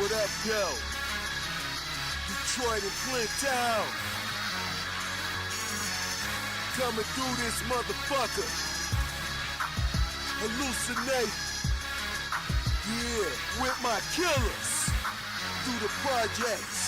What up, yo? Detroit and Flint Town. Coming through this motherfucker. Hallucinate. Yeah, with my killers. Through the projects.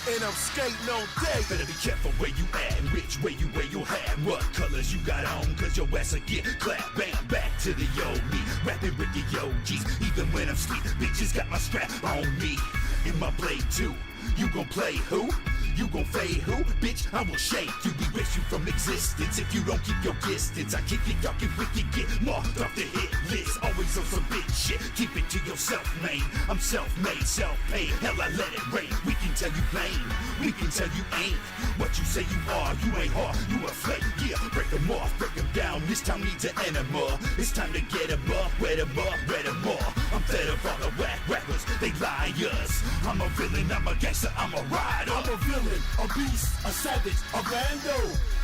And I'm skating on day. Better be careful where you at, which way you wear your hat, what colors you got on, cause your ass will get clapped. Bam, back to the old me, rapping with the OGs. Even when I'm street, bitches got my strap on me. In my blade too, you gon' play who? You gon' fade who? Bitch, I will shake you, erase you from existence. If you don't keep your distance, I kick it, y'all can wicked, get marked off the hit list. Always on some bitch shit, keep it to yourself, man. I'm self-made, self-paid, hell I let it rain. We can tell you plain, we can tell you ain't what you say you are. You ain't hard, you a flake, yeah. Break them off, break them down, this time needs an enema. It's time to get them up, wet them up, red them all. I'm fed up all the whack rappers, they liars. I'm a villain, I'm a gangster, I'm a rider. I'm a villain, a beast, a savage, a rando.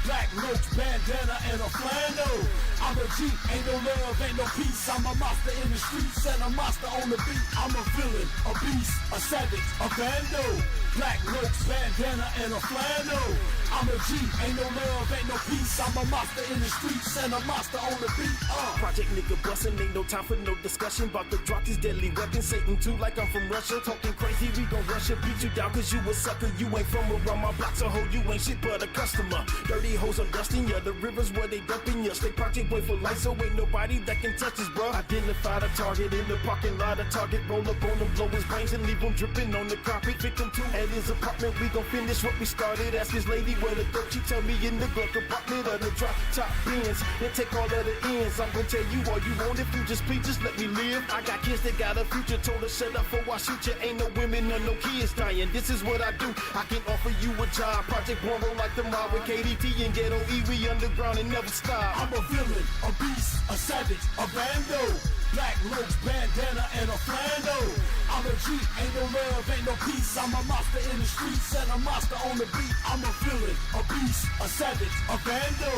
Black roach, bandana, and a flannel. I'm a G, ain't no love, ain't no peace. I'm a monster in the streets and a monster on the beat. I'm a villain, a beast, a savage, a rando. Black roach, bandana, and a flannel. I'm a G, ain't no love, ain't no peace. I'm a monster in the streets and a monster on the beat. Project nigga bustin', ain't no time for no discussion. About to drop these deadly weapons, Satan too, like I'm from Russia. Talking crazy, we gon' rush you, beat you down, cause you a sucker. You ain't from around my block, so ho, you ain't shit but a customer. Dirty hoes are dusting ya, the rivers where they dumping ya. Stay project wait for life, so ain't nobody that can touch us, bruh. Identify the target in the parking lot, a target roll up on them, blow his brains and leave him dripping on the carpet. Victim to at his apartment, we gon' finish what we started. Ask his lady where the dope, she tell me in the glove compartment of the drop top Benz. Then take all of the ends, I'm gon' tell you all you want. If you just please, just let me live. I got kids that got a future, told her shut up for I shoot you. Ain't no women or no kids dying, this is what I do. I can offer you a job, Project One roll like the mob with KDT and Ghetto E, we underground and never stop. I'm a villain, a beast, a savage, a rando. Black roach, bandana, and a flannel. I'm a G, ain't no love, ain't no peace. I'm a monster in the streets and a monster on the beat. I'm a villain, a beast, a savage, a rando.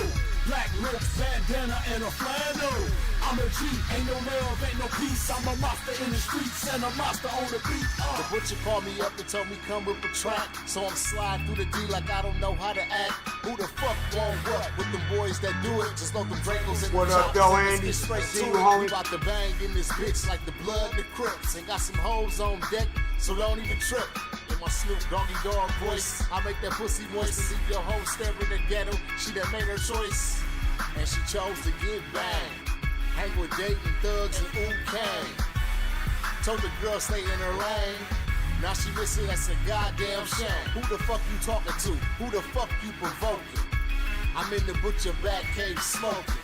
Black roach, bandana, and a flannel. I'm a G, ain't no love, ain't no peace. I'm a monster in the streets and a monster on the beat. The butcher called me up and told me come with a track. So I'm sliding through the D like I don't know how to act. Who the fuck want what with them boys that do it? Just look them Dracos in the What up, yo, Andy? Straight See to you, it. homie. We about to bang in this bitch like the blood and the Crips. And got some hoes on deck, so don't even trip. In my Snoop Doggy Dog voice, I make that pussy moist and leave your hoe staring in the ghetto. She that made her choice, and she chose to get banged. Hang with dating thugs and ooh kang. Told the girl stay in her lane. Now she missing, that's a goddamn shame. Who the fuck you talking to? Who the fuck you provoking? I'm in the butcher back cave smoking.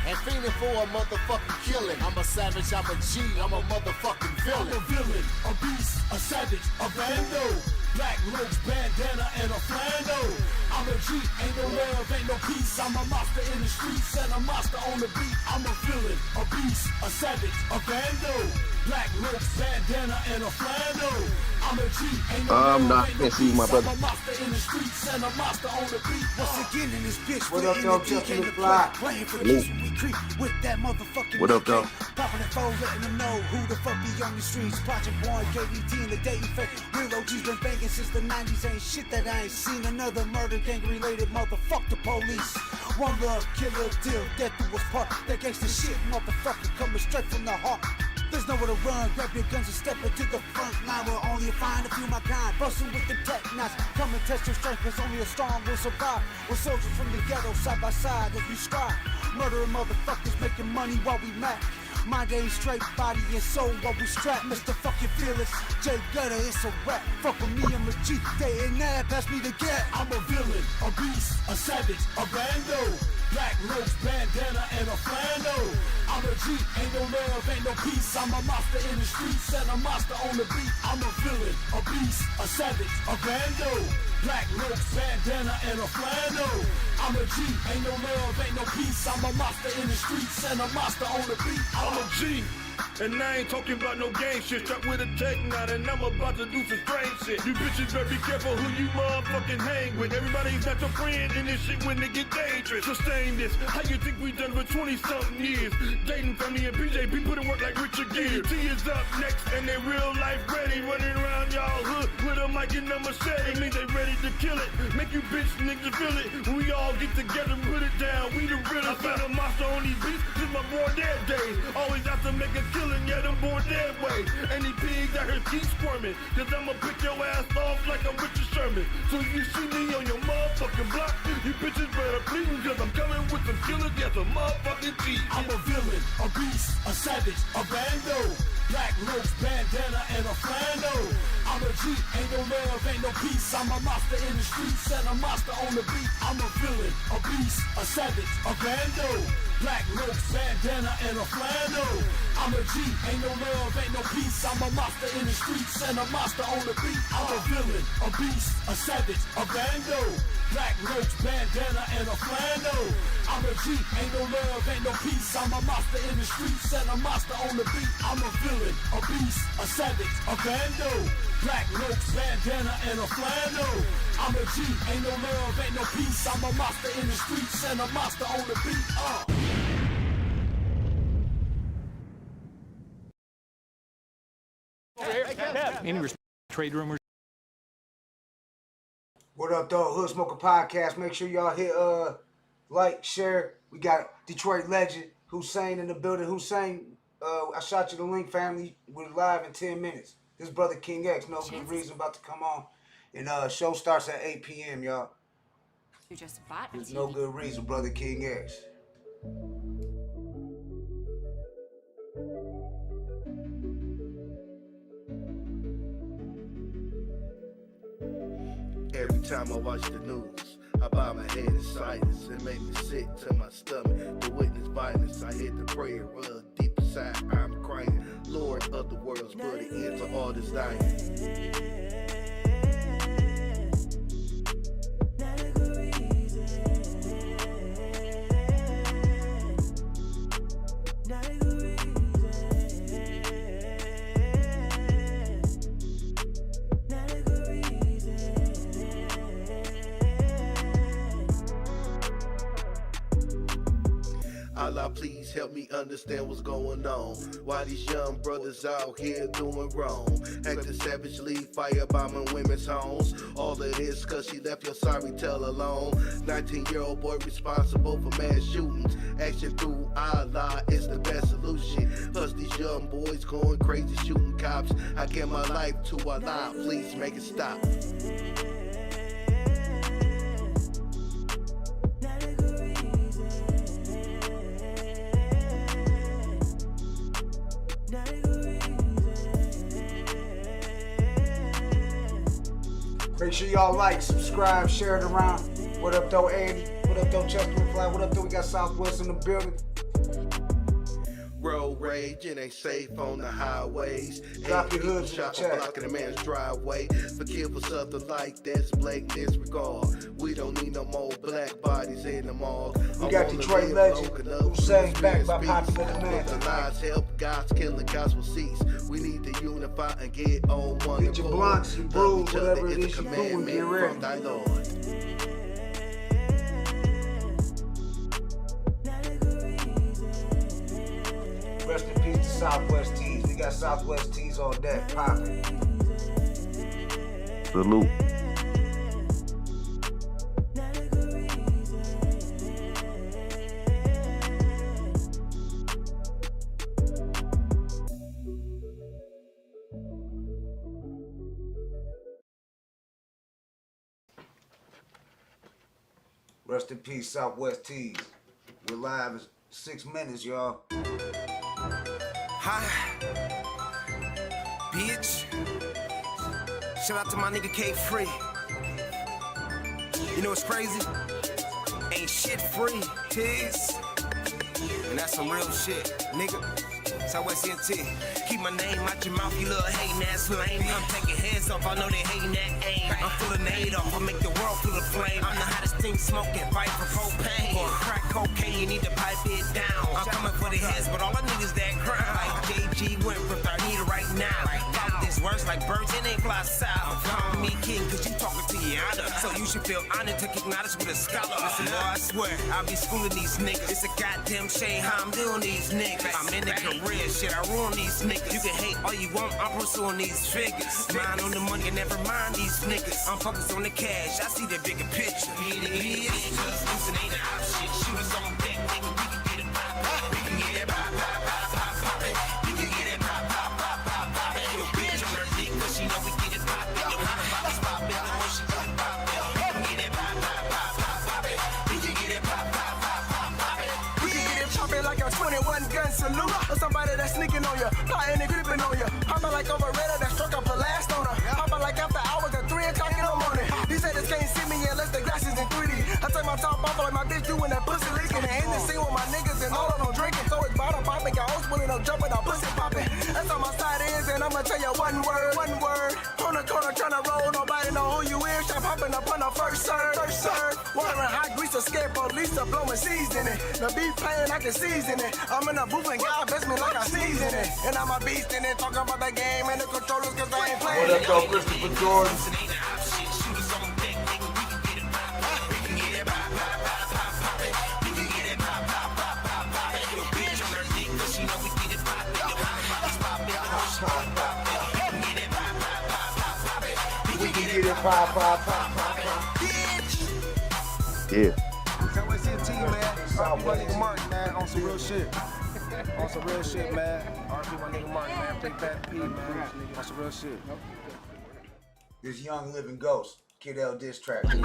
And fiending for a motherfucking killing. I'm a savage, I'm a G, I'm a motherfucking I'm villain. a villain, a beast, a savage, a rando. Black roach, bandana, and a flannel. I'm a G, ain't no love, ain't no peace. I'm a monster in the streets and a monster on the beat. I'm a villain, a beast, a savage, a rando. Black roach, bandana, and a flannel. I'm a G, ain't no love, nah, ain't no can't see you, peace. my brother. I'm a monster in the streets and a monster on the beat. Once again in this bitch, What we're up, in yo, the Justin DK the to Fly? play. Playing for Hello. keeps when we creep with that motherfucking What up, DK. dog? Popping the phone, letting them know who the fuck be on the streets. Project One, KDT, and the day effect. Real OG's been banging since the 90s. Ain't shit that I ain't seen. Another murder gang related motherfuck the police. One love, killer, deal, death do us part. That gangsta shit, motherfucker, coming straight from the heart. There's nowhere to run, grab your guns and step into the front line. We're only find a few my kind, busting with the tech knives. Come and test your strength, cause only a strong will survive. We're soldiers from the ghetto, side by side as we strive. Murdering motherfuckers, making money while we mad. Mind ain't straight, body and soul while we strap. Mr. Fucking Fearless, J Gutta, it's a rap. Fuck with me, I'm a G, day and night, pass me the gat. I'm a villain, a beast, a savage, a rando. Black roach, bandana, and a flannel. I'm a G, ain't no love, ain't no peace. I'm a monster in the streets and a monster on the beat. I'm a villain, a beast, a savage, a rando. Black roach, bandana, and a flannel. I'm a G, ain't no love, ain't no peace. I'm a monster in the streets and a monster on the beat. I'm a G. And I ain't talking about no gang shit. Strapped with a tech knot and I'm about to do some strange shit. You bitches better be careful who you motherfucking hang with. Everybody's not your friend in this shit when they get dangerous. Sustain this. How you think we done for 20-something years? Dating family and PJB put in work like Richard Gere. T is up next and they real life ready. Running around y'all hood with a mic and a machete. Means they ready to kill it. Make you bitch niggas feel it. When we all get together and put it down, we the realest. I found a monster on these beats since my born dead days. Always have to make a killing, yeah, them born dead way. Any pigs out here keep squirming, cause I'ma pick your ass off like I'm Richard Sherman. So if you see me on your motherfucking block, you bitches better please me, cause I'm coming with some killers, yeah, some motherfucking G's. I'm a villain, a beast, a savage, a bando. Black roach, bandana, and a flannel. I'm a G, ain't no love, ain't no peace. I'm a monster in the streets and a monster on the beat. I'm a villain, a beast, a savage, a bando. Black roach, bandana, and a flannel. I'm a G, ain't no love, ain't no peace. I'm a monster in the streets and a monster on the beat. I'm a villain, a beast, a savage, a bando. Black roach, bandana, and a flannel. I'm a G, ain't no love, ain't no peace. I'm a monster in the streets and a monster on the beat. I'm a villain, a beast, a savage, a bando. Black roach, bandana, and a flannel. I'm a G, ain't no love, ain't no peace. I'm a monster in the streets and a monster on the beat. Any trade rumors? What up, though? Hood Smoker Podcast. Make sure y'all hit like, share. We got Detroit legend Hussein in the building. Hussein, I shot you the link, family. We're live in 10 minutes. This brother King X, no good reason, about to come on. And show starts at 8 p.m., y'all. You just bought a There's no good reason, brother King X. Every time I watch the news, I bow my head in silence. It made me sick to my stomach to witness violence. I hit the prayer rug deep inside, I'm crying. Lord of the worlds, put an end to all this dying. Allah, please help me understand what's going on. Why these young brothers out here doing wrong, acting savagely, firebombing women's homes. All of this cause she left your sorry tale alone. 19-year-old boy responsible for mass shootings. Action through Allah is the best solution. Plus these young boys going crazy shooting cops. I give my life to Allah, please make it stop. Make sure y'all like, subscribe, share it around. What up, though, Andy? What up, though, Chester McFly? What up, though? We got Southwest in the building. Road rage, it ain't safe on the highways. Drop your hoods in the shot chat. blocking a man's driveway. Forgive for something like that's blatant disregard. We don't need no more black bodies in the mall. We got Detroit legend Hussein back by popular demand. The lies help, God's killing, God's will cease. We need to unify and get on one. Get your blunts, your brews, whatever it is you do, get ready. From thy Lord. Rest in peace to Southwest Tees. We got Southwest Tees on deck, popping. Salute. Rest in peace, Southwest Tees. We're live in 6 minutes, y'all. Hi, bitch. Shout out to my nigga K Free. You know what's crazy? Ain't shit free, tease. And that's some real shit, nigga. Southwest NT. Keep my name out your mouth, you little hating ass lame. I'm taking heads off, I know they hating that aim. I'm full of nade off, I make the world full of flame. I'm the hottest thing smoking, fight for propane. Or crack cocaine, you need to pipe it down. I'm coming for the heads, but all I need is that crown. Like feel honored to acknowledge with a scholar. Listen, boy, I swear, I'll be schooling these niggas. It's a goddamn shame how I'm doing these niggas. I'm in the career, shit, I ruin these niggas. You can hate all you want, I'm pursuing these figures. Mind on the money, never mind these niggas. I'm focused on the cash, I see the bigger picture. Listen, ain't out shit, shooters on deck, nigga, we can get it pop, we can get it pop, we can get it pop, your bitch on her dick, cause she know we get it pop, your mama box pop, and the way she got pop, we can get it pop, we can get it pop, we can get it poppin' like a 21 gun salute, or somebody that's sneaking on you, plotting and gripping on you, hoppin' like over red that struck up the last on her, hoppin' like after hours at 3 o'clock in the morning, these haters can't see me unless the glass is in 3D, I take my top off like my bitch doing that pussy leaking, and in the scene with my niggas and all of them drinking, so it's bottle popping, got hoes pulling up, jumping out, pussy popping, that's how my side is, and I'ma tell you one word, on the corner tryna roll, nobody know who you is, shot popping up on the first serve, water and hot grease, a scared police, to blowing season it, the beef playing, I can season it, I'm in the booth and God bless me like I season it, and I'm a beast in it, talking about the game and the controllers, cause I ain't playing. What up, though, Christopher Jordan? Yeah. Southwest CT, man. RP my nigga Mark, man, on some real shit. On some real shit, man. RP my nigga Mark, man. Big Fat P, man. On some real shit. This Young Living Ghost, Kid L diss track. Salute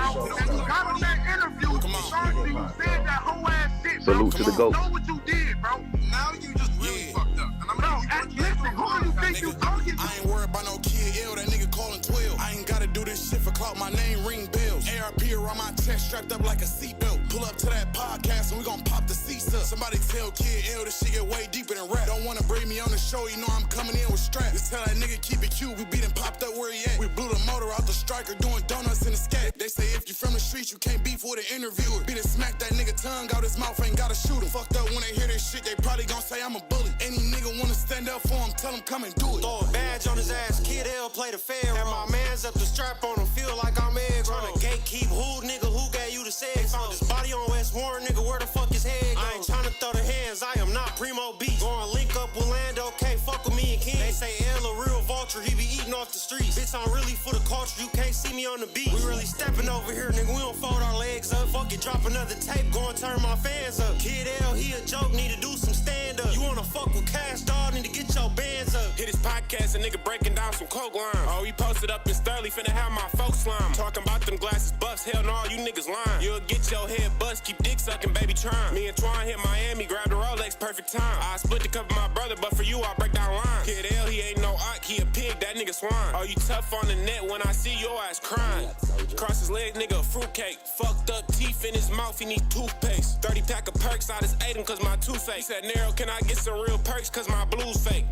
to the GOAT. Know what you did, bro. Now you just really fucked up. And I'm listen, who do you think you talking to? I ain't worried about no Kid L, that nigga calling 12. I ain't gotta do this shit for clout, my name ring bells. ARP around my chest, strapped up like a seatbelt. Pull up to that podcast and we gon' pop the seats up. Somebody tell Kid L this shit get way deeper than rap. Don't wanna bring me on the show, you know I'm coming in with straps. Just tell that nigga keep it cute, we beat him popped up where he at. We blew the motor out the striker, doing donuts in the scat. They say if you from the streets, you can't beef with an interviewer. Beat and smack that nigga tongue out his mouth, ain't gotta shoot him. Fucked up when they hear this shit, they probably gon' say I'm a bully. Any nigga wanna stand up for him, tell him come and do it. Throw a badge on his ass, Kid L play the fair. Have my mans up the strap on him, feel like I'm egg. Tryna gatekeep who nigga, who gave you the sex? Found his body on West Warren, nigga, where the fuck his head go? I ain't tryna throw the hands, I am not Primo Beach. Going link up with Lando, can't fuck with me and King. They say L a real vulture, he be eating off the streets. Bitch, I'm really for the culture, you can't see me on the beat. We really stepping over here, nigga, we don't fold our legs up. Fuck it, drop another tape, go and turn my fans up. Kid L, he a joke, need to do some stand up. You wanna fuck with Cash Dog, need to get your bands up. Hit his podcast, a nigga breaking down some coke lines. Oh, he posted up in Sterling, finna have my folks slime. Talking about them glasses bust, hell no, you niggas lying. You'll get your head bust, keep dick sucking, baby trying. Me and Twan hit Miami, grabbed a Rolex, perfect time. I split the cup with my brother, but for you, I break down lines. Kid L, he ain't no ock, he a pig, that nigga swine. Oh, you tough on the net when I see your ass crying. Cross his legs, nigga, a fruitcake. Fucked up teeth in his mouth, he need toothpaste. 30 pack of perks, I just ate him cause my tooth fake. He said, Nero, can I get some real perks cause my blues fake?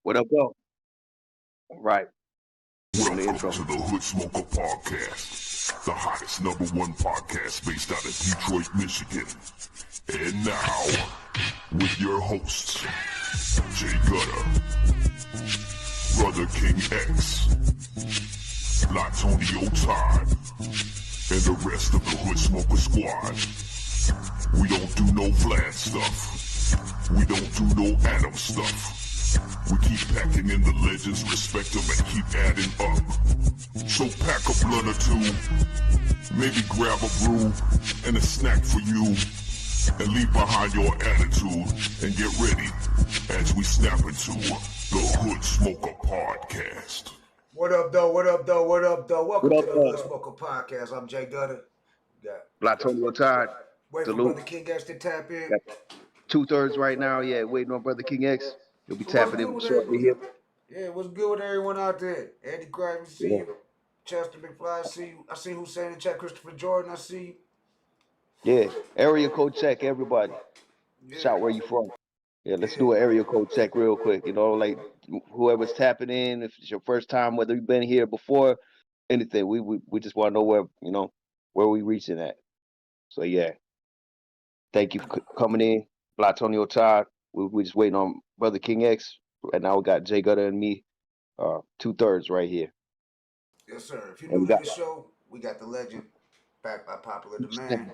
What up, though? All right. Welcome to the Hood Smoker Podcast, the hottest #1 podcast based out of Detroit, Michigan. And now, with your hosts, Jay Gutta, Brother King X, Blatonio Todd, and the rest of the Hood Smoker Squad. We don't do no Vlad stuff. We don't do no Adam stuff. We keep packing in the legends, respect them, and keep adding up. So pack a blunt or two, maybe grab a brew and a snack for you, and leave behind your attitude and get ready as we snap into the Hood Smoker Podcast. What up, though? What up, though? What up, though? Welcome to the Hood Smoker Podcast. I'm Jay Gutta. Blatonio Todd. Wait for Brother King X to tap in. 2/3 right now, yeah, waiting on Brother King X. He'll be tapping in shortly here. Yeah, what's good with everyone out there? Andy Grimes, we see you. Chester McFly, I see you. I see Hussein in the chat. Christopher Jordan, I see you. Yeah, area code check, everybody. Yeah. Shout where you from. Yeah, let's do an area code check real quick. You know, like whoever's tapping in, if it's your first time, whether you've been here before, anything, we just want to know where, you know, where we reaching at. So yeah, thank you for coming in, Blatonio Todd. We just waiting on Brother King X. Right now we got Jay Gutta and me, 2/3 right here. Yes, sir. If you're And we new to got the show, we got the legend back by popular demand.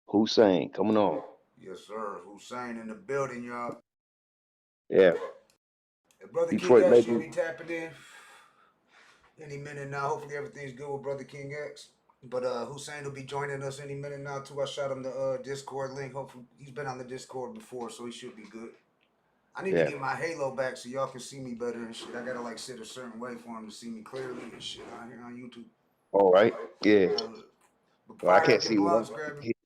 Hussein coming on. Yes, sir. Hussein in the building, y'all. Yeah. And Brother King Detroit X should legend. be tapping in any minute now. Hopefully everything's good with Brother King X. But Hussein will be joining us any minute now too. I shot him the Discord link. Hopefully he's been on the Discord before, so he should be good. I need to Yeah. get my halo back so y'all can see me better and shit. I gotta like sit a certain way for him to see me clearly and shit out here on YouTube. All right. Yeah. But Well, I fire can't up your see blunts, you. grab it.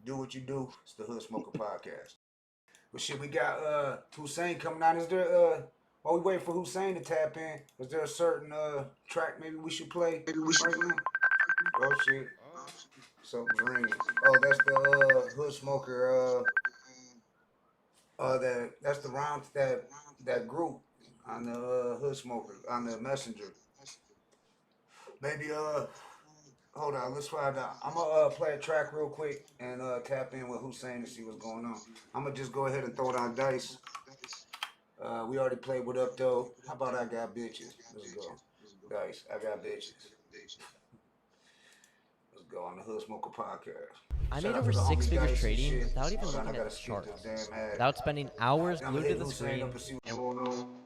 Do what you do. It's the Hood Smoker Podcast. But shit, we got Hussein coming on. Is there while we wait for Hussein to tap in, is there a certain track maybe we should play right now? Oh shit. Something's ringing. Oh, that's the Hood Smoker that's the round that group on the Hood Smoker on the messenger. Maybe hold on, let's find out. I'm gonna play a track real quick and tap in with Hussein to see what's going on. I'm gonna just go ahead and throw it on dice. We already played What Up Though. How about I Got Bitches? Let's go. Dice, I Got Bitches. Let's go on the Hood Smoker Podcast. I Shout made out over to the homie 6 figures Dice and trading shit. without even Hold on, I looking at gotta the skip this charts, damn ad. without spending hours Then I'm glued gonna to hit the Hussein up screen. and see what's going on.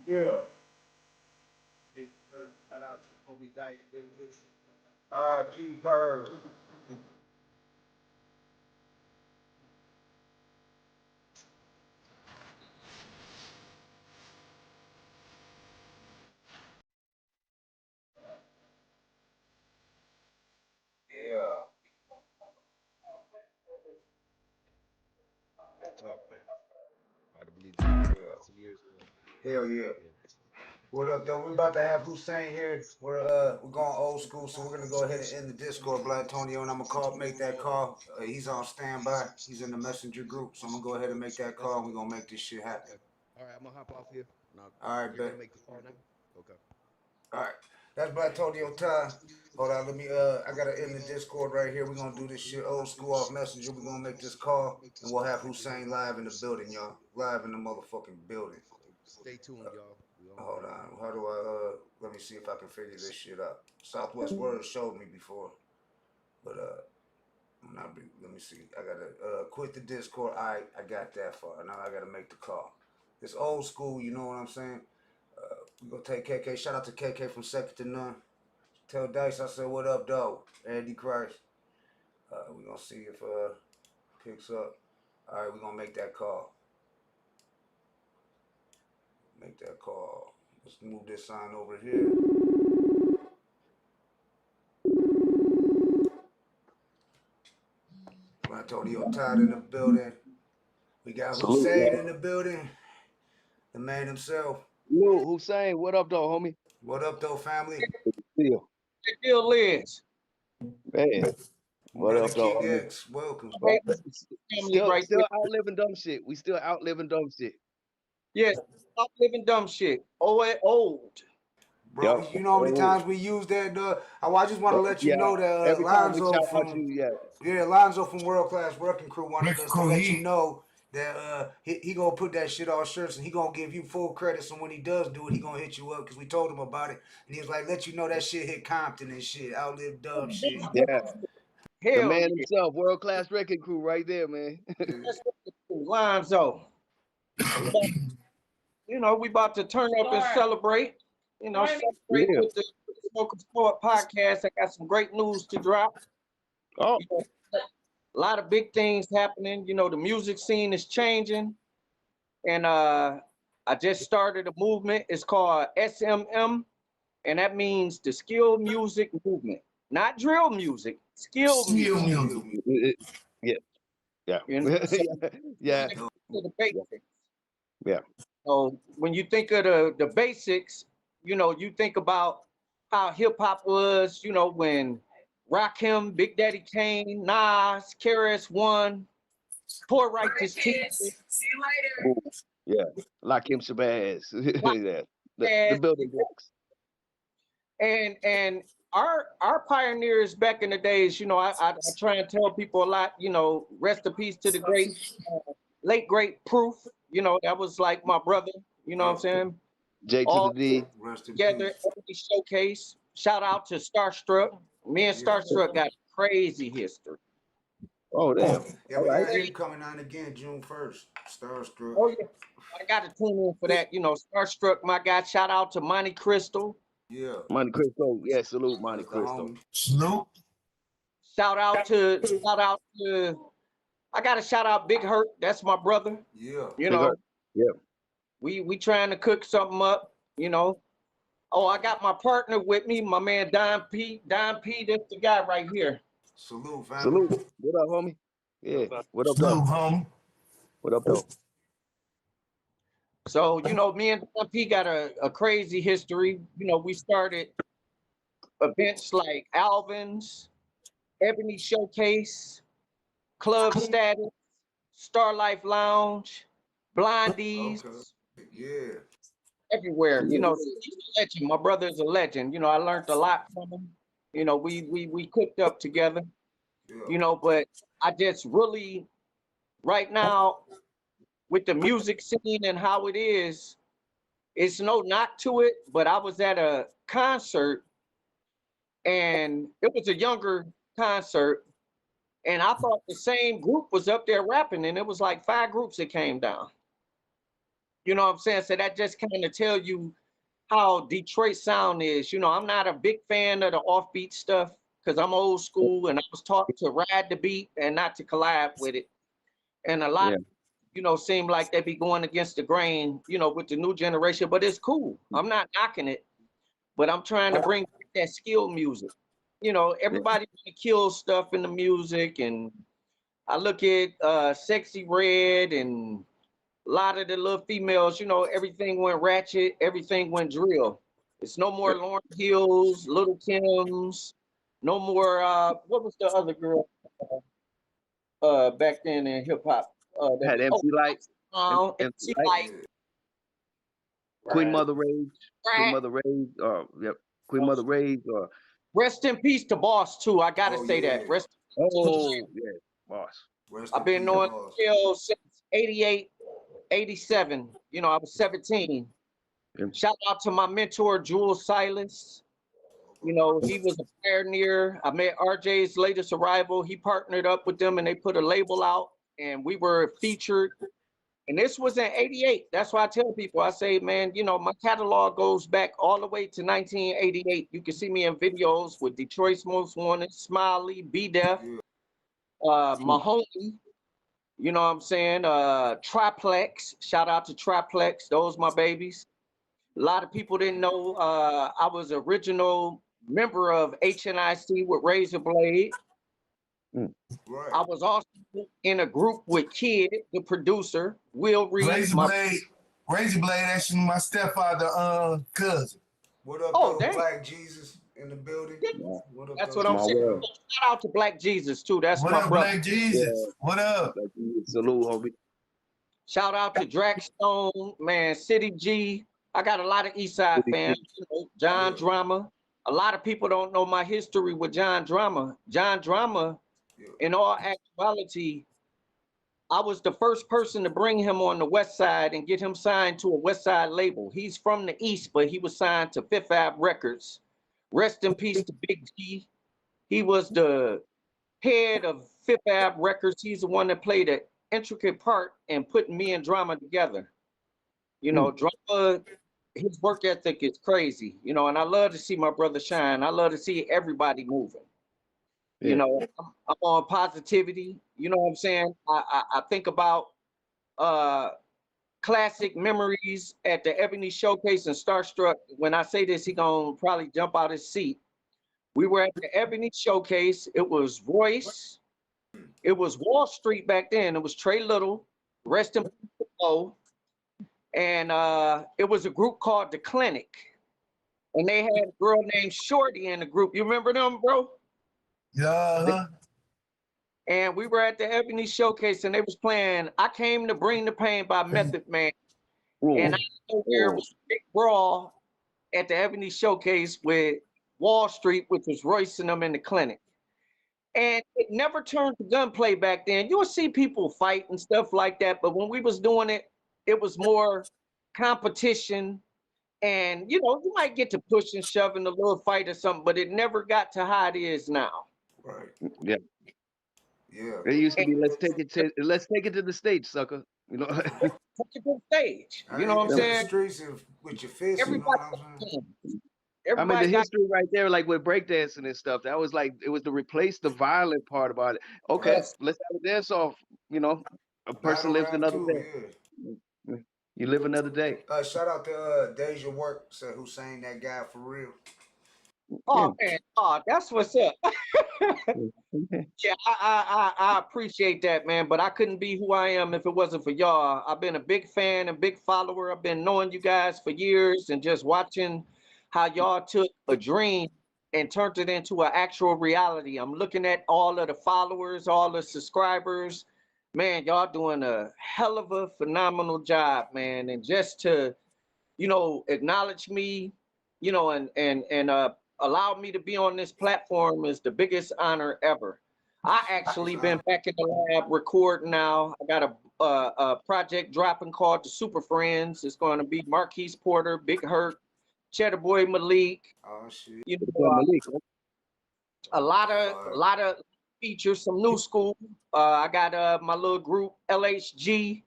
Yeah. Shout out to Kobe Dice. G Bird. some years ago. Hell yeah. What up, though? We're about to have Hussein here. We're going old school, so we're gonna go ahead and end the Discord, Blatonio, and I'm gonna make that call. He's on standby. He's in the messenger group, so I'm gonna go ahead and make that call, and we're gonna make this shit happen. All right, I'm gonna hop off here. All right, You're bet. gonna make the call now? Okay. All right, that's Blatonio Todd. Hold on, let me. I gotta end the Discord right here. We're gonna do this shit old school off messenger. We're gonna make this call, and we'll have Hussein live in the building, y'all. Live in the motherfucking building. Stay tuned, y'all. Hold on. How do I let me see if I can figure this shit out. Southwest Word showed me before. But I'm not let me see. I gotta quit the Discord. I got that far. Now I gotta make the call. It's old school, you know what I'm saying? We gonna take KK. Shout out to KK from Second to None. Tell Dice I said what up, though. Andy Christ. We gonna see if picks up. Alright, we gonna make that call. Make that call. Let's move this sign over here. Antonio Todd in the building. We got Hussein in the building. The man himself. Yo, Hussein, what up, though, homie? What up, though, family? Still. Still lives. Man. What up, though? brotherkingx, welcome. Still outliving dumb shit. We still outliving dumb shit. Yes, outliving dumb shit. Old. Bro, you know how many times we use that? I just want to let you know that Lonzo from World Class Working Crew wanted us to let you know that he gonna put that shit on shirts and he gonna give you full credit. So when he does do it, he gonna hit you up because we told him about it and he was like, let you know that shit hit Compton and shit, outlive dumb shit. Yeah. The man himself, World Class Wrecking Crew, right there, man. Lonzo. You know, we about to turn up and celebrate. You know, celebrate with the Smoke of Sport podcast. I got some great news to drop. Oh. You know, a lot of big things happening. You know, the music scene is changing. And I just started a movement. It's called SMM. And that means the Skill Music Movement. Not drill music, skill music. Yeah. Yeah. You know, so yeah. To the basics. Yeah. So when you think of the basics, you know, you think about how hip hop was, you know, when Rakim, Big Daddy Kane, Nas, KRS-One, Poor Righteous Teachers. See you later. Yeah, like him Shabazz. Yeah. The building blocks. And our pioneers back in the days, you know, I try and tell people a lot, you know, rest in peace to the great, late great Proof. You know, that was like my brother, you know what I'm saying? J to the D. Together, every showcase. Shout out to Starstruck. Me and Starstruck got crazy history. Oh, damn. Yeah, we got him coming on again June 1st. Starstruck. Oh, yeah. I got to tune in for that. You know, Starstruck, my guy. Shout out to Monte Crystal. Yeah. Monte Crystal. Yeah, salute Monte Crystal. Salute. Shout out to I gotta shout out Big Hurt. That's my brother. Yeah. You know. Yeah. We trying to cook something up, you know. Oh, I got my partner with me, my man Don P. Don P, that's the guy right here. Salute, family. Salute. What up, homie? Yeah. What up, Salute, though? homie. What up, though? So, you know, me and Don P got a crazy history. You know, we started events like Alvin's, Ebony Showcase, Club Status, Star Life Lounge, Blondies. Okay. Yeah. Everywhere. You know, he's a legend. My brother's a legend. You know, I learned a lot from him. You know, we cooked up together. Yeah. You know, but I just really, right now, with the music scene and how it is, it's no knock to it, but I was at a concert and it was a younger concert and I thought the same group was up there rapping and it was like 5 groups that came down. You know what I'm saying? So that just kind of tell you how Detroit sound is. You know, I'm not a big fan of the offbeat stuff because I'm old school and I was taught to ride the beat and not to collab with it. And a lot of, you know, seem like they be going against the grain, you know, with the new generation, but it's cool. I'm not knocking it, but I'm trying to bring that skill music. You know, everybody kills stuff in the music and I look at Sexy Red and a lot of the little females, you know, everything went ratchet, everything went drill. It's no more Lauryn Hills, Little Kims, no more what was the other girl back then in hip hop? Had MC Light, MC Light. Queen Mother Rage, Queen Mother Rage, yep, Queen Mother Rage, Rest in peace to Boss too. I gotta say that. Rest in peace to yeah, Boss. I've been knowing Kill since 88, 87. You know, I was 17. Shout out to my mentor, Jules Silas. You know, he was a pioneer. I met RJ's latest arrival. He partnered up with them and they put a label out and we were featured. And this was in 88. That's why I tell people, I say, man, you know, my catalog goes back all the way to 1988. You can see me in videos with Detroit's Most Wanted, Smiley, B-Def, Mahoney, you know what I'm saying? Triplex, shout out to Triplex, those my babies. A lot of people didn't know I was original member of HNIC with Razor Blade. Right. I was also in a group with Kid, the producer, Will Reed. Razor Blade, actually my stepfather, cousin. What up, Black Jesus in the building? What up, That's what I'm saying. Shout out to Black Jesus too. That's what my up, brother. Black Jesus? What up? Salute, homie. Shout out to Dragstone, man, City G. I got a lot of Eastside fans. You know, John Drama. A lot of people don't know my history with John Drama. John Drama, in all actuality, I was the first person to bring him on the West Side and get him signed to a West Side label. He's from the East, but he was signed to Fifth Ave Records. Rest in peace to Big G. He was the head of Fifth Ave Records. He's the one that played an intricate part in putting me and Drama together. You know, Drama, his work ethic is crazy, you know, and I love to see my brother shine. I love to see everybody moving. You know, I'm on positivity. You know what I'm saying? I think about classic memories at the Ebony Showcase and Starstruck. When I say this, he gonna probably jump out his seat. We were at the Ebony Showcase. It was Royce. It was Wall Street back then. It was Trey Little, rest in peace, and it was a group called The Clinic. And they had a girl named Shorty in the group. You remember them, bro? Yeah. And we were at the Ebony Showcase and they was playing I Came to Bring the Pain by Method Man. And I know there was a big brawl at the Ebony Showcase with Wall Street, which was Royce and them in The Clinic. And it never turned to gunplay back then. You would see people fight and stuff like that, but when we was doing it, it was more competition. And, you know, you might get to push and shove in a little fight or something, but it never got to how it is now. Right. Yeah. Yeah. It used to be let's take it to the stage, sucker. You know. Take it to the stage. You know what I'm saying? Streets with your fists. Everybody, I mean, the history right there, like with breakdancing and stuff, that was like, it was to replace the violent part about it. Okay, let's have a dance off. You know, a person lives another day. Yeah. You live another day. Shout out to Deja Work, said Hussein, that guy for real. Oh man, that's what's up. Yeah, I appreciate that, man. But I couldn't be who I am if it wasn't for y'all. I've been a big fan and big follower. I've been knowing you guys for years and just watching how y'all took a dream and turned it into an actual reality. I'm looking at all of the followers, all the subscribers. Man, y'all doing a hell of a phenomenal job, man. And just to, you know, acknowledge me, you know, and allow me to be on this platform is the biggest honor ever. I actually been back in the lab recording now. I got a project dropping called The Super Friends. It's going to be Marquise Porter, Big Hurt, Cheddar Boy Malik. Oh shit. You know, a lot of features, some new school. I got my little group LHG,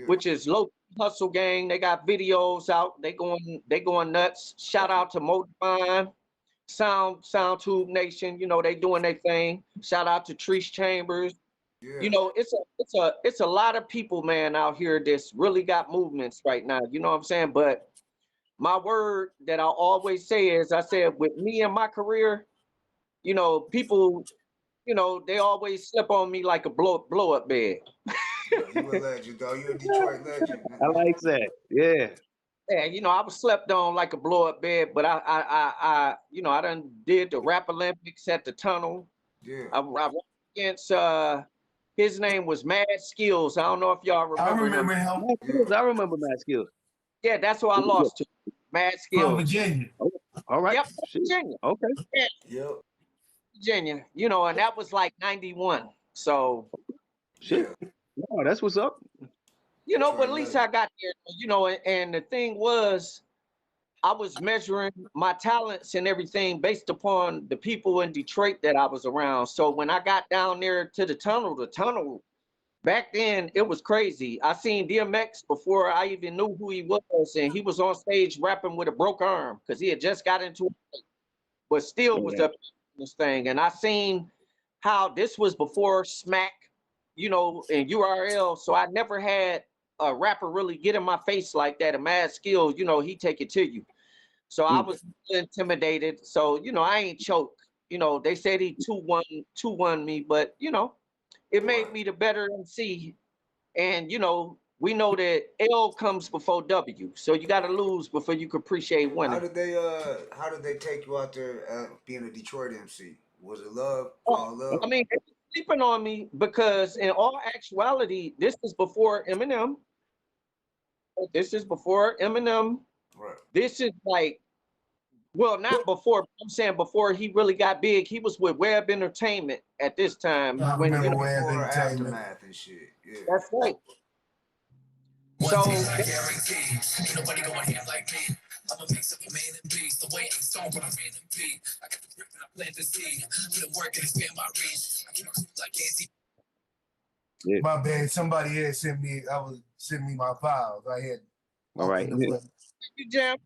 which is Local Hustle Gang. They got videos out. They going nuts. Shout out to Motivine, Sound Tube Nation. You know, they doing their thing. Shout out to Treese Chambers. Yeah. You know, it's a lot of people, man, out here that's really got movements right now. You know what I'm saying? But my word that I always say is, I said, with me and my career, you know, people, you know, they always slip on me like a blow up bed. You a legend, though. You a Detroit legend. I like that. Yeah. Yeah, you know, I was slept on like a blow up bed, but you know, I done did the Rap Olympics at the Tunnel. Yeah. I ran against his name was Mad Skills. I don't know if y'all remember, him. Mad Skills, I remember Mad Skills. Yeah, that's who I lost to. Mad Skills. From Virginia. Oh, all right. Yep, Shit. Virginia. Okay. Yeah, Yep. Virginia. You know, and that was like 91. So shit. No, that's what's up. You know, but at least I got there, you know, and the thing was, I was measuring my talents and everything based upon the people in Detroit that I was around. So when I got down there to the tunnel, back then it was crazy. I seen DMX before I even knew who he was, and he was on stage rapping with a broke arm because he had just got into it, but still was up in this thing. And I seen how this was before Smack, you know, and URL. So I never had a rapper really get in my face like that. A Mad Skill, you know, he take it to you. So I was intimidated. So, you know, I ain't choke. You know, they said he 2-1 me, but you know, it made me the better MC. And you know, we know that L comes before W. So you gotta lose before you can appreciate winning. How did they take you out there being a Detroit MC? Was it love? Love? I mean, they were sleeping on me because in all actuality, this is before Eminem. This is before Eminem. Right. This is like, well, not before. I'm saying before he really got big. He was with Web Entertainment at this time. I when remember you know, Web Before Entertainment. Aftermath and shit. Yeah. That's right. One So thing I guarantee, ain't nobody going here like me. I'm a mix of a man and beast. The way I'm strong when I ran and beat. I got the grip and I plant the seed. Put in work and expand my reach. I keep my crew like anti. Yeah. My bad. Somebody had sent me my files. I had. All right. you jam.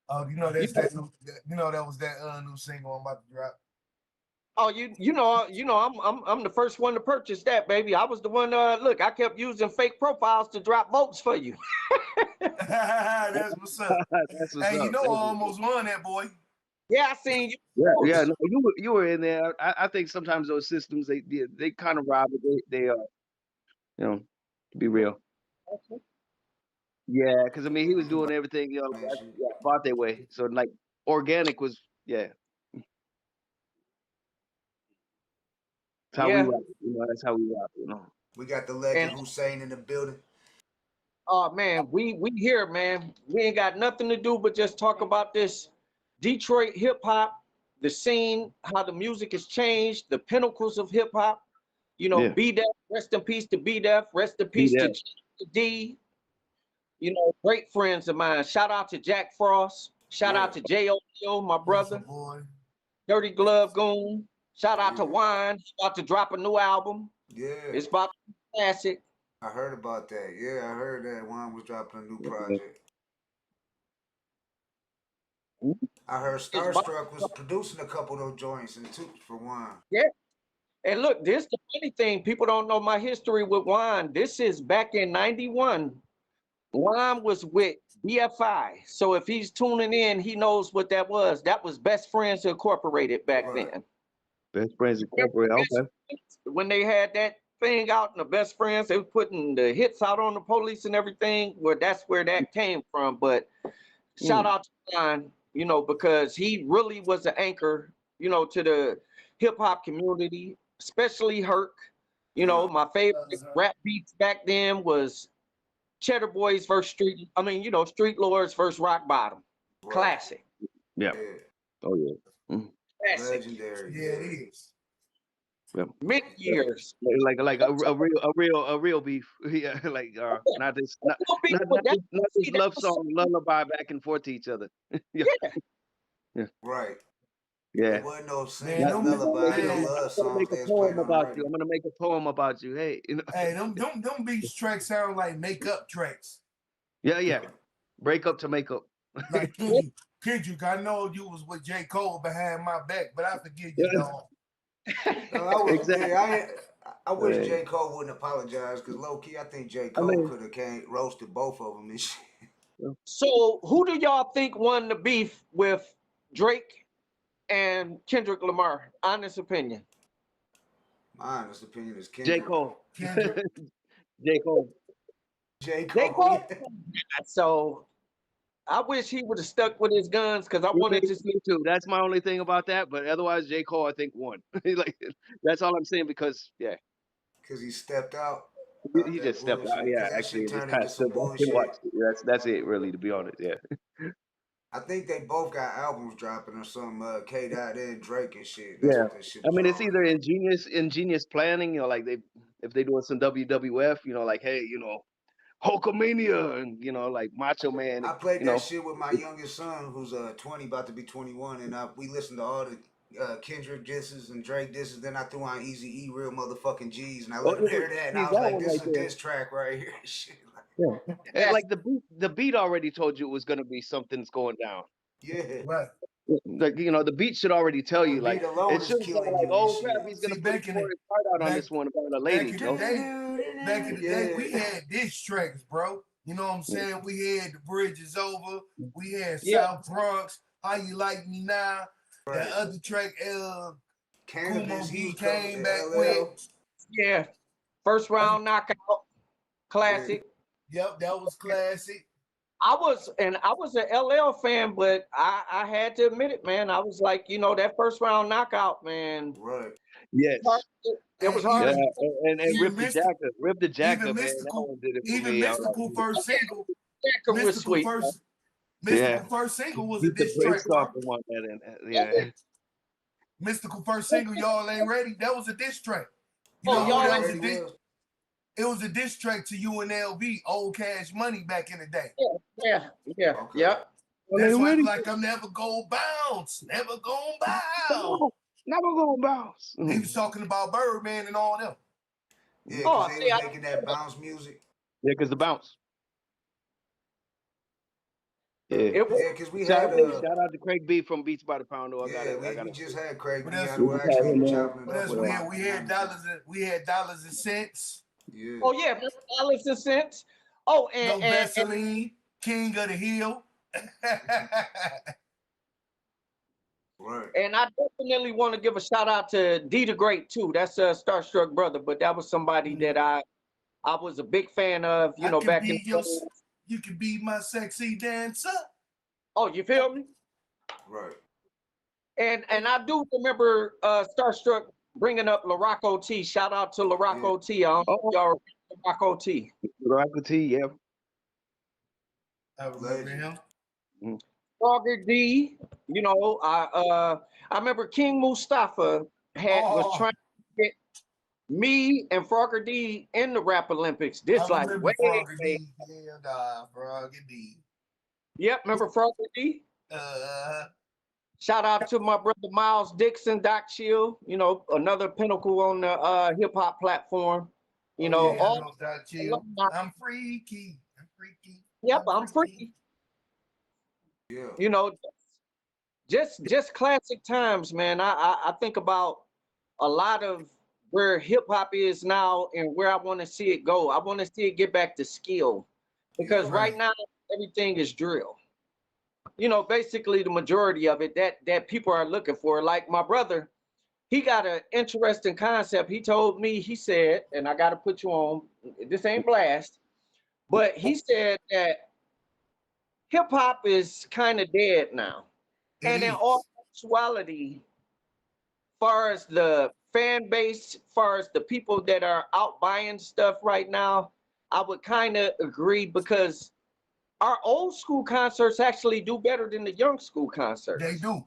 Oh, you know that's that new, you know that was that new single I'm about to drop. Oh, you know, I'm the first one to purchase that, baby. I was the one. Look, I kept using fake profiles to drop votes for you. That's what's up. That's what's Hey, you up. know I almost won that, boy. Yeah, I seen you. Yeah, no, you were in there. I think sometimes those systems they kind of rob it. They you know, to be real. Okay. Yeah, because I mean he was doing everything bought their way. So like organic was That's how we rock. You know, that's how we rock. You know. We got the legend Hussein in the building. Oh man, we here, man. We ain't got nothing to do but just talk about this Detroit hip hop, the scene, how the music has changed, the pinnacles of hip hop. You know, B-Def, rest in peace to B-Def, rest in peace to D. You know, great friends of mine. Shout out to Jack Frost. Shout out to J.O., my brother. Dirty Glove Goon. Shout out to Wine. He's about to drop a new album. Yeah. It's about to be classic. I heard about that. Yeah, I heard that Juan was dropping a new project. I heard Starstruck was producing a couple of those joints and two for Juan. Yeah. And look, this the funny thing. People don't know my history with Juan. This is back in 91. Juan was with BFI. So if he's tuning in, he knows what that was. That was Best Friends Incorporated back then. Best Friends Incorporated, okay. When they had that thing out in the Best Friends, they were putting the hits out on the police and everything. That's where that came from. But shout out to Juan, you know, because he really was an anchor, you know, to the hip hop community, especially Herc. You know, my favorite rap beats back then was Cheddar Boys versus Street Lords versus Rock Bottom. Classic. Yeah. Oh yeah. Classic. Legendary. Yeah, it is. Yeah. Many years. Like a real beef. Yeah, like not this love song lullaby back and forth to each other. Yeah. Right. Yeah. There wasn't no singing lullaby, no love songs. Make a poem about you. I'm gonna make a poem about you. Hey, you know. Hey, them beats tracks sound like makeup tracks. Yeah. Break up to make up. Like Kendrick, I know you was with J. Cole behind my back, but I forgive you, dog. I wish J. Cole wouldn't apologize because low key, I think J. Cole could have roasted both of them and shit. So who do y'all think won the beef with Drake and Kendrick Lamar? Honest opinion. Mine, this opinion is J. Kendrick. Cole. Kendrick. J. Cole. J. They Cole. both. So I wish he would have stuck with his guns because I wanted to see. Me too. That's my only thing about that. But otherwise, J. Cole, I think, won. Like, that's all I'm saying because, yeah. Because he stepped out. He just stepped out. Bullshit. Yeah, Because that actually, shit it was turned kind into of some still. I still bullshit. watched it. That's it, really, to be honest. Yeah. I think they both got albums dropping or something. K. Dot and Drake and shit. That's Yeah. what this shit I was mean, it's all. either ingenious planning, like if they doing some WWF, like, hey, Hulkamania and like Macho Man. I played that shit with my youngest son, who's 20, about to be 21, and we listened to all the Kendrick disses and Drake disses. Then I threw on Easy E, Real Motherfucking G's, and I let him hear that, and See, I was that like, one "This right is a there. diss track right here." Shit. Yeah. And like the beat already told you it was gonna be something's going down. Yeah. Right. Like the beat should already tell you. Like beat alone it is should sound killing like, you and oh shit. crap, he's gonna See, put his heart out on this one about a lady. Back in the day, we had diss tracks, bro. You know what I'm saying? We had The Bridge Is Over. We had South Bronx. How You Like Me Now? That other track, Kumo B came back with. Yeah. First round knockout. Classic. Yep, that was classic. I was an LL fan, but I had to admit it, man. I was like, that first round knockout, man. Right. Yes. It was hard. Yeah, and Rip the Jacker, man. That one did it for even me. Mystical first single. Jacker was sweet. Mystical first single was a diss track, bro. One yeah. Mystical first single, Y'all Ain't Ready. That was a diss track. You know Y'all that Ain't was a diss. It was a diss track to UNLV, Old Cash Money back in the day. Yeah. That's why it's like I'm never gonna bounce, never gonna bounce. Never gonna bounce. He was talking about Birdman and all them. Yeah, because they was making that bounce music. Yeah, because the bounce. Yeah, because we shout had out to Craig B from Beats by the Pound. I we just had Craig B. We had dollars and cents. Yeah. Oh yeah, dollars and cents. Oh, and Vaseline, King of the Hill. Right. And I definitely want to give a shout out to D the Great too. That's a Starstruck brother, but that was somebody that I was a big fan of. Back in you can be my sexy dancer. Oh, you feel me? Right. And I do remember Starstruck bringing up Larocco T. Shout out to Larocco T. I don't know if y'all remember Larocco T. Larocco T, yeah. I remember him. Frogger D, I remember King Mustafa was trying to get me and Frogger D in the Rap Olympics. This like way. Frogger D. Yeah, Frogger D. Yep, remember Frogger D? Shout out to my brother Miles Dixon, Doc Chill, another pinnacle on the hip hop platform. Doc Chill. I'm freaky. Yep, I'm freaky. Yeah. Just classic times, man. I think about a lot of where hip hop is now and where I want to see it go. I want to see it get back to skill, because right now everything is drill. Basically the majority of it that people are looking for. Like my brother, he got an interesting concept. He told me, he said, and I got to put you on. This ain't blast, but he said that hip hop is kind of dead now. And in all actuality, far as the fan base, far as the people that are out buying stuff right now, I would kind of agree, because our old school concerts actually do better than the young school concerts. They do.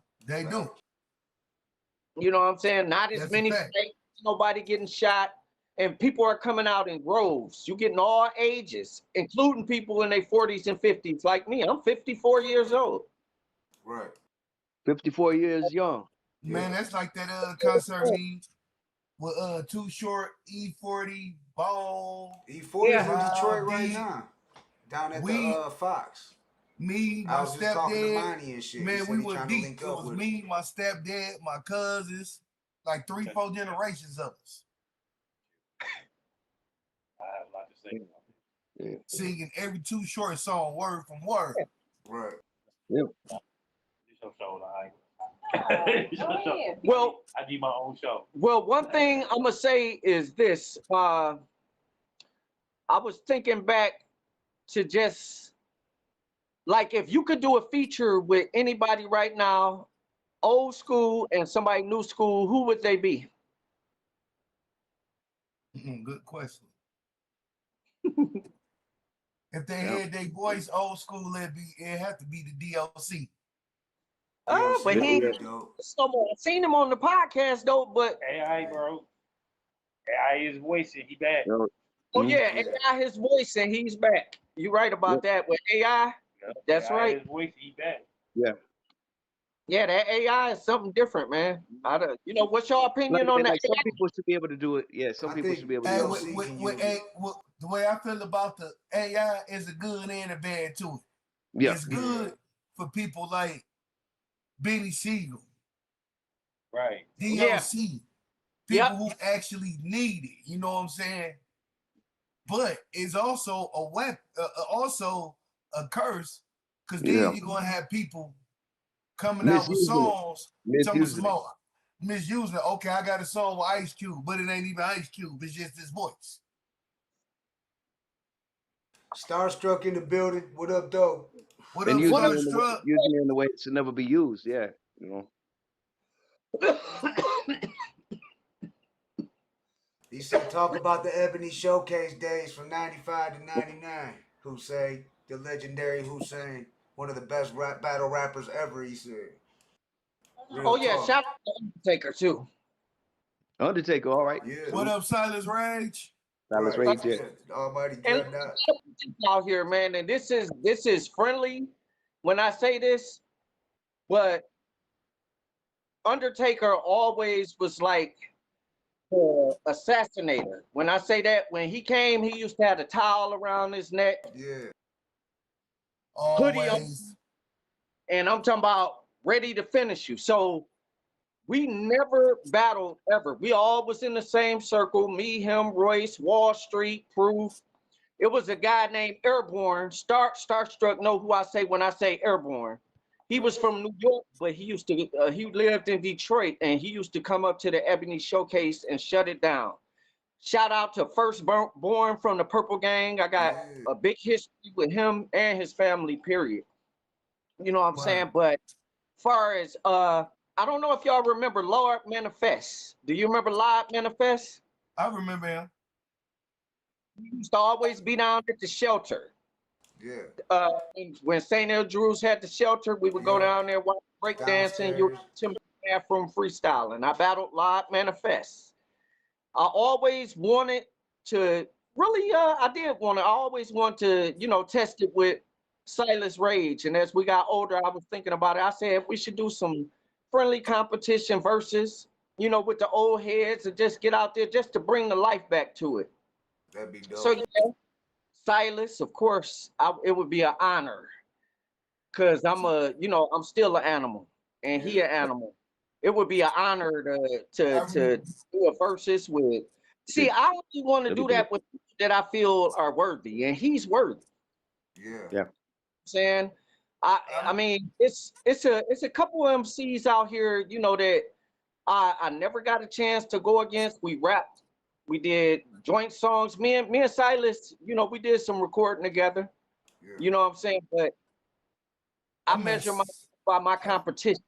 You know what I'm saying? Not as many fakes, nobody getting shot, and people are coming out in groves. You're getting all ages, including people in their 40s and 50s like me. I'm 54 years old. Right. 54 years young. Man, that's like that concert with Too Short, E40, Ball. E40 is in Detroit right now. Down at the Fox. Me, my I was just talking to stepdad. Monty and shit. Man, we were deep. It was me, my stepdad, my cousins, like 3-4 generations of us. I have a lot to say about it. Singing every Too Short song, word from word. Right. Yeah. Well, I need my own show. Well, one thing I'm gonna say is this. I was thinking back to just like if you could do a feature with anybody right now, old school and somebody new school, who would they be? Good question. If they had their voice old school, it'd have to be the DLC. Oh, but he ain't no more. I seen him on the podcast though, but AI, bro. AI is voice and he back. oh yeah, AI his voice and he's back. You're right about that. With AI, that's AI right. his voice, he back. Yeah. Yeah, that AI is something different, man. You know, what's your opinion Like, on that? like some people should be able to do it. Yeah, some people should be able to do it. The way I feel about the AI is a good and a bad to it. Yeah. It's good for people like Benny Siegel, right? DLC, people who actually need it. You know what I'm saying? But it's also a weapon, also a curse, because then you're gonna have people coming out with songs, misusing it. Okay, I got a song with Ice Cube, but it ain't even Ice Cube. It's just his voice. Starstruck in the building. What up, though? What and up, Starstruck? using it in the way it should never be used. Yeah, you know. He said, talk about the Ebony Showcase days from 95 to 99. Hussein, the legendary Hussein, one of the best battle rappers ever, he said. Oh, yeah, shout out to Undertaker, too. Undertaker, all right. Yeah. What up, Silas Rage? Silas Rage, yeah. Almighty And out here, man, and this is friendly when I say this, but Undertaker always was like assassinator. When I say that, when he came, he used to have a towel around his neck. Yeah. Hoodie on, and I'm talking about ready to finish you. So we never battled ever. We all was in the same circle. Me, him, Royce, Wall Street, Proof. It was a guy named Airborne. Starstruck know who I say when I say Airborne. He was from New York, but he lived in Detroit, and he used to come up to the Ebony Showcase and shut it down. Shout out to Firstborn from the Purple Gang. I got a big history with him and his family, period. You know what I'm saying? But far as I don't know if y'all remember Lord Manifest. Do you remember Lord Manifest? I remember him. He used to always be down at the shelter. Yeah. When St. Andrews had the shelter, we would go down there watch breakdancing. You were from freestyling. I battled Lord Manifest. I always wanted to I always want to, test it with Silas Rage. And as we got older, I was thinking about it. I said we should do some friendly competition versus, with the old heads and just get out there just to bring the life back to it. That'd be dope. So Silas, of course, it would be an honor because I'm still an animal and he an animal. It would be an honor to do a versus with. See, I only want to do that with people that I feel are worthy, and he's worthy. Yeah. Saying, I mean, it's a couple of MCs out here, that I never got a chance to go against. We rapped, we did joint songs. Me and Silas, we did some recording together. Yeah. You know what I'm saying? But I measure by my competition.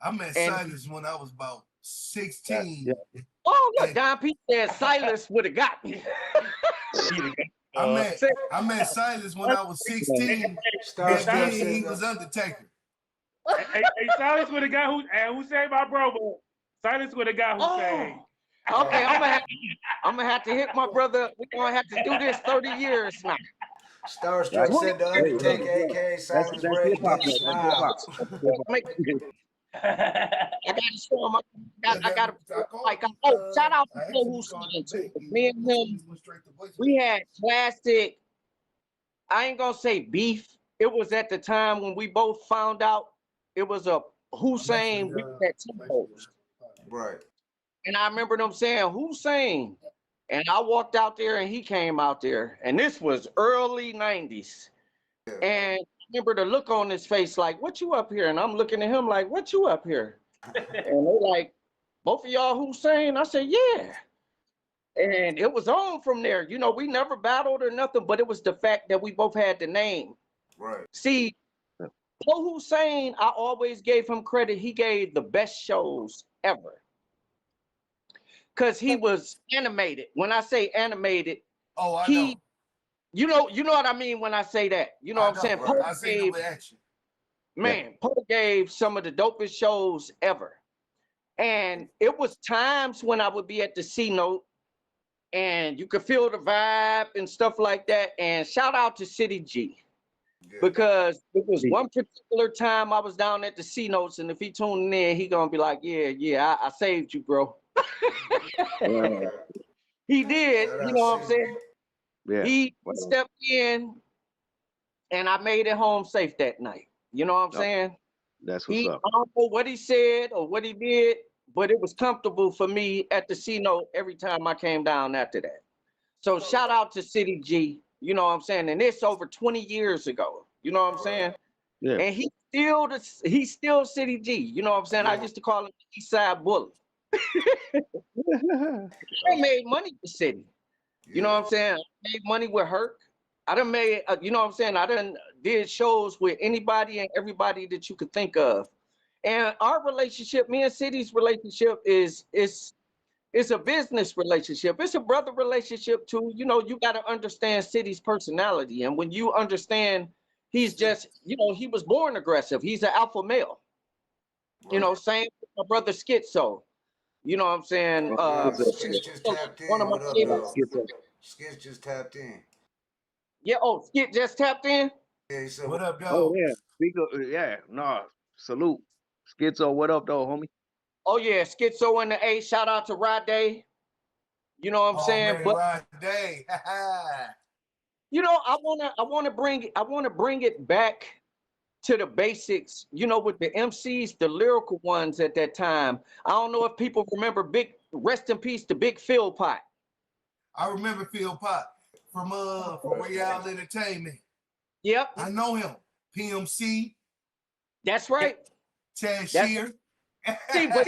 I met Silas when I was about 16. Oh, look, Don P said Silas would have got me. I met Silas when I was 16. He was Undertaker. Hey, Silas with a guy who saved my bro, but Silas with a guy who saved. Okay, I'm gonna have to hit my brother. We're gonna have to do this 30 years now. Starstruck said the Undertaker, aka Silas Rage. I gotta show him. I gotta like. Oh, shout out to Phil who's too. Me and him, we had classic. I ain't gonna say beef. It was at the time when we both found out it was a Hussein. We had tempos. Right. And I remember them saying Hussein, and I walked out there and he came out there, and this was early '90s. And remember the look on his face, like, what you up here? And I'm looking at him like, what you up here? And they're like, both of y'all Hussein? I said, yeah. And it was on from there. You know, we never battled or nothing, but it was the fact that we both had the name. Right. See, Poe Hussein, I always gave him credit. He gave the best shows ever. Because he was animated. When I say animated, I know. You know what I mean when I say that. You know what I'm saying? Right. I see the action. Man, Poe gave some of the dopest shows ever. And it was times when I would be at the C-Note and you could feel the vibe and stuff like that. And shout out to City G. Because it was one particular time I was down at the C-Notes, and if he tuning in, he gonna be like, yeah, I saved you, bro. He did, you know what I'm saying? Yeah. He stepped in, and I made it home safe that night. You know what I'm saying? That's what's up. I don't know what he said or what he did, but it was comfortable for me at the C-Note every time I came down after that. So shout out to City G. You know what I'm saying? And it's over 20 years ago. You know what I'm saying? Yeah. And he's still City G. You know what I'm saying? I used to call him the East Side Bully. I made money with City. You know what I'm saying? I made money with Herc. I done made, you know what I'm saying? I done did shows with anybody and everybody that you could think of. And our relationship, me and City's relationship is a business relationship. It's a brother relationship too. You know, you got to understand City's personality. And when you understand he's just, you know, he was born aggressive. He's an alpha male. Right. You know, same with my brother Schizo. You know what I'm saying? Skits just tapped in. What up, though? Skits just tapped in. Yeah, Skit just tapped in? Yeah, he said, what up, dog? Oh, yeah. Salute. Schizo, what up, though, homie? Oh, yeah, Schizo in the A. Shout out to Rod Day. You know what I'm saying? Man, but Rod Day. You know, I wanna bring it back to the basics, you know, with the MCs, the lyrical ones at that time. I don't know if people remember rest in peace to Big Phil Pot. I remember Phil Pot from Royale Entertainment. Yep. I know him. PMC. That's right. Chad Shear. See, but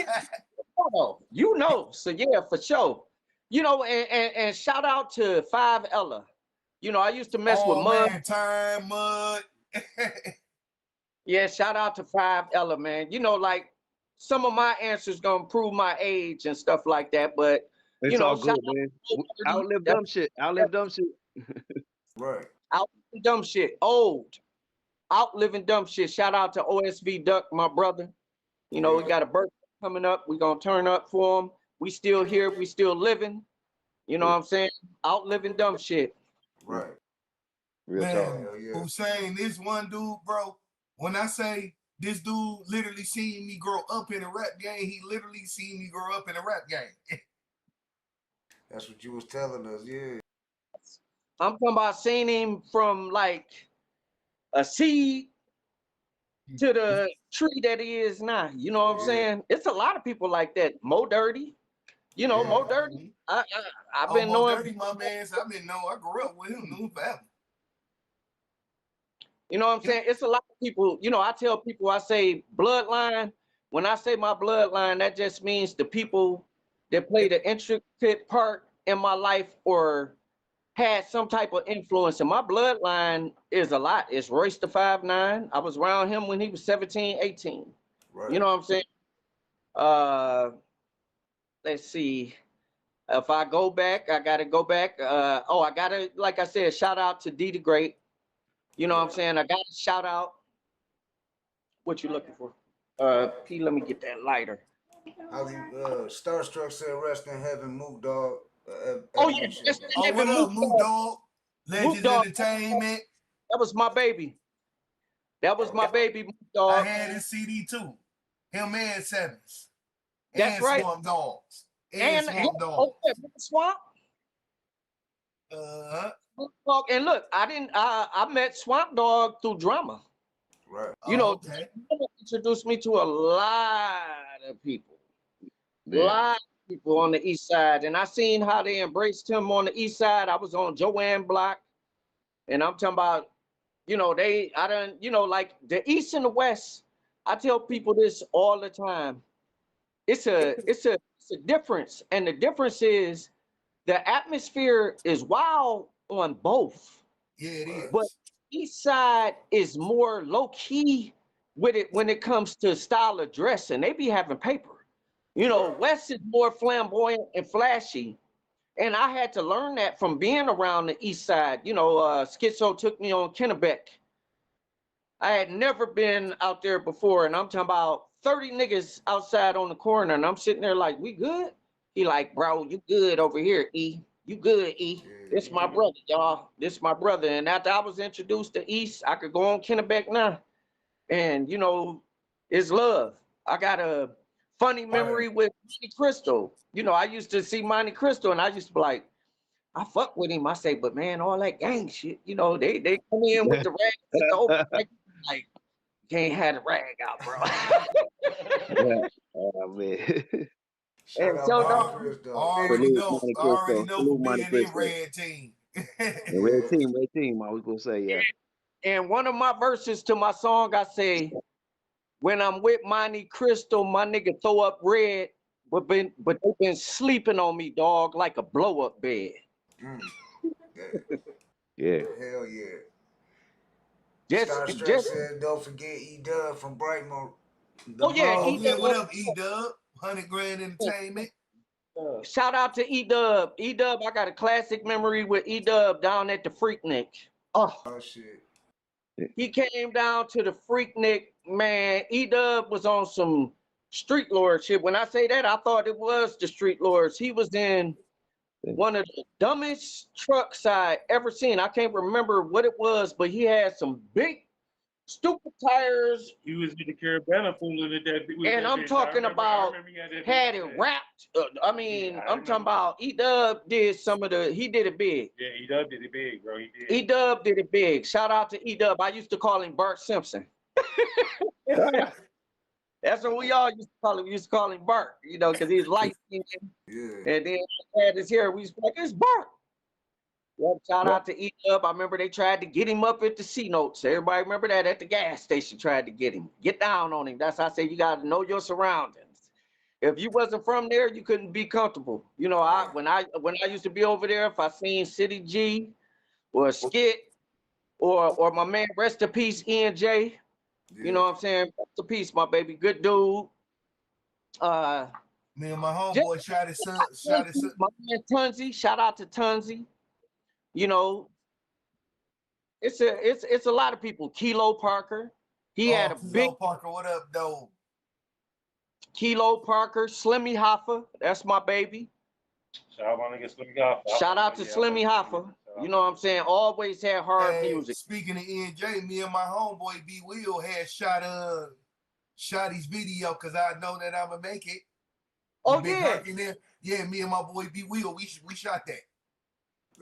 you know, so yeah, for sure. You know, and shout out to 5 Ella. You know, I used to mess with Mud. Man, Time Mud. Yeah, shout out to 5 Ella, man. You know, like some of my answers gonna prove my age and stuff like that, but it's you know, all good, man. Outlive dumb shit. Outlive dumb shit. Right. Outliving dumb shit. Old. Outliving dumb shit. Shout out to OSV Duck, my brother. You know, we got a birthday coming up. We're gonna turn up for him. We still here. We still living. You know what I'm saying? Outliving dumb shit. Right. Real Man, talk. Hussein, this one dude, bro. When I say this dude literally seen me grow up in a rap game, he literally seen me grow up in a rap game. That's what you was telling us, yeah. I'm talking about seeing him from like a seed to the tree that he is now. You know what I'm saying? It's a lot of people like that. Mo Dirty. You know, Mo Dirty. I've been Mo knowing. Dirty, my man. I've been knowing. I grew up with him. Knew him forever. You know what I'm saying? It's a lot of people. You know, I tell people, I say bloodline. When I say my bloodline, that just means the people that played an intricate part in my life or had some type of influence. And my bloodline is a lot. It's Royce the 5'9". I was around him when he was 17, 18. Right. You know what I'm saying? Let's see. If I go back, I got to go back. I got to, like I said, shout out to D the Great. You know what I'm saying? I got to shout out. What you looking for? P, let me get that lighter. Starstruck said rest in heaven, Mook Dog. Oh, yeah. What up, Mook Dog? Legends Entertainment. That was my baby. That was my baby, Mook Dog. I had his CD too. Him and Sevens. That's and right. Swamp Dogs. And Swamp Dogs. Oh, yeah, Swamp. And look, I met Swamp Dog through drama. Right. You know, introduced me to a lot of people. A lot of people on the east side. And I seen how they embraced him on the east side. I was on Joanne Block. And I'm talking about like the East and the West. I tell people this all the time. It's a difference, and the difference is the atmosphere is wild on both. Yeah, it is. But East Side is more low key with it when it comes to style of dressing. They be having paper. West is more flamboyant and flashy. And I had to learn that from being around the East Side. Schizo took me on Kennebec. I had never been out there before, and I'm talking about 30 niggas outside on the corner, and I'm sitting there like, we good? He like, bro, you good over here, E. You good, E. This my brother, y'all. This my brother. And after I was introduced to East, I could go on Kennebec now. And, it's love. I got a funny memory with Monte Cristo. I used to see Monte Cristo, and I used to be like, I fuck with him. I say, but man, all that gang shit, they come in with the rag, with the open rag, like, you can't have the rag out, bro. Oh, man. And so, I already know for being in red team. Red team, I was going to say, yeah. And one of my verses to my song, I say, when I'm with Monte Cristo, my nigga throw up red, but they been sleeping on me, dog, like a blow up bed. Yeah. Hell yeah. Just said, don't forget E-Dub from Brightmore. Yeah, what up, E-Dub? 100 Grand Entertainment. Shout out to E-Dub. E-Dub, I got a classic memory with E-Dub down at the Freaknik. Oh shit. He came down to the Freaknik, man. E-Dub was on some street lord shit. When I say that, I thought it was the street lords. He was in one of the dumbest trucks I ever seen. I can't remember what it was, but he had some big, stupid tires. He was in the Carabana fooling at that. And I'm talking about had it wrapped. I'm talking about E-Dub did he did it big. Yeah, E-Dub did it big, bro. He did. E-Dub did it big. Shout out to E-Dub. I used to call him Bart Simpson. That's what we all used to call him. We used to call him Bart, because he's light skinned. Yeah. And then he had his hair. We used to be like, it's Bart. Yep, shout out to E-Dub. I remember they tried to get him up at the C-Notes. Everybody remember that at the gas station tried to get him. Get down on him. That's how I say you got to know your surroundings. If you wasn't from there, you couldn't be comfortable. When I used to be over there, if I seen City G or Skit or my man, rest in peace, E&J. You know what I'm saying? Rest in peace, my baby. Good dude. Me and my homeboy shot his son. My man Tunzi, shout out to Tunzi. It's a lot of people. Kilo Parker. He had a big Parker. What up, though? Kilo Parker, Slimmy Hoffa. That's my baby. Shout out to Slimmy Hoffa. You know what I'm saying? Always had hard music. Speaking of NJ, me and my homeboy B Will had shot his video because I know that I'ma make it. Oh yeah. Yeah, me and my boy B Will, we shot that.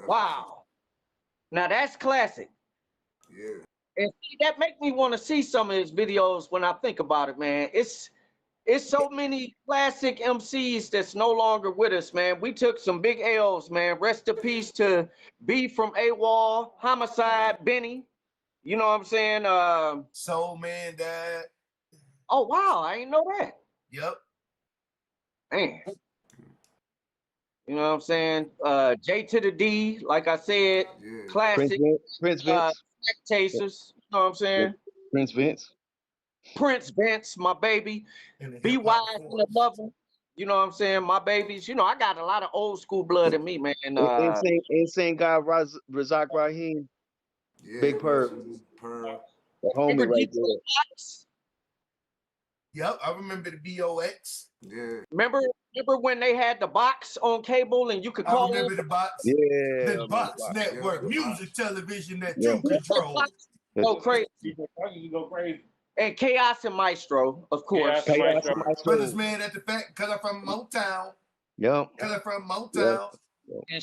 Wow. Now that's classic. Yeah. And see, that make me want to see some of his videos when I think about it, man. It's so many classic MCs that's no longer with us, man. We took some big L's, man. Rest in peace to B from AWOL, Homicide, Benny. You know what I'm saying? Soul Man died. Oh, wow. I didn't know that. Yep. Man. You know what I'm saying? J to the D, like I said, classic. Prince Vince. Chasers. You know what I'm saying? Prince Vince, my baby. Be wise and the lover. You know what I'm saying? My babies. I got a lot of old school blood in me, man. Insane guy, Razak Raheem. Yeah, Big Perv. The homie right there. Yep, I remember the BOX. Yeah. Remember when they had the box on cable and you could call I remember the box. Yeah. The box network, music television that you control. Go crazy. You go crazy. And Chaos and Maestro, of course. Chaos and Maestro. Brothers, man, at the fact, because I'm from Motown. Yep. Because I'm from Motown. And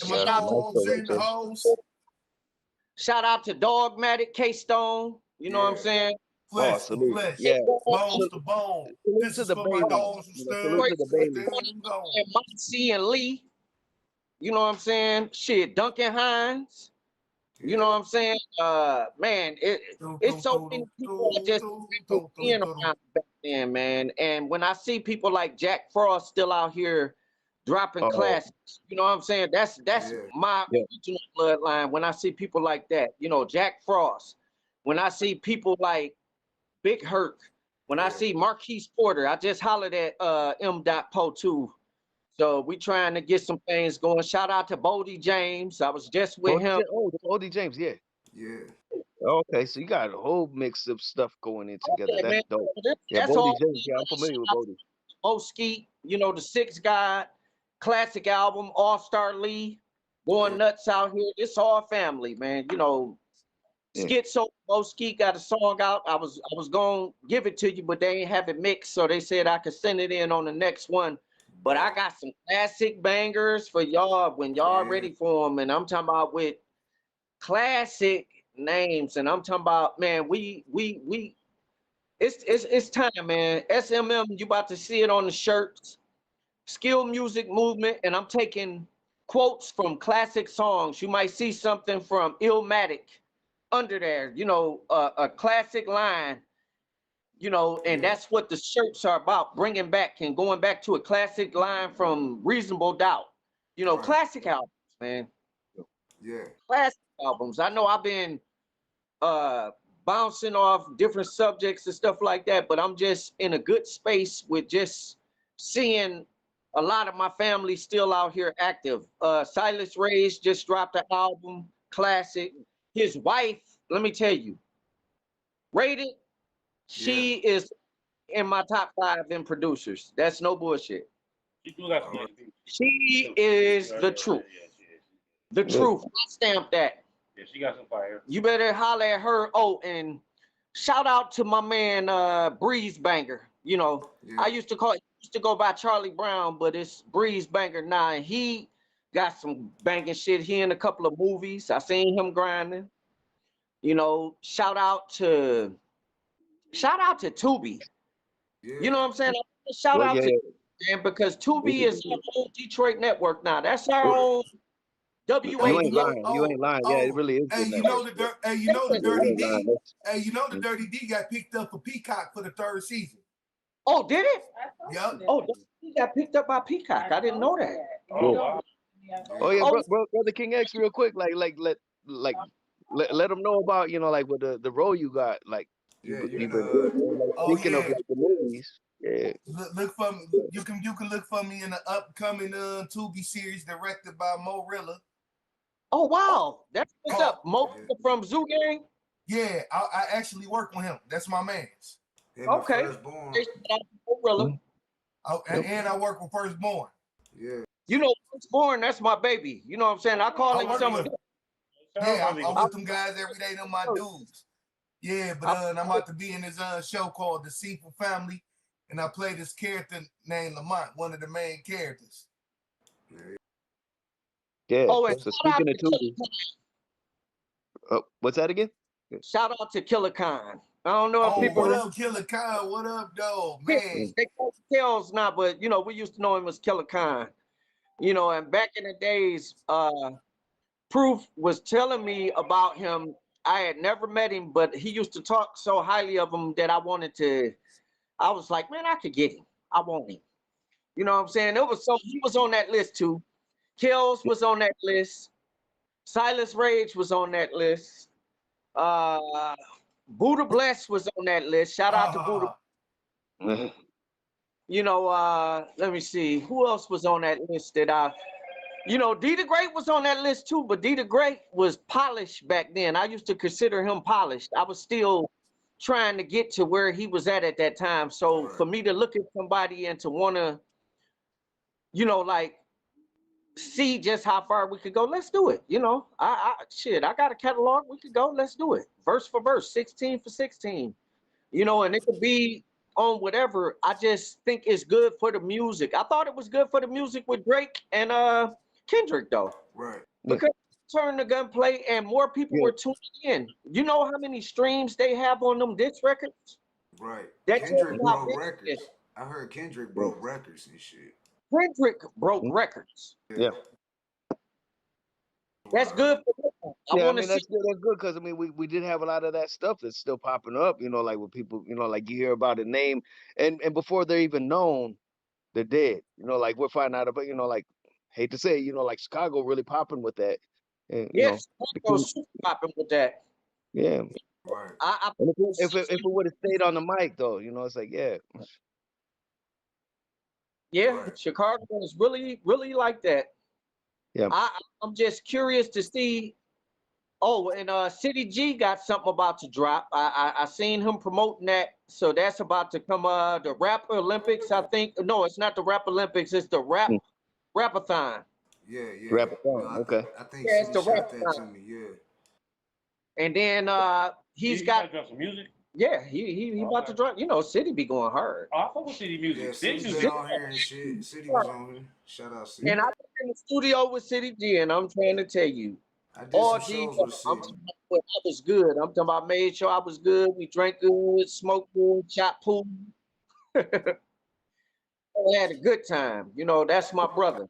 shout out to Dogmatic, K-Stone. You know what I'm saying? Flesh to flesh. Yeah. Bones to bone. This is for my dogs who stand. And Moxie and Lee. You know what I'm saying? Shit, Duncan Hines. You know what I'm saying? Man, it's so many people that just being around back then, man. And when I see people like Jack Frost still out here dropping classics, you know what I'm saying? That's my original bloodline. When I see people like that, you know, Jack Frost. When I see people like Big Hurt. When I see Marquise Porter, I just hollered at M. Poe too. So we trying to get some things going. Shout out to Bodie James. I was just with him. Bodie James, yeah. Yeah. Okay, so you got a whole mix of stuff going in together. Okay, That's man. dope. That's Bodie all. James, yeah, I'm familiar with Bodie. Skeet, you know, the Six God, classic album, All Star Lee, Going Nuts Out Here. It's all family, man. You know, Schizo, Skeet got a song out. I was gonna give it to you, but they ain't have it mixed, so they said I could send it in on the next one. But I got some classic bangers for y'all when y'all ready for them, and I'm talking about with classic names, and I'm talking about, man, it's time, man. SMM, you about to see it on the shirts. Skill Music Movement, and I'm taking quotes from classic songs. You might see something from Illmatic under there, you know, a classic line, you know, and that's what the shirts are about, bringing back and going back to a classic line from Reasonable Doubt. You know, classic albums, man. Yeah. Classic albums. I know I've been bouncing off different subjects and stuff like that, but I'm just in a good space with just seeing a lot of my family still out here active. Silas Reyes just dropped an album, classic. His wife, let me tell you, Rated, she is in my top 5 in producers. That's no bullshit. She is the truth. The truth. I stamp that. Yeah, she got some fire. You better holler at her. Oh, and shout out to my man Breeze Banger. You know, I used to go by Charlie Brown, but it's Breeze Banger now. And he got some banging shit. He in a couple of movies. I seen him grinding. You know, shout out to Tubi. You know what I'm saying? Shout out to man, because Tubi is our own Detroit network now. That's our own WA. You ain't lying. You ain't lying. Yeah, it really is. Hey, you know the Dirty D. Hey, you know the Dirty D got picked up for Peacock for the 3rd season. Oh, did it? Yep. Oh, he got picked up by Peacock. I didn't know that. Oh, wow. Oh yeah, brother King X, real quick, let them know about, you know, like with the role you got, like you've been thinking of like, the movies. Yeah. Look for me. You can look for me in the upcoming Tubi series directed by Mo Rilla. Oh wow, that's what's up. Mo from Zoo Gang. Yeah, I actually work with him. That's my man's. Okay. And I work with Firstborn. Yeah. You know, Firstborn, that's my baby. You know what I'm saying? I call him something. Yeah, I'm with them guys every day. Them my dudes. Yeah, but I'm about to be in this show called The Sequel Family, and I play this character named Lamont, one of the main characters. Yeah. Oh, and so speaking of Tubi, what's that again? Shout out to Killer Khan. I don't know if people. What up, Killer Khan? What up, though, man? They call him Kells now, but you know we used to know him as Killer Khan. You know, and back in the days, Proof was telling me about him. I had never met him, but he used to talk so highly of him that I was like, man, I could get him. I want him. You know what I'm saying? He was on that list too. Kells was on that list. Silas Rage was on that list. Buddha Bless was on that list. Shout out to Buddha. You know, let me see. Who else was on that list you know, D the Great was on that list too, but D the Great was polished back then. I used to consider him polished. I was still trying to get to where he was at that time. So for me to look at somebody and to want to, you know, like see just how far we could go, let's do it. You know, I got a catalog. We could go. Let's do it. Verse for verse, 16 for 16. You know, and it could be on whatever. I just think it's good for the music. I thought it was good for the music with Drake and Kendrick though. Right. Because Turn the Gunplay and more people were tuning in. You know how many streams they have on them disc records? Right. That Kendrick broke records. I heard Kendrick broke records and shit. Kendrick broke records. Yeah. That's good for them Yeah, I want to mean see. that's good. That's good because I mean we did have a lot of that stuff that's still popping up. You know, like with people, you know, like you hear about a name, and before they're even known, they're dead. You know, like we're finding out about, you know, like hate to say, you know, like Chicago really popping with that, and you know, Yes, Chicago's super popping with that. yeah. Right. And if it would have stayed on the mic though, you know, it's like yeah, yeah, Chicago is really like that. yeah. I'm just curious to see. Oh, and City G got something about to drop. I seen him promoting that, so that's about to come. The Rap Olympics, I think. No, it's not the Rap Olympics. It's the Rapathon. Yeah, yeah. Rapathon, okay. I think Yeah, it's City the shot that to Rapathon. me. Yeah. And then he's got some music. Yeah, he about to drop. You know, City be going hard. Oh, I fuck with City music. Yeah, City City music. been on here and shit. City was on here. Shout out City. And I've been in the studio with City G, and I'm trying to tell you, I did all some G, shows with I'm City. talking about I was good. I'm talking about made sure I was good. We drank good, smoked good, shot pool. I had a good time. You know, that's my brother.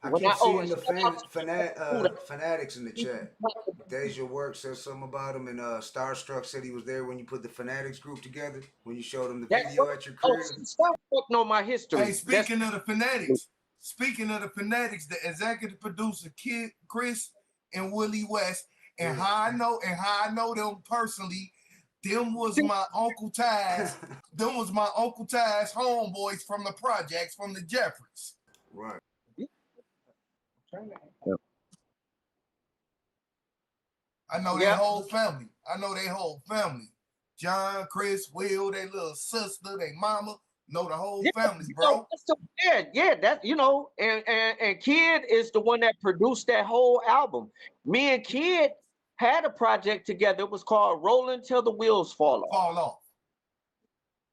I When keep seeing the shout out fanatics in the chat. Deja Work said something about him, and Starstruck said he was there when you put the fanatics group together, when you showed him the video at your crib. Stop fucking on my history. Hey, speaking of the fanatics, the executive producer Kid Chris and Willie West, and how I know them personally, them was my Uncle Ty's, homeboys from the projects from the Jeffries. Right. I know their whole family. John, Chris, Will, their little sister, their mama, know the whole families, bro. That you know, and Kid is the one that produced that whole album. Me and Kid had a project together. It was called Rolling Till the Wheels Fall Off.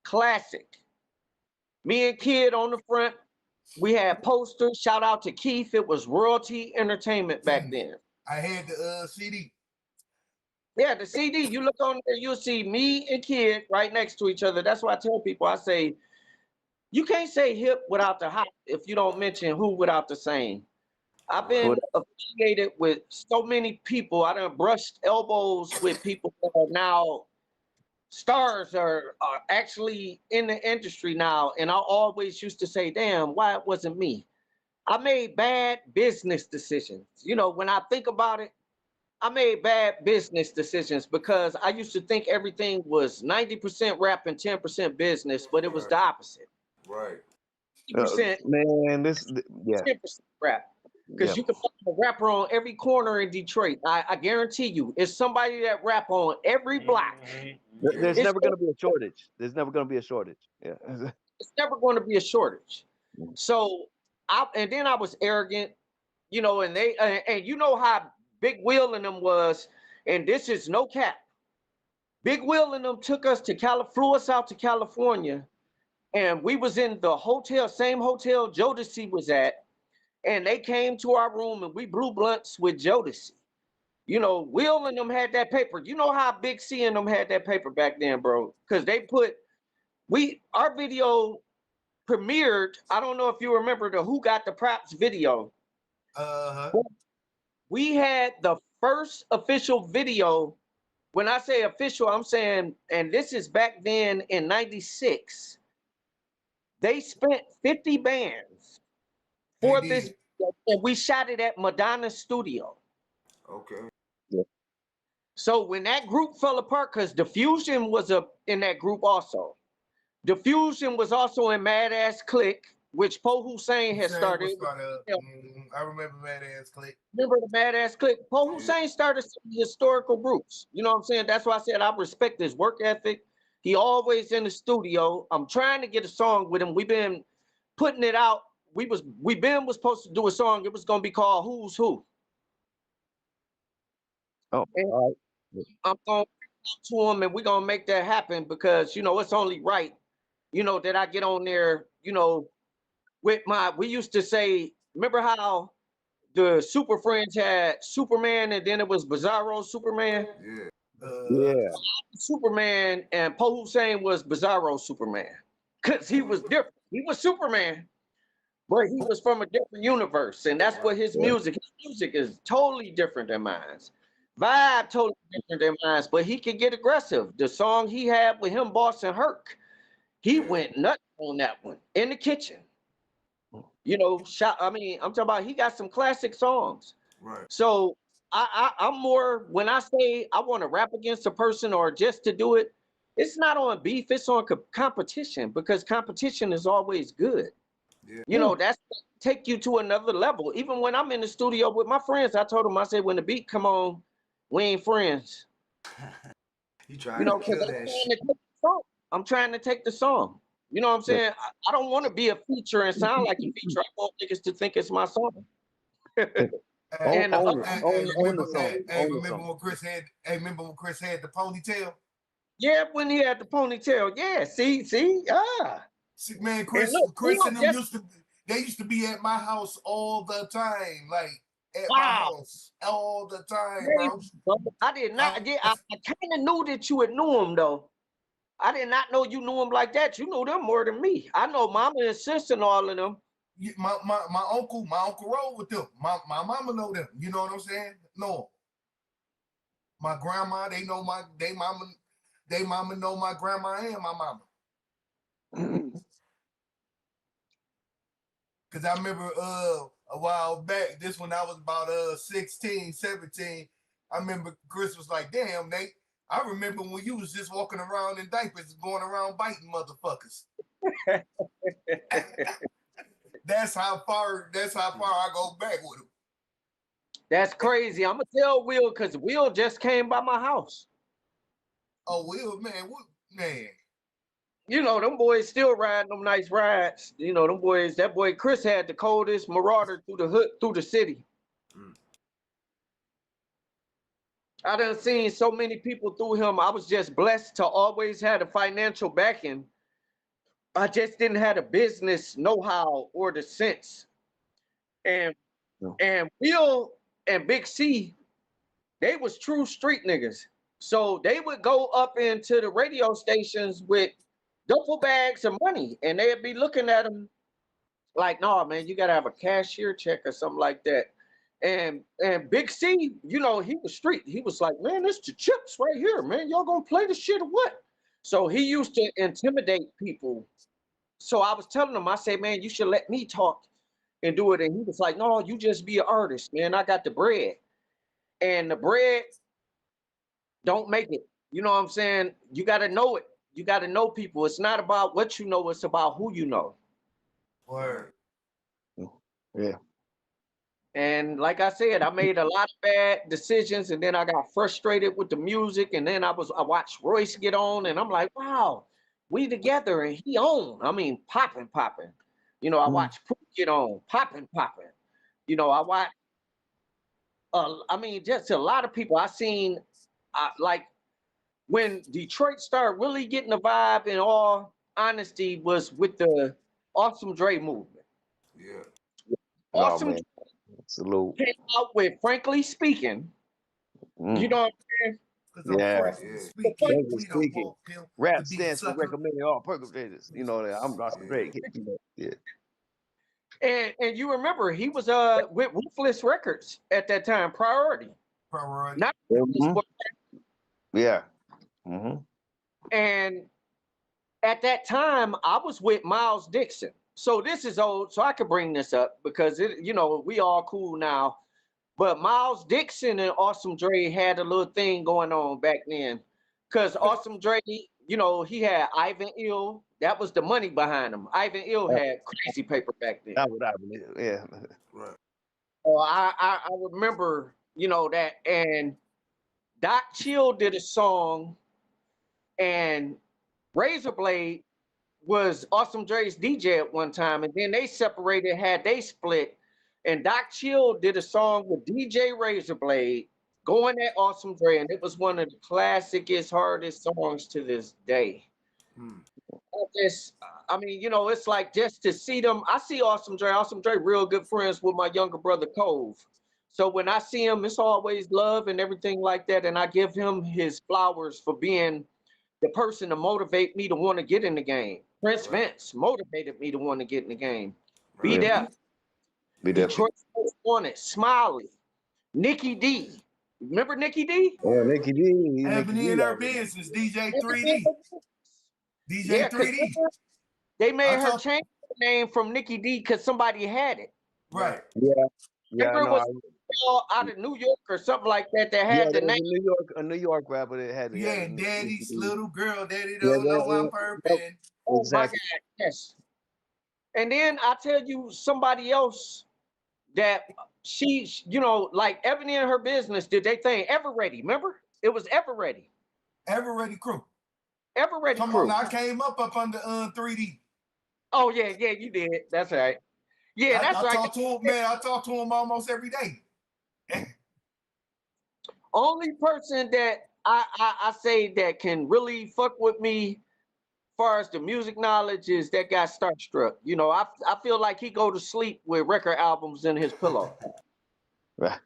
Classic. Me and Kid on the front. We had posters. Shout out to Keith. It was Royalty Entertainment back then. I had the CD. Yeah, the CD. You look on there, you'll see me and Kid right next to each other. That's why I tell people, I say, you can't say hip without the hop if you don't mention who without the same. I've been affiliated with so many people. I done brushed elbows with people that are now stars are actually in the industry now. And I always used to say, damn, why it wasn't me? I made bad business decisions. You know, when I think about it, I made bad business decisions because I used to think everything was 90% rap and 10% business, but it was the opposite. Right. 10%, man, yeah. 10% rap. Because you can find a rapper on every corner in Detroit. I guarantee you, it's somebody that rap on every block. There's never going to be a shortage. There's never going to be a shortage. Yeah. It's never going to be a shortage. So, and then I was arrogant, you know, and and you know how Big Will and them was, and this is no cap. Big Will and them took us to flew us out to California, and we was in the hotel, same hotel Jodeci was at. And they came to our room and we blew blunts with Jodeci. You know, Will and them had that paper. You know how Big C and them had that paper back then, bro? Because they our video premiered. I don't know if you remember the Who Got the Props video. We had the first official video. When I say official, I'm saying, and this is back then in '96. They spent 50 bands for this, and we shot it at Madonna's studio. Okay. Yeah. So when that group fell apart, because Diffusion was in that group also. Diffusion was also in Mad Ass Click, which Po Hussein had started. I remember Mad Ass Click. Remember the Mad Ass Click? Po Hussein started some historical groups. You know what I'm saying? That's why I said I respect his work ethic. He always in the studio. I'm trying to get a song with him. We've been putting it out. We was supposed to do a song. It was gonna be called Who's Who. Oh, all right. I'm gonna talk to him and we're gonna make that happen because you know it's only right, you know, that I get on there, you know, with we used to say, remember how the Super Friends had Superman and then it was Bizarro Superman? Yeah. Superman and Po Hussein was Bizarro Superman. Cause he was different. He was Superman. But he was from a different universe, and that's what his music is totally different than mine. Vibe totally different than mine, but he can get aggressive. The song he had with him, Boss and Herc, he went nuts on that one in the kitchen. You know, I'm talking about he got some classic songs. Right. So I'm more, when I say I want to rap against a person or just to do it, it's not on beef, it's on competition, because competition is always good. Yeah. You know, that's take you to another level. Even when I'm in the studio with my friends, I told them, I said, when the beat come on, we ain't friends. You trying You know, to kill because that shit. I'm trying to take the song. You know what I'm saying? I don't want to be a feature and sound like a feature. I want niggas to think it's my song. Remember when Chris had the ponytail? Yeah, when he had the ponytail. Yeah, see, See, man, Chris and them used to be at my house all the time, like at my house all the time, bro. I did not. I kind of knew that you had knew him though. I did not know you knew him like that. You knew them more than me. I know mama and sister and all of them. My uncle rolled with them. My mama know them. You know what I'm saying? No. My grandma, they mama know my grandma and my mama. Cause I remember a while back, this when I was about 16, 17, I remember Chris was like, damn, Nate, I remember when you was just walking around in diapers going around biting motherfuckers. That's how far I go back with him. That's crazy. I'm gonna tell Will, because Will just came by my house. Oh, Will, man, man. You know, them boys still riding them nice rides. You know, them boys, that boy Chris had the coldest marauder through the city. I done seen so many people through him. I was just blessed to always have a financial backing. I just didn't have the business know-how or the sense. And Will and Big C, they was true street niggas. So they would go up into the radio stations with duffel bags of money, and they'd be looking at them like, "No, man, you gotta have a cashier check or something like that." And Big C, you know, he was street. He was like, "Man, this the chips right here, man. Y'all gonna play the shit or what?" So he used to intimidate people. So I was telling him, I said, "Man, you should let me talk and do it." And he was like, "No, you just be an artist, man. I got the bread." And the bread don't make it. You know what I'm saying? You got to know it. You got to know people. It's not about what you know. It's about who you know. Word. Yeah. And like I said, I made a lot of bad decisions, and then I got frustrated with the music, and then I watched Royce get on, and I'm like, wow, we together, and he on. I mean, popping. You know, I watched Pooh get on, popping. You know, I watched, just a lot of people. I seen, like, when Detroit started really getting the vibe, in all honesty, was with the Awesome Dre movement. Yeah. Awesome man. Salute. Came out with Frankly Speaking. You know what I'm saying? Yeah. Speaking. Rap stands for recommending all perpetrators. You know that I'm Awesome Dre. Yeah. And you remember he was with Ruthless Records at that time, Priority. Not Yeah. And at that time, I was with Miles Dixon. So this is old, so I could bring this up because we all cool now. But Miles Dixon and Awesome Dre had a little thing going on back then. Because Awesome Dre, you know, he had Ivan Ill. That was the money behind him. Ivan Ill had Crazy Paper back then. That would I believe. Yeah. Right. Oh, I remember, you know, that. And Doc Chill did a song, and Razorblade was Awesome Dre's DJ at one time, and then they separated, they split, and Doc Chill did a song with DJ Razorblade going at Awesome Dre, and it was one of the classicest, hardest songs to this day. It's like just to see them. I see Awesome Dre real good friends with my younger brother Cove. So when I see him, it's always love and everything like that, and I give him his flowers for being the person to motivate me to want to get in the game. Prince Vince motivated me to want to get in the game. Be there. Detroit Wanted, Smiley, Nikki D. Remember Nikki D? Oh, Nikki D. Ebony in her business, DJ 3D. DJ 3D. They made her change the name from Nikki D because somebody had it. Right. Yeah. Yeah, Remember no, it was out of New York or something like that that had the there was name. a New York rapper that had Yeah, Daddy's little girl, Daddy Yeah, don't know I'm purping. Oh exactly. my God, yes. And then I tell you somebody else that she, you know, like Ebony in her business did they thing. Ever Ready, remember? It was Ever Ready. Ever Ready crew. Ever Ready Come crew. on, I came up under 3D. Oh yeah, you did. That's right. Yeah, that's right. I talk to him, man. I talk to him almost every day. Only person that I say that can really fuck with me far as the music knowledge is that guy Starstruck. You know, I feel like he go to sleep with record albums in his pillow. Right.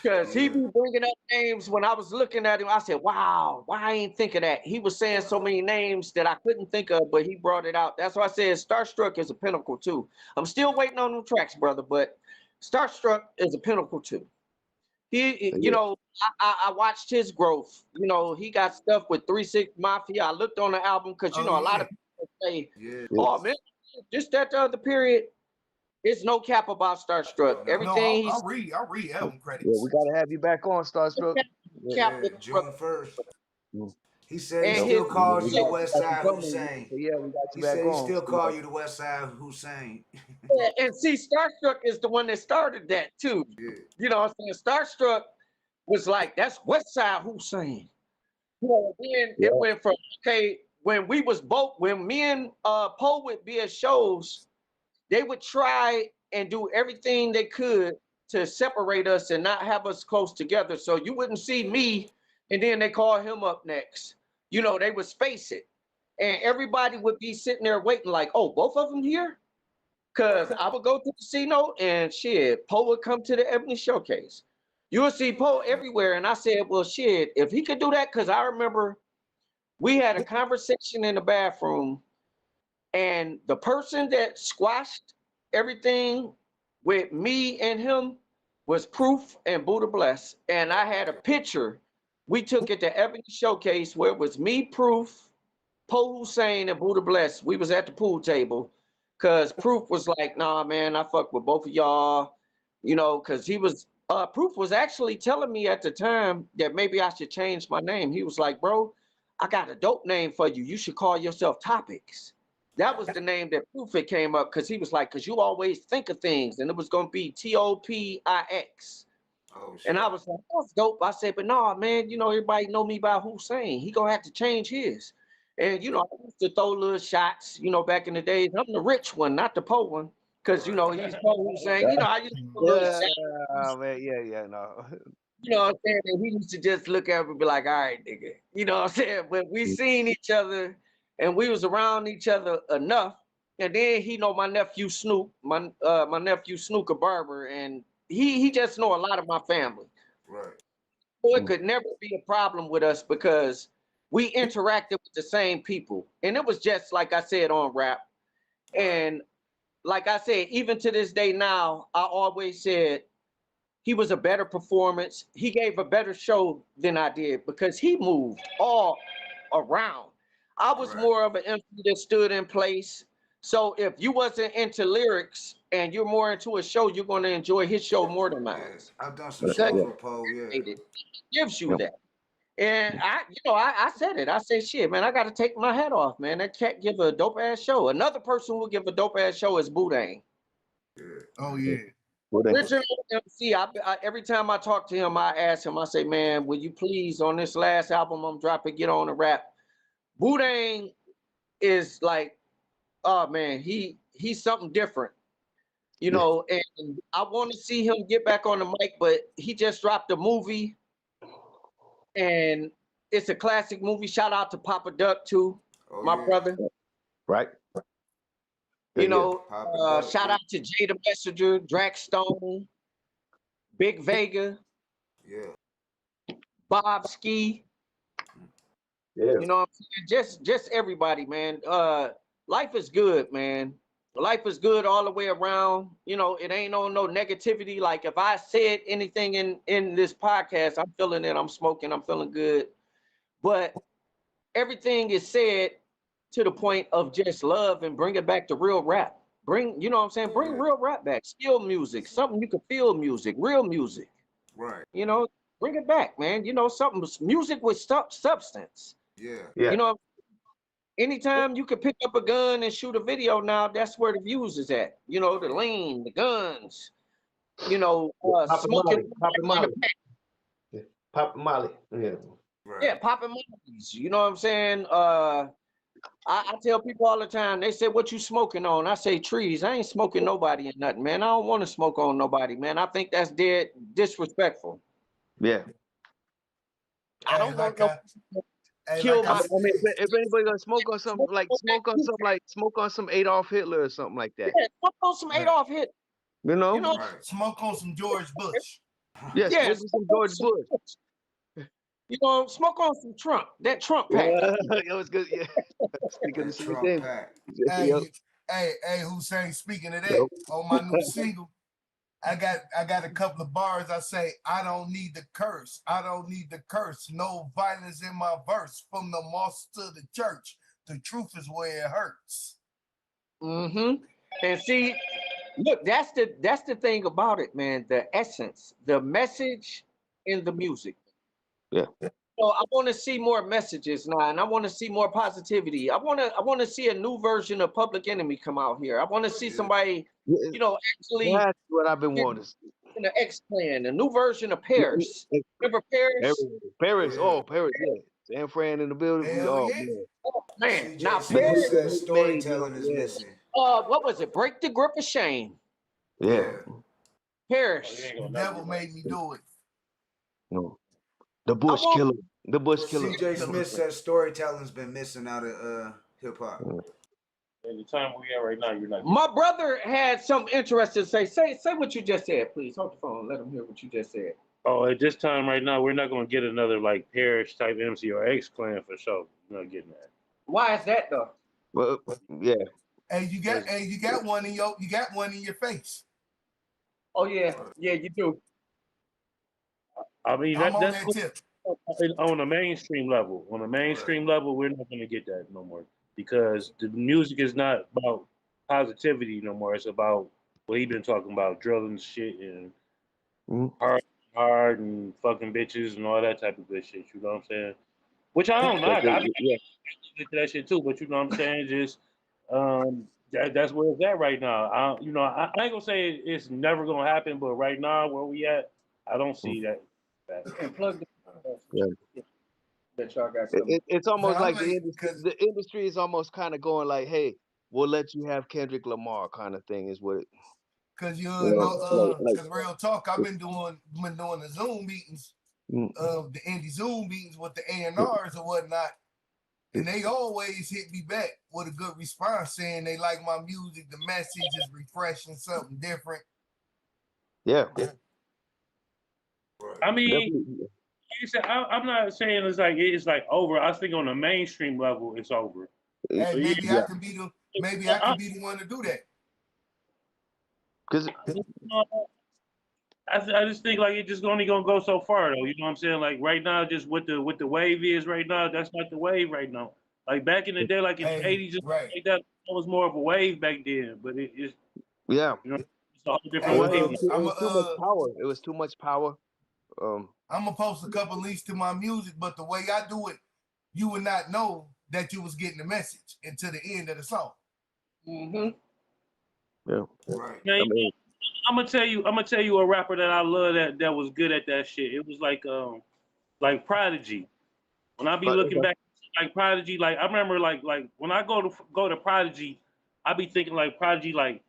Because he be bringing up names. When I was looking at him, I said, wow, why I ain't think of that? He was saying so many names that I couldn't think of, but he brought it out. That's why I said Starstruck is a pinnacle too. I'm still waiting on them tracks, brother, but Starstruck is a pinnacle too. He, you know, I watched his growth. You know, he got stuff with 3 6 Mafia. I looked on the album because, you know, a lot of people say, oh, man, just that the other period. It's no cap about Starstruck. Everything I read album credits. Yeah, we gotta have you back on, Starstruck. Cap June 1st. He said And he still his- calls you the yeah, West Side Hussein. Yeah, we got you He back said he on. still call you the West Side Hussein. Yeah, and see, Starstruck is the one that started that too. You know what I'm saying? Starstruck was like, that's West Side Hussein. You know, then it went from, okay, when me and Poe would be at shows, they would try and do everything they could to separate us and not have us close together. So you wouldn't see me and then they call him up next. You know, they would space it. And everybody would be sitting there waiting like, oh, both of them here? Because I would go to the C-Note and shit, Poe would come to the Ebony Showcase. You would see Poe everywhere. And I said, well, shit, if he could do that, because I remember we had a conversation in the bathroom and the person that squashed everything with me and him was Proof and Buddha Bless. And I had a picture we took at the Ebony Showcase where it was me, Proof, Poe Hussein, and Buddha Bless. We was at the pool table because Proof was like, nah, man, I fuck with both of y'all, you know, because he was, Proof was actually telling me at the time that maybe I should change my name. He was like, bro, I got a dope name for you. You should call yourself Topics. That was the name that Proof it came up because he was like, because you always think of things, and it was going to be Topix. And I was like, that's dope. I said, but no, man, you know, everybody know me by Hussein. He going to have to change his. And, you know, I used to throw little shots, you know, back in the days. I'm the rich one, not the poor one, because, you know, he's Poe Hussein. You know, I used to throw little shots. Oh, man, no. You know what I'm saying? And he used to just look at me and be like, all right, nigga. You know what I'm saying? But we seen each other and we was around each other enough. And then he know my nephew Snoop, my nephew Snooker Barber, and he just know a lot of my family. Right. So it could never be a problem with us because we interacted with the same people. And it was just like I said on rap. And like I said, even to this day now, I always said he was a better performance. He gave a better show than I did because he moved all around. I was more of an MC that stood in place. So if you wasn't into lyrics and you're more into a show, you're going to enjoy his show more than mine. I've done some shows with Poe, It gives you that. And I said it. I said, shit, man, I got to take my hat off, man. That cat give a dope ass show. Another person who will give a dope ass show is Boudin. Oh yeah. Original MC. Every time I talk to him, I ask him. I say, man, will you please on this last album I'm dropping, get on the rap? Boudin is like, oh man, he's something different, you know. And I want to see him get back on the mic, but he just dropped a movie, and it's a classic movie. Shout out to Papa Duck too, my brother. Right. You know, shout out to Jada Messenger, Drax Stone, Big Vega, Bob Ski. You know what I'm saying? Just everybody, man. Life is good, man. life is good all the way around. You know, it ain't on no negativity. Like if I said anything in this podcast, I'm feeling it. I'm smoking. I'm feeling good. But everything is said to the point of just love and bring it back to real rap. You know what I'm saying? Bring real rap back. Skill music, something you can feel music, real music. Right. You know, bring it back, man. You know, something music with substance. Yeah. You know, anytime you can pick up a gun and shoot a video now, that's where the views is at. You know, the lean, the guns, you know, smoking. Popping Molly. Popping Molly. Yeah. Right. Yeah, popping mollies. You know what I'm saying? I tell people all the time, they say, what you smoking on? I say trees. I ain't smoking nobody or nothing, man. I don't want to smoke on nobody, man. I think that's dead disrespectful. Yeah. I don't want no kill my. I mean, if anybody gonna smoke on something smoke on some Adolf Hitler or something like that. Yeah, smoke on some Adolf Hitler. You know? Right. Smoke on some George Bush. Yes, Yeah, smoke on some George Bush. You know, smoke on some Trump. That Trump pack. It was good. Yeah. That Trump pack. Hey, Hussein, speaking of that, on my new single, I got a couple of bars. I say, I don't need the curse. I don't need the curse. No violence in my verse. From the mosque to the church, the truth is where it hurts. Mm-hmm. And see, look, that's the thing about it, man. The essence, the message in the music. Yeah. So I want to see more messages now, and I want to see more positivity. I want to see a new version of Public Enemy come out here. I want to see somebody, you know, actually. That's what I've been wanting. In the X-Clan, a new version of Paris. Remember Paris? Paris, yeah. San Fran in the building. Man. Now Paris. Paris. Storytelling is missing. What was it? Break the Grip of Shame. Yeah. Paris. The devil made me do it. No. The Bush Killer. The Bush Killer. CJ Smith says storytelling's been missing out of hip hop. At the time we are right now, you're not. My brother had some interesting to say. Say what you just said, please. Hold the phone. Let him hear what you just said. Oh, at this time right now, we're not going to get another like Parrish type MC or X-Clan for sure. We're not getting that. Why is that though? Well, yeah. Hey, you got one in your face. Oh yeah, you do. I mean, I'm on that's that tip. On a mainstream level. On a mainstream level, we're not going to get that no more because the music is not about positivity no more. It's about what he been talking about, drilling shit and hard and fucking bitches and all that type of good shit. You know what I'm saying? Which I don't knock. I get to that shit too, but you know what I'm saying? Just that's where it's at right now. I ain't gonna say it's never gonna happen, but right now where we at, I don't see that. And plug It's almost like the industry is almost kind of going like, hey, we'll let you have Kendrick Lamar kind of thing is what it. Cause because real talk, I've been doing the Zoom meetings, the indie Zoom meetings with the A&Rs or whatnot, and they always hit me back with a good response saying they like my music, the message is refreshing, something different. Yeah. I mean, I'm not saying it's like over. I think on the mainstream level, it's over. Hey, maybe I can be the one to do that. Because I just think like it's just only gonna go so far though. You know what I'm saying? Like right now, just what the wave is right now, that's not the wave right now. Like back in the day, like in the 80s, like that was more of a wave back then. But it's you know, it's a whole different wave. It was too much power. I'm gonna post a couple links to my music, but the way I do it, you would not know that you was getting the message until the end of the song. Mm-hmm. Yeah. Right. Man, I'm gonna tell you a rapper that I love that was good at that shit. It was like Prodigy. When I be looking back, like Prodigy, like I remember like when I go to Prodigy, I be thinking like Prodigy like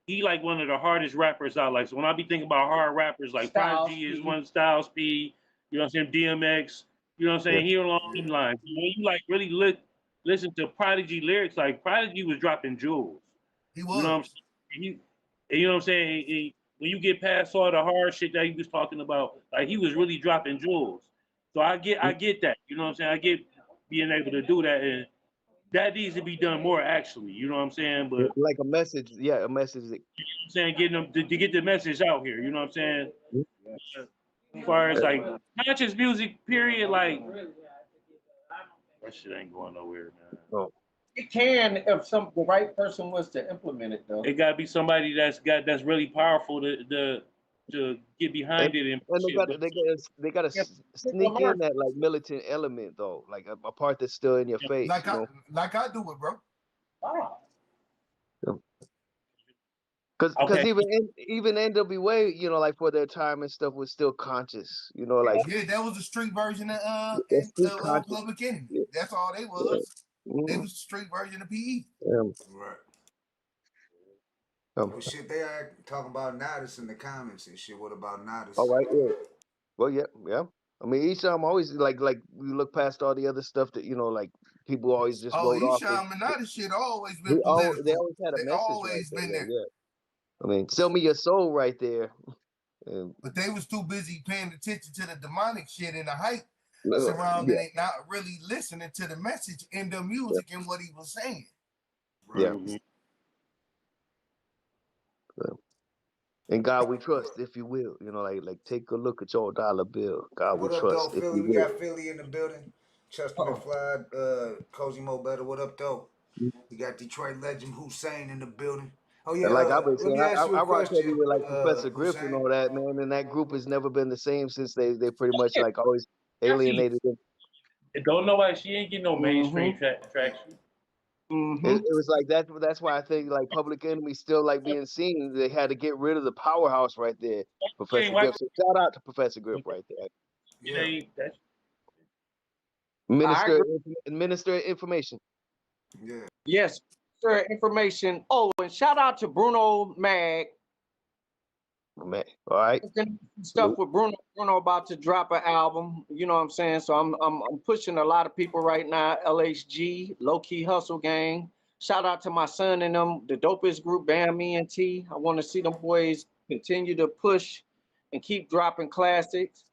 he like one of the hardest rappers out. Like so when I be thinking about hard rappers, like Prodigy is one, Styles P, you know what I'm saying, DMX, you know what I'm saying, he along them lines. When you like really listen to Prodigy lyrics, like Prodigy was dropping jewels. He was. You know what I'm saying? You know what I'm saying? When you get past all the hard shit that he was talking about, like he was really dropping jewels. So I get that. You know what I'm saying? I get being able to do that, and that needs to be done more actually. You know what I'm saying? But like a message, a message. That, I'm saying getting them to get the message out here. You know what I'm saying? As far as like conscious music, period, like that shit ain't going nowhere, man. Oh. It can if the right person was to implement it though. It gotta be somebody that's really powerful to get behind it and they gotta sneak in that like militant element though, like a part that's still in your face. Like you know? like I do it, bro. Because even NWA, you know, like for their time and stuff, was still conscious. You know, like that was the street version of Public Enemy. Yeah. That's all they was. Yeah. They was the street version of PE. Right. Well, shit, they are talking about Nodis in the comments and shit. What about Nodis? All right, yeah. Well, yeah. I mean, Esham always like we look past all the other stuff that, you know, like people always just wrote off. Esham and Nodis shit always been political. They always had a message. Always right been there. Yeah. I mean, sell me your soul right there. But they was too busy paying attention to the demonic shit and the hype surrounding it, not really listening to the message in the music and what he was saying. Right? Yeah. And God we trust, if you will. You know, like take a look at your dollar bill. God what we up, trust. though, Philly? We got Philly in the building. Chester McFly, Cozy Mo Better. What up, though? We got Detroit legend Hussein in the building. Oh yeah, and like I've been saying, I rock heavy with like Professor Griff Hussein. and all that, man. And that group has never been the same since they pretty much like always alienated them. Don't know why she ain't getting no mainstream traction. It was like that. That's why I think like Public Enemy still like being seen. They had to get rid of the powerhouse right there, Professor Griff. So shout out to Professor Griff right there. Yeah. Minister of Information. Yeah. Yes, sir. Information. Oh, and shout out to Bruno Mag. Man, all right. Stuff with Bruno. Bruno about to drop an album. You know what I'm saying? So I'm pushing a lot of people right now. LHG, Low Key Hustle Gang. Shout out to my son and them, the dopest group, Bam ENT. I want to see them boys continue to push and keep dropping classics.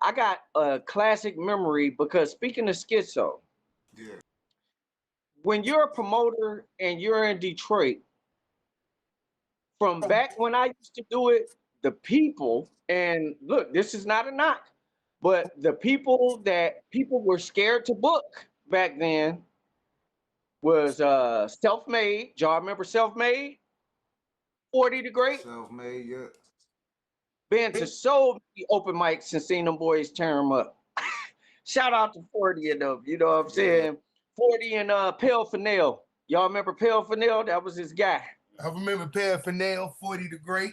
I got a classic memory because speaking of schizo, when you're a promoter and you're in Detroit, from back when I used to do it, the people, and look, this is not a knock, but the people that people were scared to book back then was Self-Made. Y'all remember Self-Made? 40 the Great? Self-Made, yeah. Been to so many open mics and seen them boys tear them up. Shout out to 40 of them, you know what I'm saying? 40 and Pale Fennell. Y'all remember Pale Fennell? That was his guy. I remember Pale Fennell, 40 the Great.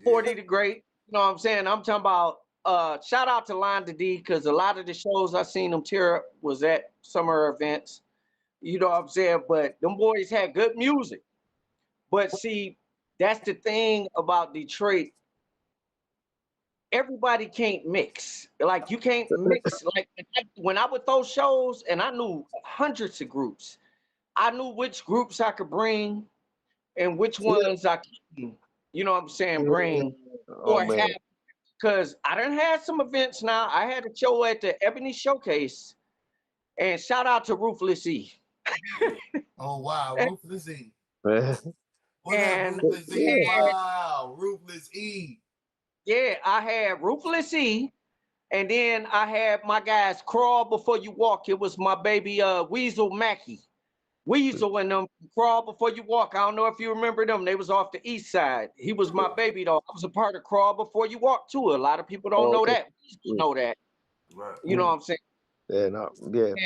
40 the Great. You know what I'm saying? I'm talking about shout out to Line to D, because a lot of the shows I seen them tear up was at summer events. You know what I'm saying? But them boys had good music. But see, that's the thing about Detroit. Everybody can't mix. Like you can't mix. Like when I would throw shows, and I knew hundreds of groups, I knew which groups I could bring and which ones I couldn't, you know what I'm saying, bring or have. Because I done had some events now. I had a show at the Ebony Showcase, and shout out to Ruthless E. Oh wow, Ruthless E. What up, Ruthless E? Wow, Ruthless E. Yeah, I had Ruthless E, and then I had my guys Crawl Before You Walk. It was my baby Weasel Mackey. Weasel and them, Crawl Before You Walk. I don't know if you remember them. They was off the east side. He was my baby though. I was a part of Crawl Before You Walk too. A lot of people don't know that. You know that. Right. You know what I'm saying? Yeah, no, yeah. And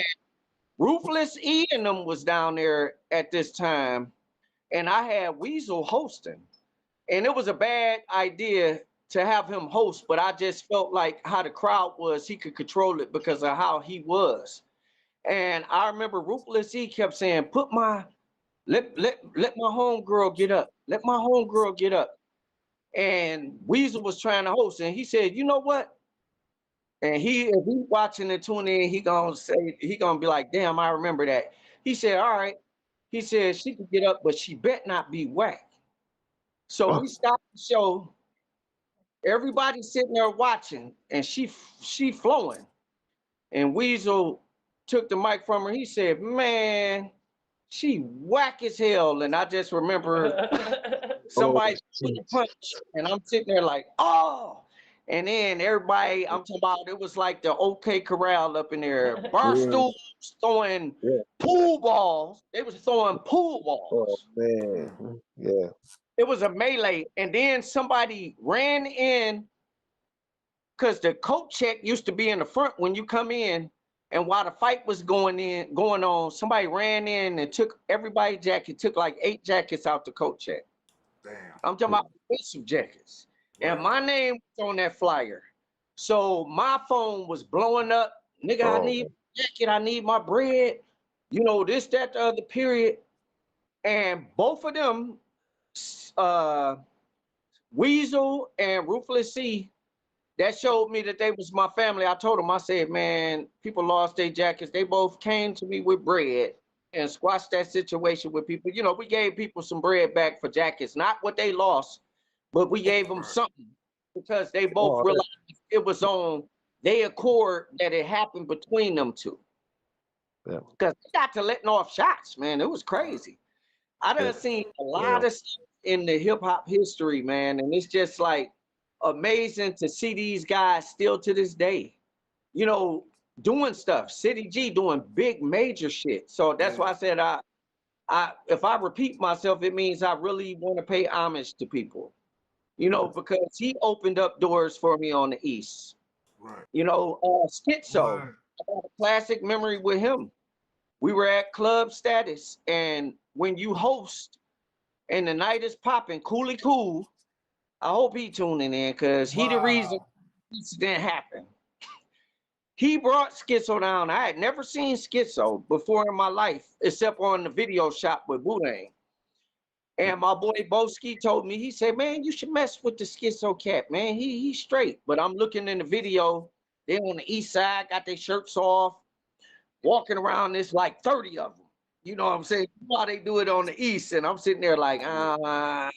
Ruthless E and them was down there at this time, and I had Weasel hosting. And it was a bad idea to have him host, but I just felt like how the crowd was, he could control it because of how he was. And I remember Ruthless E kept saying, let my homegirl get up. Let my homegirl get up. And Weasel was trying to host, and he said, you know what? And if he watching and tuning in, he gonna be like, damn, I remember that. He said, all right. He said she can get up, but she bet not be whack. So we stopped the show. Everybody sitting there watching, and she flowing. And Weasel took the mic from her. He said, "Man, she whack as hell." And I just remember somebody punch, and I'm sitting there like, "Oh." And then everybody, I'm talking about, it was like the OK Corral up in there. Barstools throwing pool balls. They was throwing pool balls. Oh man, yeah. It was a melee, and then somebody ran in because the coat check used to be in the front when you come in, and while the fight was going on, somebody ran in and took everybody's jacket, took like 8 jackets out the coat check. Damn. I'm talking about expensive jackets. And my name was on that flyer. So my phone was blowing up. Nigga, I need my jacket. I need my bread. You know, this, that, the other period. And both of them, Weasel and Ruthless C, that showed me that they was my family. I told them, I said, man, people lost their jackets. They both came to me with bread and squashed that situation with people. You know, we gave people some bread back for jackets, not what they lost, but we gave them something because they both realized it was on their accord that it happened between them two. Yeah. Because they got to letting off shots, man. It was crazy. I done seen a lot of stuff in the hip hop history, man. And it's just like amazing to see these guys still to this day, you know, doing stuff. City G doing big major shit. So that's why I said if I repeat myself, it means I really want to pay homage to people, you know, because he opened up doors for me on the East. Right. You know, Schizo, I got a classic memory with him. We were at Club Status, and when you host and the night is popping, Coolie Cool, I hope he tuning in because he the reason this didn't happen. He brought Schizo down. I had never seen Schizo before in my life, except on the video shop with Boudin. And my boy Boski told me, he said, man, you should mess with the Schizo cat, man. He's straight. But I'm looking in the video, they on the east side, got their shirts off, walking around, there's like 30 of them. You know what I'm saying? Why they do it on the east. And I'm sitting there like, I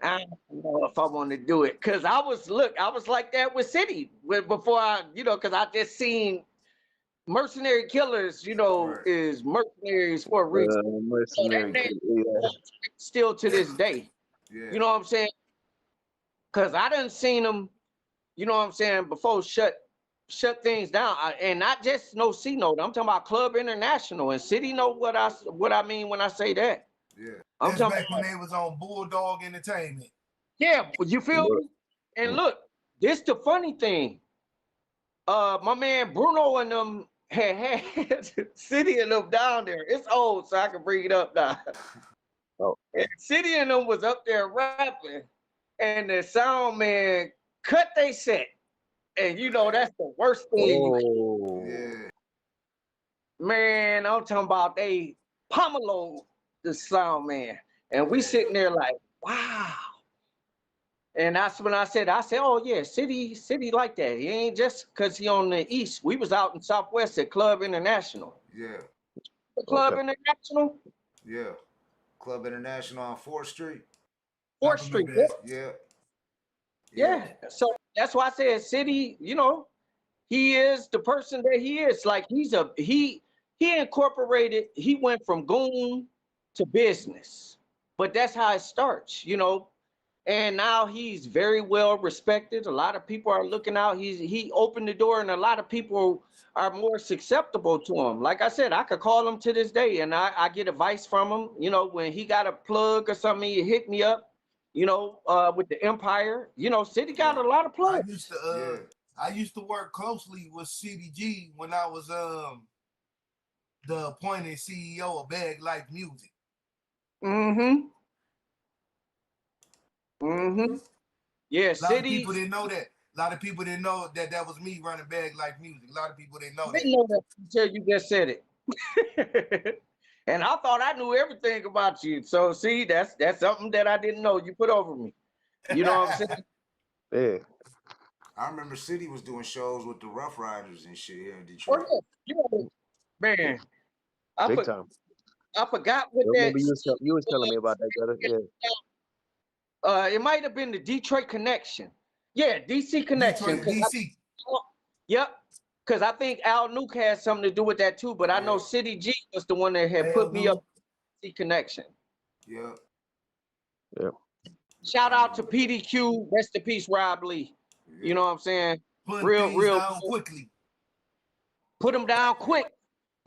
don't know if I want to do it. Cause I was like that with City before I, you know, cause I just seen Mercenary Killers, you know, is mercenaries for a reason. Mercenary Still to this day. You know what I'm saying? Cause I done seen them, you know what I'm saying, before shut things down. And not just no C-Note. I'm talking about Club International, and City know what I mean when I say that. Yeah. I'm That's talking back when they was on Bulldog Entertainment. Yeah, you feel me? And look, this the funny thing. My man Bruno and them had City and them down there. It's old, so I can bring it up now. And City and them was up there rapping, and the sound man cut they set. And you know that's the worst thing. Man, I'm talking about they pommeloed the sound man. And we sitting there like, wow. And that's when I said, oh yeah, City like that. He ain't just because he on the East. We was out in Southwest at Club International. Yeah. Club International? Yeah. Club International on 4th Street. 4th Street. Yeah. So that's why I said City, you know, he is the person that he is. Like he incorporated, he went from goon to business. But that's how it starts, you know. And now he's very well respected. A lot of people are looking out. He opened the door, and a lot of people are more susceptible to him. Like I said, I could call him to this day, and I get advice from him. You know, when he got a plug or something, he hit me up. You know, with the Empire. You know, City got a lot of plugs. I used to work closely with CDG when I was the appointed CEO of Bag Life Music. Yeah, a lot City. Of people didn't know that. A lot of people didn't know that that was me running Bag Life Music. A lot of people didn't know that. Didn't know that until you just said it. And I thought I knew everything about you. So see, that's something that I didn't know. You put over me. You know what I'm saying? Yeah. I remember City was doing shows with the Rough Riders and shit here in Detroit. Oh, yeah. You know, man. Big time. I forgot what I remember you was telling me about that, brother. Yeah. It might have been the Detroit Connection. Yeah, DC Connection. Detroit, DC. Yep. Because I think Al Nuke had something to do with that too, but I know City G was the one that had put me up with Connection. Yeah. Yeah. Shout out to PDQ, rest in peace, Rob Lee. You know what I'm saying? Putting Real things down quickly. Put them down quick.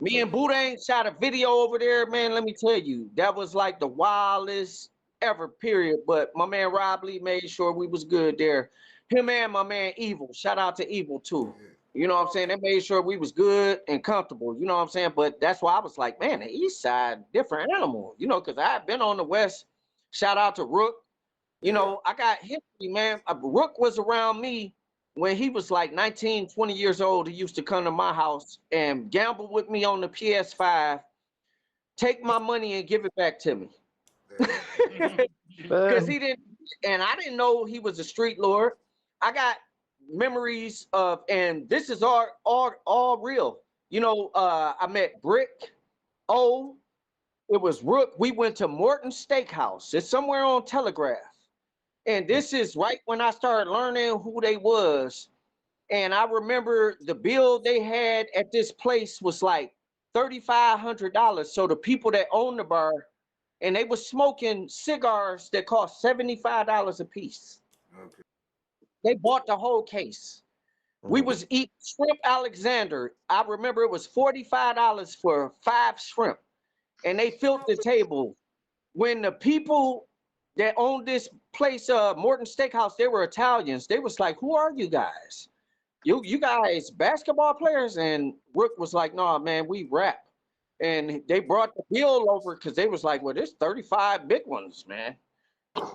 Me and Boudin shot a video over there, man. Let me tell you, that was like the wildest ever, period. But my man Rob Lee made sure we was good there. Him and my man Evil. Shout out to Evil too. You know what I'm saying? They made sure we was good and comfortable. You know what I'm saying? But that's why I was like, man, the East Side, different animal. You know, because I had been on the West. Shout out to Rook. You know, I got history, man. Rook was around me when he was like 19, 20 years old. He used to come to my house and gamble with me on the PS5, take my money and give it back to me. Because he didn't, and I didn't know he was a street lord. I got memories of, and this is all real. You know, I met Brick, it was Rook. We went to Morton's Steakhouse. It's somewhere on Telegraph. And this is right when I started learning who they was. And I remember the bill they had at this place was like $3,500. So the people that owned the bar, and they were smoking cigars that cost $75 a piece. Okay. They bought the whole case. We was eating shrimp Alexander. I remember it was $45 for 5 shrimp. And they filled the table. When the people that owned this place, Morton Steakhouse, they were Italians. They was like, who are you guys? You guys basketball players? And Rook was like, no, man, we rap. And they brought the bill over because they was like, well, there's 35 big ones, man.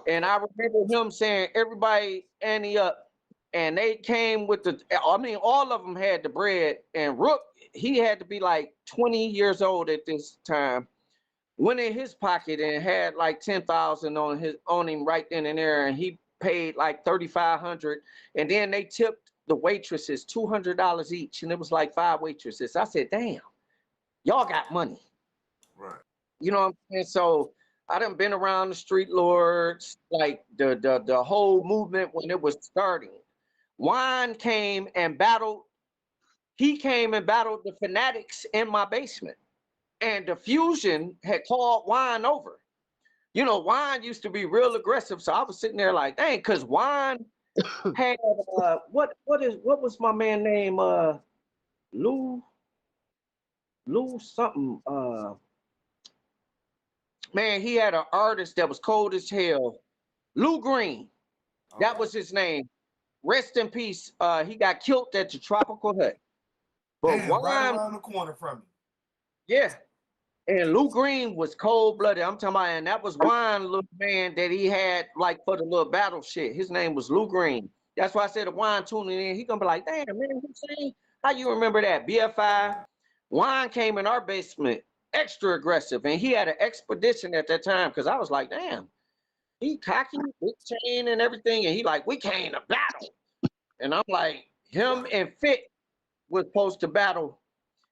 And I remember him saying, everybody ante up. And they came with all of them had the bread. And Rook, he had to be like 20 years old at this time. Went in his pocket and had like 10,000 on him right then and there, and he paid like 3,500, and then they tipped the waitresses $200 each, and it was like 5 waitresses. I said, damn, y'all got money. Right. You know what I'm saying? So I done been around the street lords, like the whole movement when it was starting. Wine came and battled. He came and battled the Fanatics in my basement. And the Fusion had called Wine over. You know, Wine used to be real aggressive. So I was sitting there like, dang, because Wine had what was my man name? Lou something. Man, he had an artist that was cold as hell. Lou Green. That was his name. Rest in peace. He got killed at the Tropical Hut. But Damn, Wine, right around the corner from me. Yeah. And Lou Green was cold-blooded. I'm talking about, and that was one little man that he had like for the little battle shit. His name was Lou Green. That's why I said if Wine tuning in, he gonna be like, damn, man, who's saying? How you remember that? BFI. Wine came in our basement, extra aggressive, and he had an expedition at that time because I was like, damn, he cocky, big chain and everything, and he like, we came to battle. And I'm like, him and Fit was supposed to battle,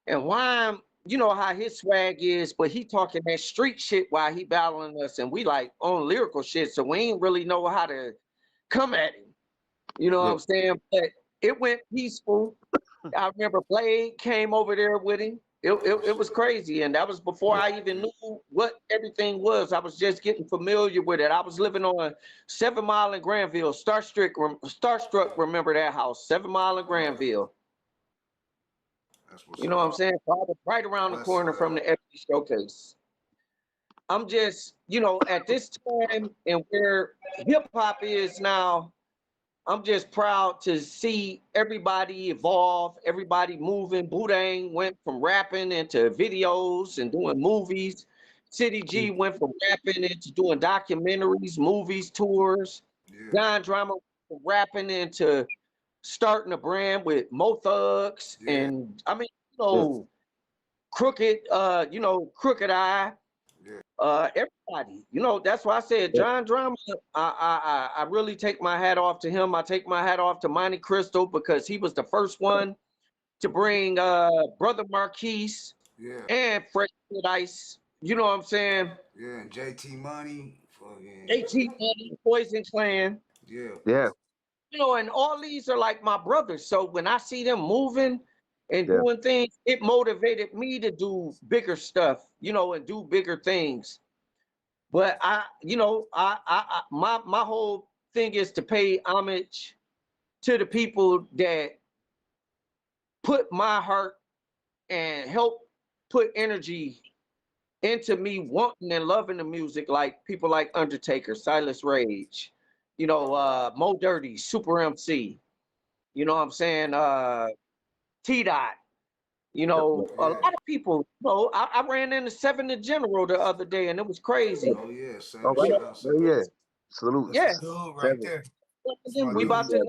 and Wine, you know how his swag is, but he talking that street shit while he battling us, and we like on lyrical shit, so we ain't really know how to come at him. You know what I'm saying? But it went peaceful. I remember Blade came over there with him. It was crazy, and that was before I even knew what everything was. I was just getting familiar with it. I was living on 7 Mile in Granville. Starstruck, remember that house, 7 Mile in Granville. You know what I'm saying? So I was right around the corner from the FD Showcase. I'm just, you know, at this time and where hip hop is now, I'm just proud to see everybody evolve, everybody moving. Boudin went from rapping into videos and doing movies. City G went from rapping into doing documentaries, movies, tours. John Drama went from rapping into starting a brand with Mo Thugs, and I mean, you know, Crooked, Crooked Eye, everybody. You know, that's why I said John Drama. I really take my hat off to him. I take my hat off to Monte Crystal because he was the first one to bring Brother Marquise and Fresh Kid Ice. You know what I'm saying? Yeah, and JT Money. JT Money, Poison Clan. Yeah. Yeah. You know, and all these are like my brothers. So when I see them moving, and Yeah. doing things, it motivated me to do bigger stuff, you know, and do bigger things. But my whole thing is to pay homage to the people that put my heart and help put energy into me wanting and loving the music, like people like Undertaker, Silas Rage, you know, Mo Dirty, Super MC, you know what I'm saying? T Dot, you know, a lot of people, you know, I ran into Seven the General the other day and it was crazy. Oh yeah, same All right. Yeah. Salute. Yeah. Dude, right Seven. there. We about to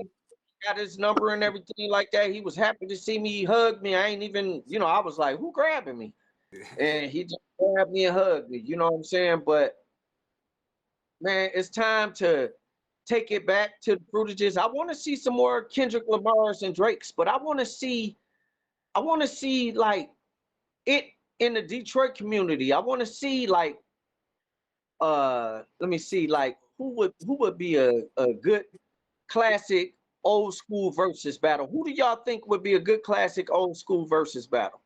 got his number and everything like that. He was happy to see me. He hugged me. I ain't even, you know, I was like, who grabbing me? And he just grabbed me and hugged me. You know what I'm saying? But man, it's time to take it back to the Fruitages. I want to see some more Kendrick Lamar's and Drake's, but I want to see like it in the Detroit community. I want to see like let me see, like who would be a good classic old school versus battle. Who do y'all think would be a good classic old school versus battle?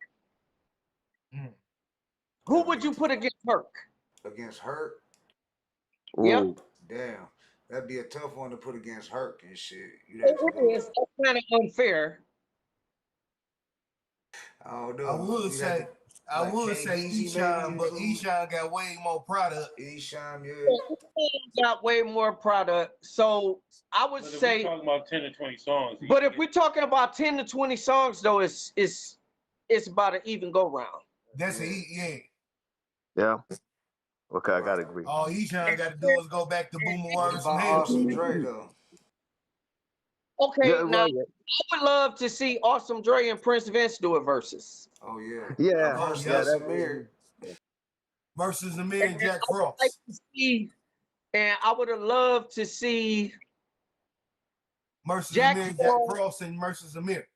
Who would you put against Herc? Against Herc? Yep. Damn. That'd be a tough one to put against Herc and shit. It is. That's kind of unfair. I don't know. I would say Eshawn, but Eshawn got way more product. Eshawn, got way more product. So I would say we're talking about 10 to 20 songs. But if we're talking about 10 to 20 songs, though, it's about an even go round. That's Yeah. Okay, I gotta agree. All Eshawn got to do is go back to Boomer Words and Awesome Dre though. Okay, Yeah, now right. I would love to see Awesome Dre and Prince Vince do a versus. Oh yeah. Yeah. Versus Amir. Versus Amir and Jack Frost. And I would have loved to see Jack Frost and Mercer's Amir.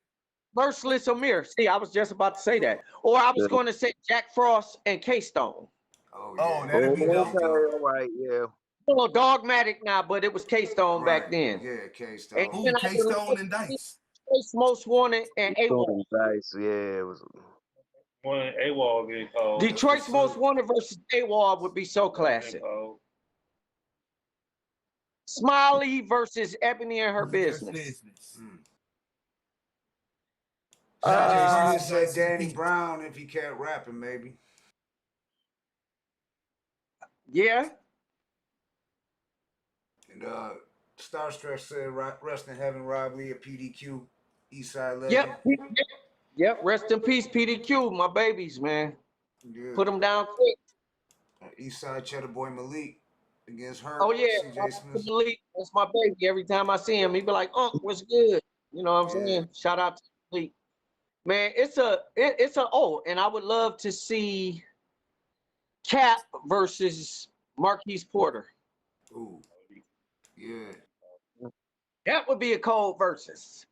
Merciless Amir. See, I was just about to say that. Or I was going to say Jack Frost and K-Stone. Oh, that'd be dope. All right, yeah. A little dogmatic now, but it was K-Stone back then. Yeah, K-Stone. K-Stone and Dice. Most Wanted and AWOL. Dice, yeah, it was. One AWOL getting called. Detroit's Most Wanted versus AWOL would be so classic. Smiley versus Ebony and Her Business. I say Danny Brown if he can't rap it, maybe. Yeah. And Starstruck said, "Rest in heaven, Rob Lee at PDQ, Eastside Legend." Yep. Rest in peace, PDQ, my babies, man. Yeah. Put them down quick. Eastside Cheddar Boy Malik against her. Oh yeah, Malik, that's my baby. Every time I see him, he be like, "Oh, what's good?" You know what I'm saying? Shout out to Malik. Man, and I would love to see Cap versus Marquise Porter. Ooh. Yeah. That would be a cold versus.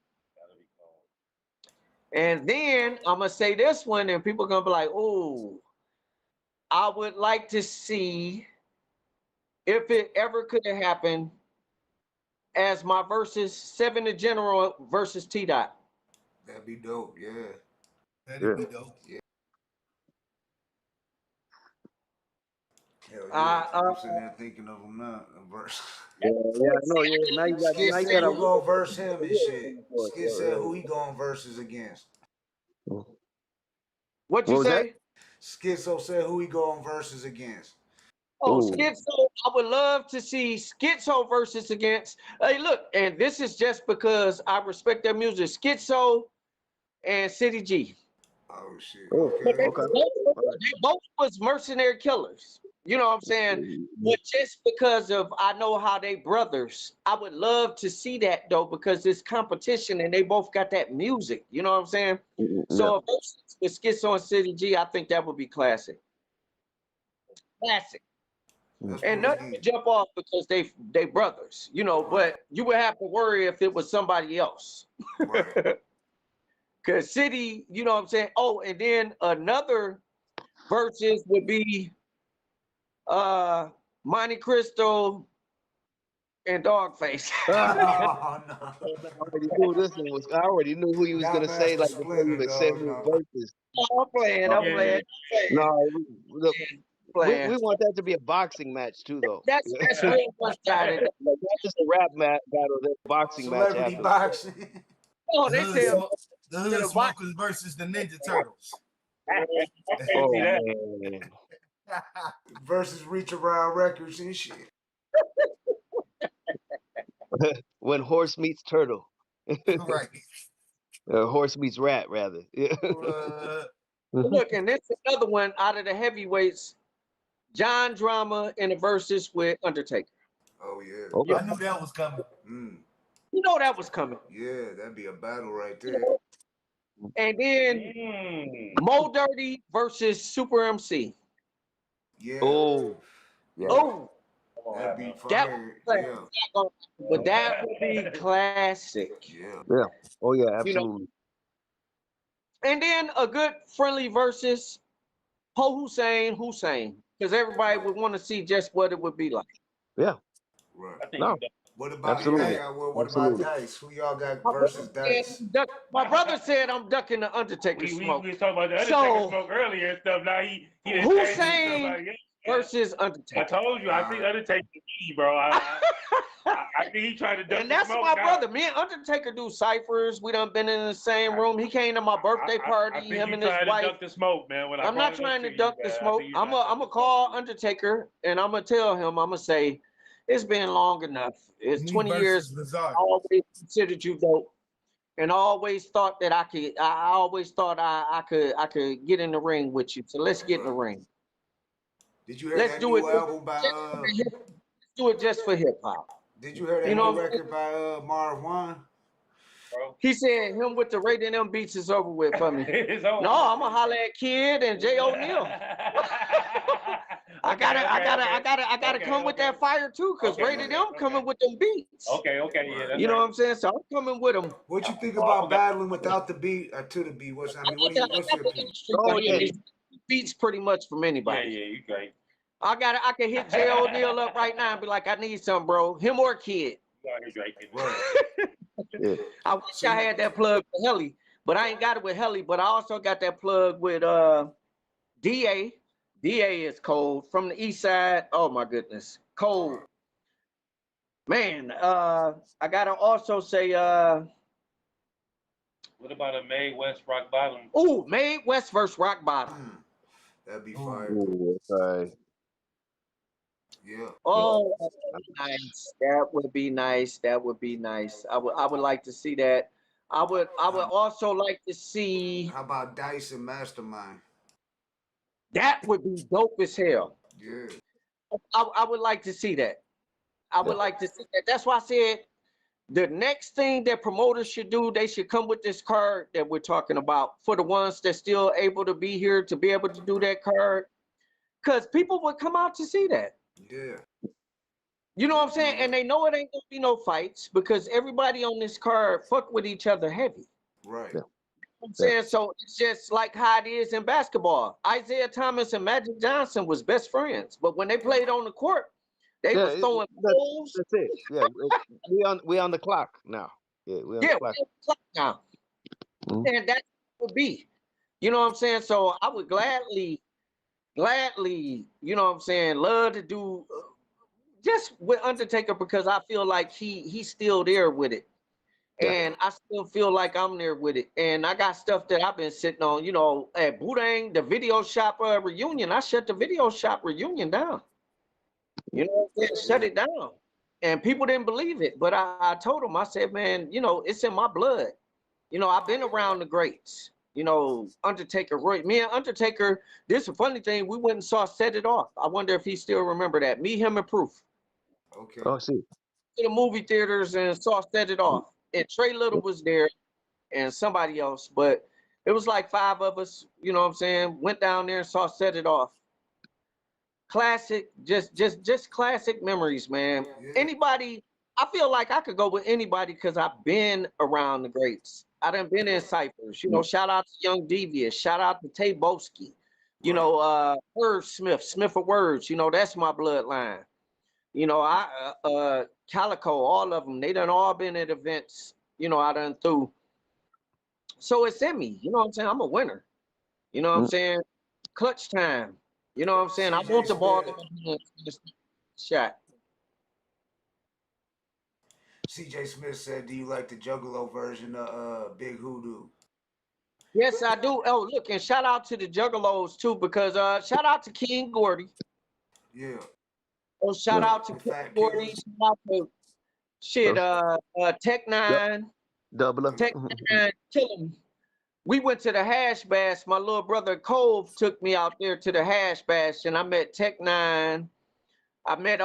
And then I'm gonna say this one, and people are gonna be like, "Oh, I would like to see if it ever could have happened as my versus Seven the General versus T Dot." That'd be dope. Yeah. That'd be dope. Yeah. Hell yeah. I'm sitting there thinking of him now. Verse. Yeah, no, yeah. Now you got to go verse him and shit. Skid said who he going versus against. What you say? Schizo said who he going versus against. Oh, Schizo, I would love to see Schizo versus against. Hey, look, and this is just because I respect their music. Schizo and City G. Oh shit. Okay. They both was mercenary killers. You know what I'm saying? But just because of I know how they brothers, I would love to see that though, because it's competition and they both got that music. You know what I'm saying? So if with Schizo and City G, I think that would be classic. Classic. And nothing to jump off because they brothers, you know, but you would have to worry if it was somebody else. Because City, you know what I'm saying? Oh, and then another versus would be Monte Cristo and Dogface. Oh, no. I already knew this one was. I already knew who he was gonna say like before you even said who versus. I'm playing. I'm playing. No, look, we Playing. want that to be a boxing match too, though. That's real one-sided. Like, not just a rap battle, then a boxing match Celebrity after. boxing. Oh, they said The Hood Smokers versus the Ninja Turtles. Oh man. Versus Reach Around Records and shit. When horse meets turtle. Right. Horse meets rat, rather. Yeah. Look, and this is another one out of the heavyweights. John Drama in the versus with Undertaker. Oh yeah. Okay. I knew that was coming. You know that was coming. Yeah, that'd be a battle right there. And then Mo Dirty versus Super MC. Yeah. Oh. Yeah. Oh. That'd be That fire. yeah. But that would be classic. Yeah. Yeah. Oh yeah, You know, absolutely. and then a good friendly versus Ho Hussein, because everybody would want to see just what it would be like. Yeah. Right. No. What about Absolutely. what Absolutely. about Dice? Who y'all got versus Dice? My brother said I'm ducking the Undertaker We smoke. was talking about the Undertaker smoke earlier and stuff. Now he didn't Hussein versus Undertaker. I told you, I think Undertaker key, bro. I think he tried to duck And that's the smoke my out. brother. Me and Undertaker do ciphers. We done been in the same room. He came to my birthday party. I think Him you and his tried to wife. duck the smoke, man. When I'm not trying to duck the smoke. I'm gonna call Undertaker and I'm gonna tell him. I'm gonna say, it's been long enough. It's 20 years. I always considered you dope, and I always thought that I could. I always thought I could get in the ring with you. So let's get in the ring. Did you hear Let's that do new it. album by Let's do it just for hip hop. Did you hear that new record by Marv Wine? He said him with the rating them beats is over with for me. It's over. No, I'm gonna holler at Kid and J. O'Neal. I gotta come with that fire too, cause rated them coming with them beats. Okay, yeah. That's You know right. what I'm saying? So I'm coming with them. What you think about battling without the beat or to the beat? What's your opinion? Oh yeah, beats pretty much from anybody. Yeah, you great. I can hit J. O'Neal up right now and be like, I need some, bro. Him or Kid. Yeah. I wish I had that plug for Helly, but I ain't got it with Helly. But I also got that plug with DA. DA is cold from the east side. Oh my goodness, cold. Man, I gotta also say What about a Mae West Rock Bottom? oh, Mae West versus Rock Bottom. That'd be fire. Ooh, okay. Yeah. Oh, nice. That would be nice. That would be nice. I would like to see that. I would also like to see. How about Dice and Mastermind? That would be dope as hell. Yeah. I would like to see that. I would like to see that. That's why I said the next thing that promoters should do, they should come with this card that we're talking about for the ones that's still able to be here to be able to do that card. Because people would come out to see that. Yeah. You know what I'm saying? And they know it ain't gonna be no fights because everybody on this card fuck with each other heavy. Right. You know what I'm saying? So it's just like how it is in basketball. Isaiah Thomas and Magic Johnson was best friends, but when they played on the court, they was throwing balls. That's it. Yeah, we on the clock now. Yeah, we on the clock. We on the clock now. And that would be. You know what I'm saying? So I would gladly, you know what I'm saying, love to do just with Undertaker because I feel like he's still there with it. And I still feel like I'm there with it. And I got stuff that I've been sitting on, you know, at Boudang, the video shop reunion. I shut the video shop reunion down. You know what I'm saying? Shut it down. And people didn't believe it. But I told them, I said, man, you know, it's in my blood. You know, I've been around the greats. You know, Undertaker, Roy. Me and Undertaker, this is a funny thing. We went and saw Set It Off. I wonder if he still remember that. Me, him, and Proof. Okay. Oh, see. To the movie theaters and saw Set It Off. And Trey Little was there and somebody else. But it was like 5 of us, you know what I'm saying? Went down there and saw Set It Off. Classic, just classic memories, man. Yeah. Anybody, I feel like I could go with anybody because I've been around the greats. I done been in ciphers. You know, shout out to Young Devious. Shout out to Tay Boski. You know, Herb Smith of Words. You know, that's my bloodline. You know, Calico, all of them, they done all been at events, you know, I done through. So it's in me, you know what I'm saying? I'm a winner. You know what I'm saying? Clutch time. You know what I'm saying? I want the ball in my hands in this shot. CJ Smith said, "Do you like the Juggalo version of Big Hoodoo?" Yes, I do. Oh, look, and shout out to the Juggalos too, because shout out to King Gordy. Yeah. Oh, shout out to King Gordy. Shout out to shit, Tech Nine. Doubler. Tech Nine, kill him. We went to the Hash Bash. My little brother Cove took me out there to the Hash Bash, and I met Tech Nine. I met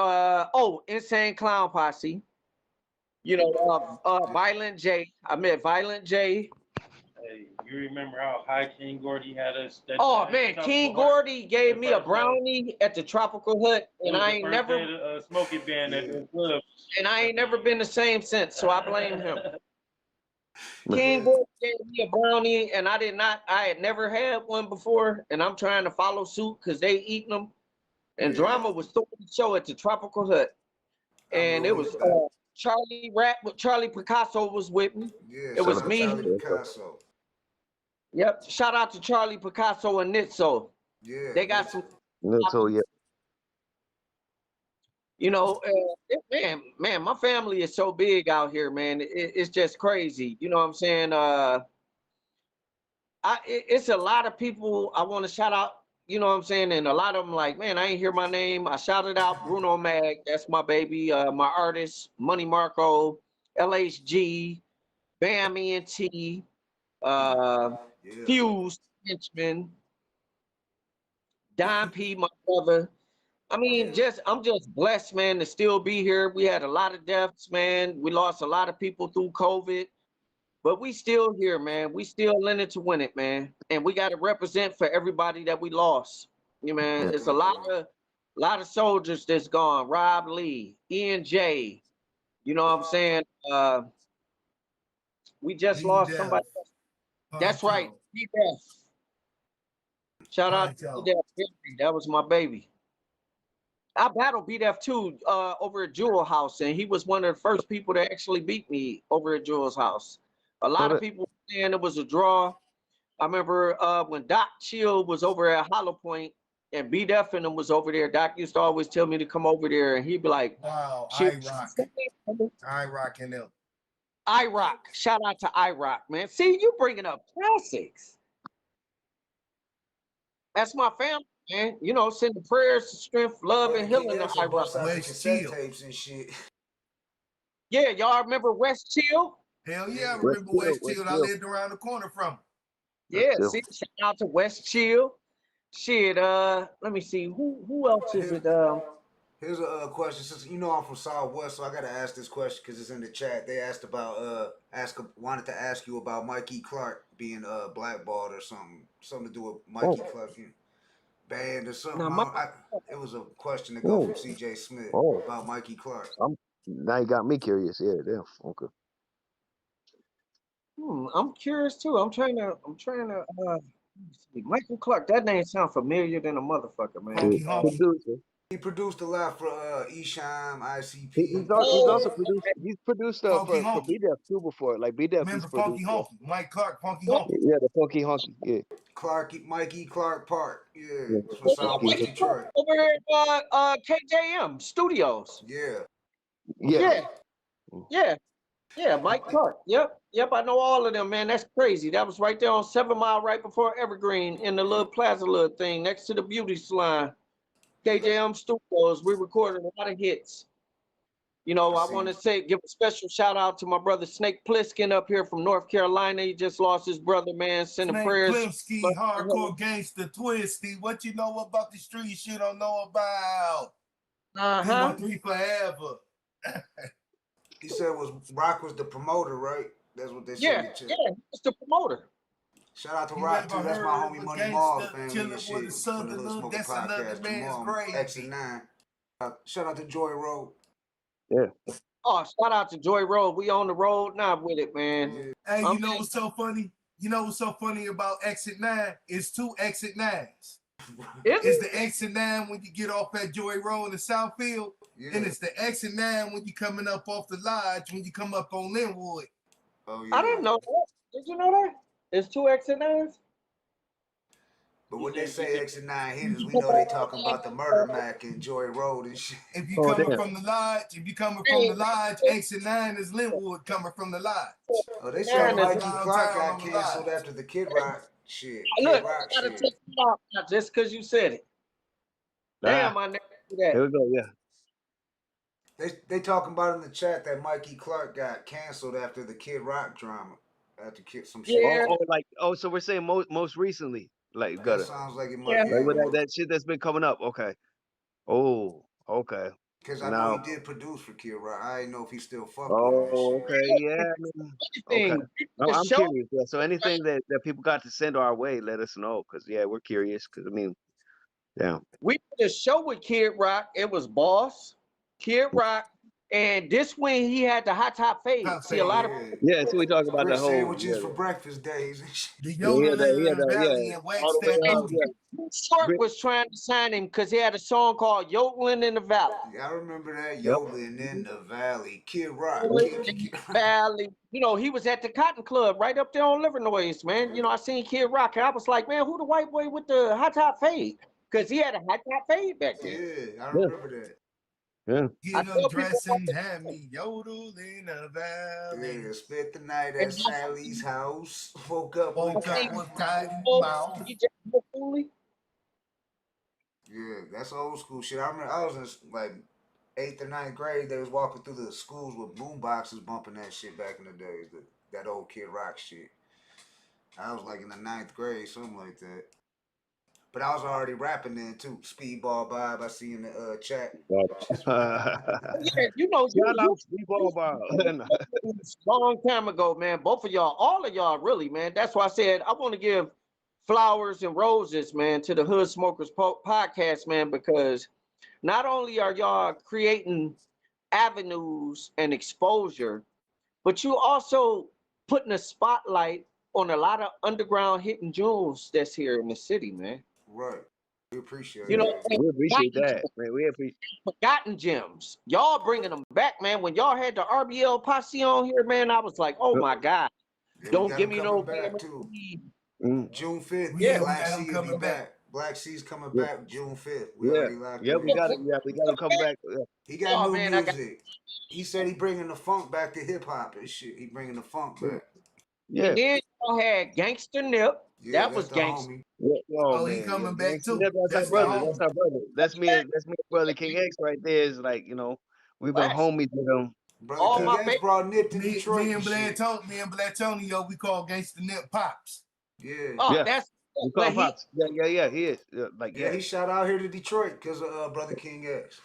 Insane Clown Posse. You know, Violent J. I met Violent J. Hey, you remember how high King Gordy had us? Oh man, King Gordy gave me a brownie at the Tropical Hut, and I ain't never smoking band at the club. And I ain't never been the same since, so I blame him. King Gordy gave me a brownie, and I had never had one before, and I'm trying to follow suit because they eating them. And Drama was throwing the show at the Tropical Hut, and it was Charlie Picasso was with me. Yeah, it was shout out me. Charlie Picasso. Yep, shout out to Charlie Picasso and Nitso. Yeah, they got some. Nitso, yeah. You know, man, my family is so big out here, man. It's just crazy. You know what I'm saying? It's a lot of people I want to shout out. You know what I'm saying? And a lot of them like, man, I ain't hear my name. I shouted out Bruno Mag. That's my baby. My artist, Money Marco, LHG, Bam ENT, Fuse, Henchman, Don P, my brother. I mean, I'm just blessed, man, to still be here. We had a lot of deaths, man. We lost a lot of people through COVID, but we still here, man. We still in it to win it, man. And we got to represent for everybody that we lost. You know, man, it's a lot of soldiers that's gone. Rob Lee, Ian J. You know what I'm saying? We just lost somebody. That's right, B-Def. Shout out to B-Def. That was my baby. I battled B-Def too over at Jewel House, and he was one of the first people to actually beat me over at Jewel's house. A lot of people were saying it was a draw. I remember when Doc Chill was over at Hollow Point and B-Def and him was over there, Doc used to always tell me to come over there, and he'd be like, "Wow, I-Rock in them." I-Rock, shout out to I-Rock, man. See, you bringing up classics. That's my family. Man, you know, sending prayers to strength, love, and healing to I-Rock. Tapes and shit. Yeah, y'all remember West Chill? Hell yeah, I remember West Chill. I lived around the corner from him. Yeah, see, shout out to West Chill. Shit, let me see. Who else is it? Here's a question. Since you know I'm from Southwest, so I gotta ask this question because it's in the chat. They asked about wanted to ask you about Mikey Clark being blackballed or something to do with Mikey Clark banned or something. It was a question to go from CJ Smith about Mikey Clark. Now you got me curious. Yeah, damn. Okay. I'm curious too. I'm trying to. Michael Clark. That name sounds familiar than a motherfucker, man. He produced a lot for Esham, ICP. He's also produced. He's produced for B-Def too before. Like B-Def. Remember Funky Honky? Mike Clark, Funky Honky. Yeah, the Funky Honky. Yeah. Mikey Clark Park. Yeah. From Southwest Detroit. Over here at KJM Studios. Yeah, Mike Clark. Yep, I know all of them, man. That's crazy. That was right there on 7 Mile, right before Evergreen, in the little plaza little thing next to the beauty salon. KJM Studios. We recorded a lot of hits. You know, I want to give a special shout out to my brother Snake Plissken up here from North Carolina. He just lost his brother, man. Sending prayers. Snake Plissken, hardcore gangster, twisty. What you know about the streets you don't know about? 3 forever. He said Rock was the promoter, right? That's what they said. Yeah, it's the promoter. Shout out to Rock too. That's my homie Money Mall family and shit. From the Little Smoker Podcast. Exit 9. Shout out to Joy Road. Yeah. Oh, shout out to Joy Road. We on the road now with it, man. Hey, you know what's so funny? You know what's so funny about Exit 9? It's 2 Exit 9s. It's the exit 9 when you get off at Joy Road in Southfield. Yeah. And it's the exit 9 when you coming up off the lodge when you come up on Linwood. Oh yeah. I didn't know that. Did you know that? It's 2 exit 9s? But when they say exit 9 hitters, we know they talking about the Murder Mac and Joy Road and shit. If you coming from the lodge, exit 9 is Linwood coming from the lodge. Oh, they said Mikey Clark got canceled after the Kid Rock shit. Look, Kid Rock I gotta shit. take it off now just because you said it. Damn, I never knew that. Here we go, yeah. They talking about in the chat that Mikey Clark got canceled after the Kid Rock drama. After some shit. So we're saying most recently, like That Gutta. sounds like it might. Like with that shit that's been coming up. Okay. Oh, okay. Because I know he did produce for Kid Rock. I didn't know if he still fucked with him. Oh, okay, yeah. Okay. No, I'm curious. Yeah. So anything that people got to send our way, let us know. Because we're curious. Because I mean, yeah. We did a show with Kid Rock. It was Boss, Kid Rock, and this when he had the hot top fade. See, a lot of so we talk about the whole sandwiches for breakfast days and shit. The Yodeling in the Valley and Wax that Short was trying to sign him because he had a song called Yodeling in the Valley. I remember that. Yodeling in the Valley. Kid Rock. Valley. You know, he was at the Cotton Club right up there on Livernois, man. You know, I seen Kid Rock and I was like, man, who the white boy with the hot top fade? Because he had a hot top fade back then. Yeah, I remember that. Yeah. Get up dressing, have me yodel in the valley. Yeah, spent the night at Sally's house. Woke up with tight mouth. Yeah, that's old school shit. I remember I was in like 8th or 9th grade. They was walking through the schools with boom boxes bumping that shit back in the days. That old Kid Rock shit. I was like in the 9th grade, something like that. But I was already rapping then too. Speedball Bob, I see in the chat. Yeah, you know, shout out Speedball Bob. Long time ago, man. Both of y'all, all of y'all, really, man. That's why I said I want to give flowers and roses, man, to the Hood Smokers podcast, man, because not only are y'all creating avenues and exposure, but you also putting a spotlight on a lot of underground hidden jewels that's here in the city, man. Right. We appreciate you know, that. We appreciate that, man. We appreciate forgotten gems. Y'all bringing them back, man. When y'all had the RBL posse on here, man, I was like, oh my God. Don't give me no back too. June 5th. Yeah, Black we Sea coming be back. back. Black Sea's coming back June 5th. We we got it. Yeah, we got to come back. Yeah. He got new music. He said he bringing the funk back to hip hop and shit. He bringing the funk back. Yeah. And then y'all had Gangster Nip. Yeah, that was Gangster. Oh, he coming back too. That's our brother. That's our brother. That's me and brotherkingx right there. Is like, you know, we've been homies with him. Brother King X brought Nip to Detroit. Me and Blatonio, we call Gangsta Nip Pops. Yeah. Oh, Yeah. that's We call Pops. Yeah. He is. Yeah, he shot out here to Detroit because of Brother King X.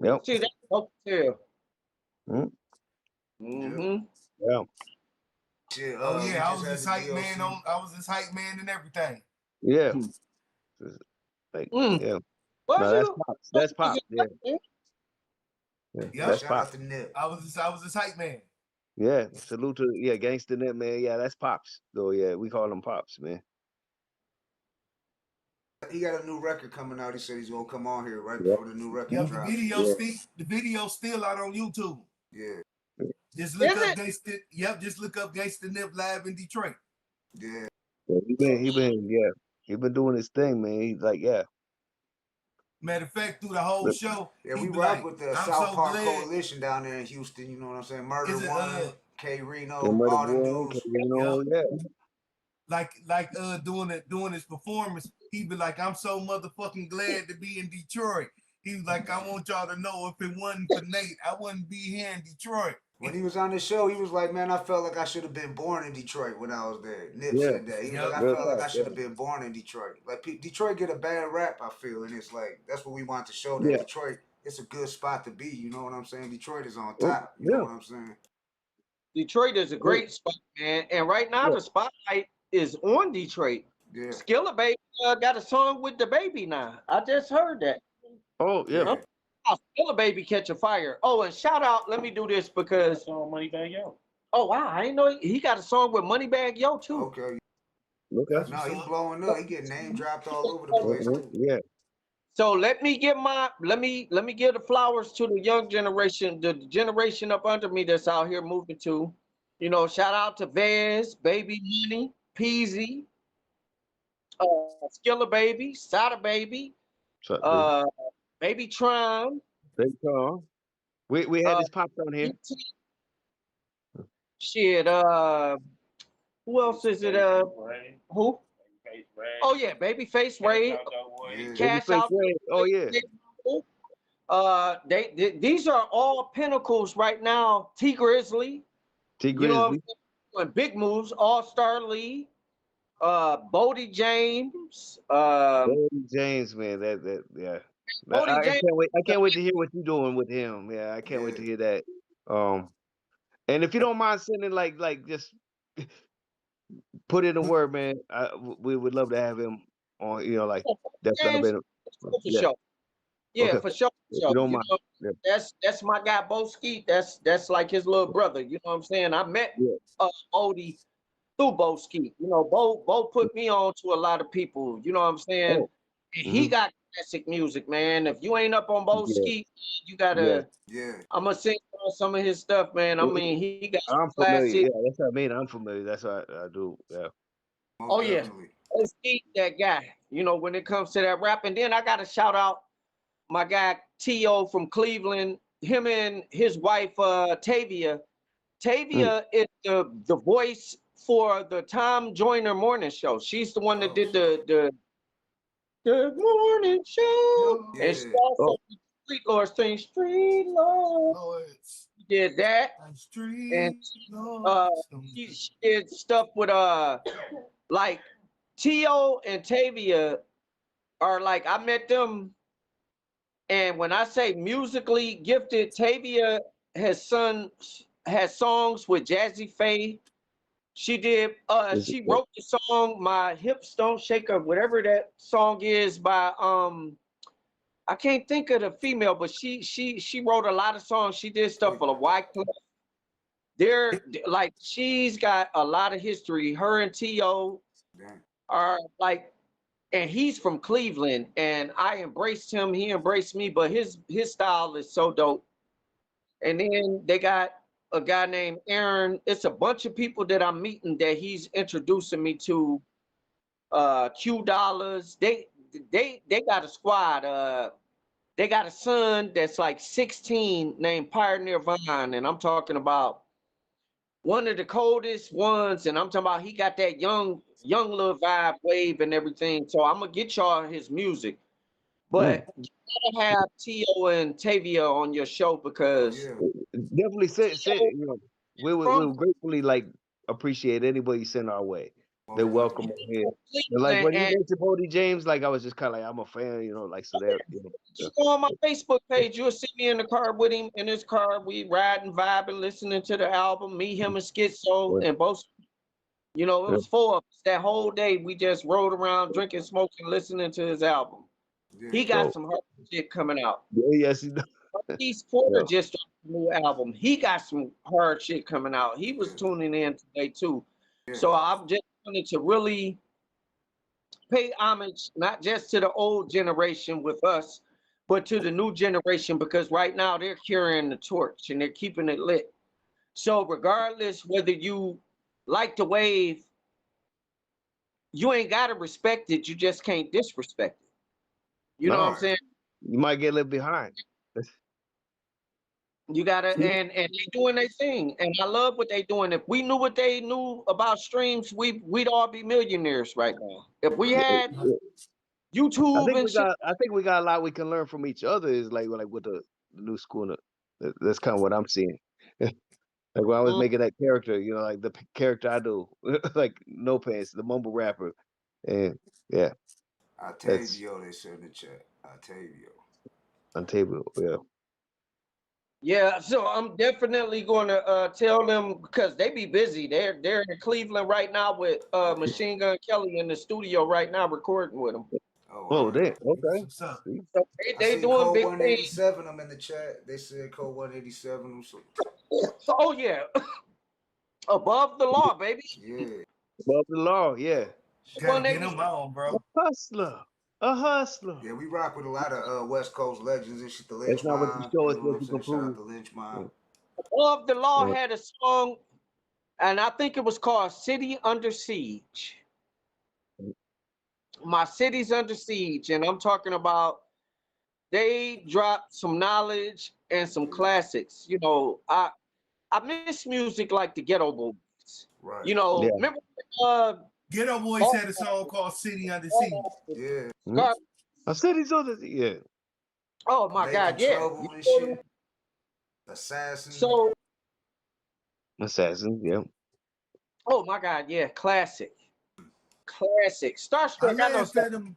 Yep. See, that's dope too. Yeah. Shit, oh yeah, I was his hype man I was his hype man and everything. Yeah. Like, yeah. No, that's Pops. That's Pops. Yeah. That's Pops. I was his hype man. Yeah. Salute to Gangsta Nip, man. Yeah, that's Pops. So yeah, we call him Pops, man. He got a new record coming out. He said he's gonna come on here right before the new record drops. The video's still out on YouTube. Yeah. Just look up Gangsta. Yep, just look up Gangsta Nip live in Detroit. Yeah. He been doing his thing, man. He's like, Matter of fact, through the whole show. Yeah, we rock with the South Park Coalition down there in Houston. You know what I'm saying? Murder One, K Reno, all the dudes. Like doing his performance, he'd be like, I'm so motherfucking glad to be in Detroit. He was like, I want y'all to know if it wasn't for Nate, I wouldn't be here in Detroit. When he was on the show, he was like, man, I felt like I should have been born in Detroit when I was there. Nip said that. He was like, I felt like I should have been born in Detroit. Like, Detroit get a bad rap, I feel, and it's like, that's what we want to show that Detroit, it's a good spot to be, you know what I'm saying? Detroit is on top, you know what I'm saying? Detroit is a great spot, man. And right now, the spotlight is on Detroit. Yeah. Skilla Baby got a song with the baby now. I just heard that. Oh, yeah. Skilla Baby catch a fire. Oh, and shout out, let me do this because Moneybag Yo. Oh wow, I didn't know he got a song with Moneybag Yo too. Okay. Okay. No, he blowing up. He getting name dropped all over the place. Yeah. So let me give the flowers to the young generation, the generation up under me that's out here moving to. You know, shout out to Vez, Baby Money, Peasy, Skilla Baby, Sada Baby, Baby Tron. We had this popped on here. Shit, who else is it? Who? Oh yeah, Babyface Ray. Cash Out. Oh yeah. These are all pinnacles right now. T Grizzly. T You know, Grizzly. doing big moves. All Star Lee. Bodie James. Bodie James, man. Yeah. I James. can't wait. I can't wait to hear what you're doing with him. Yeah, I can't wait to hear that. And if you don't mind sending like just put in a word, man. We would love to have him on. You know, like that's gonna be. For sure. Yeah, Okay. for sure. If you don't mind. Know, that's my guy Boski. That's like his little brother. You know what I'm saying? I met Bodie through Boski. You know, Bo put me on to a lot of people. You know what I'm saying? And he got classic music, man. If you ain't up on Boski, you gotta. Yeah. I'm gonna sing some of his stuff, man. I mean, he got I'm classic. familiar. Yeah, that's what I mean. I'm familiar. That's what I do. Yeah. Oh yeah, Boski, that guy. You know, when it comes to that rap, and then I gotta shout out my guy T.O. from Cleveland. Him and his wife Tavia. Tavia is the voice for the Tom Joyner morning show. She's the one that did the morning show. And she also did Street Lords thing. Street Lords. She did that. And she did stuff with like T.O. and Tavia are like, I met them, and when I say musically gifted, Tavia has songs with Jazzy Faye. She did she wrote the song My Hips Don't Shake Up, whatever that song is by I can't think of the female, but she wrote a lot of songs. She did stuff for the Wyclef. They're like, she's got a lot of history. Her and T.O. are like, and he's from Cleveland, and I embraced him. He embraced me, but his style is so dope. And then they got a guy named Aaron. It's a bunch of people that I'm meeting that he's introducing me to. Q Dollars. They got a squad. They got a son that's like 16 named Pioneer Vine, and I'm talking about one of the coldest ones, and I'm talking about he got that young little vibe, wave, and everything. So I'm gonna get y'all his music, but you gotta have T.O. and Tavia on your show because definitely sit. You know, we would gratefully like appreciate anybody send our way. They're welcome here. And like when you mentioned Bodie James, like I was just kind of like, I'm a fan, you know, like so there. You know, you go on my Facebook page, you'll see me in the car with him. In his car, we riding, vibing, listening to the album. Me, him, and Schizo, and both. You know, it was 4 of us that whole day. We just rode around, drinking, smoking, listening to his album. He got some hard shit coming out. Yes, he does. East Porter just dropped a new album. He got some hard shit coming out. He was tuning in today too. So I'm just wanted to really pay homage, not just to the old generation with us, but to the new generation, because right now they're carrying the torch and they're keeping it lit. So regardless whether you like the wave, you ain't got to respect it. You just can't disrespect it. You know what I'm saying? You might get a little behind. You gotta, and they doing their thing, and I love what they doing. If we knew what they knew about streams, we'd all be millionaires right now. If we had YouTube and shit, I think we got a lot we can learn from each other. Is like with the new school. That's kind of what I'm seeing. Like when I was making that character, you know, like the character I do, like No Pants, the mumble rapper, and yeah. Octavio, they said in the chat. Octavio, yeah. Yeah, so I'm definitely going to tell them, because they be busy. They're in Cleveland right now with Machine Gun Kelly in the studio right now recording with them. Oh, damn. Okay. So they doing Code big 187 things. them in the chat. They said Code 187 them. So. Oh yeah, above the law, baby. Yeah. Above the law, yeah. Gotta get him on, bro. Hustler. A hustler. Yeah, we rock with a lot of West Coast legends and shit. The That's Lynch not what you Mob. show You us know what what I'm you saying? can Shout out prove. to Lynch Mob. Love the Law Yeah. had a song, and I think it was called City Under Siege. My city's under siege, and I'm talking about they dropped some knowledge and some classics. You know, I miss music like the Ghetto Boys. Right. You know, Yeah. remember Ghetto Boys had a song called City Under Siege. Yeah. Scar- I said he's on the yeah. Oh my Making God, yeah. Trouble and shit. Assassin. So, Assassin, yeah. oh my God, yeah, classic. I Starstruck, I know laughed at him.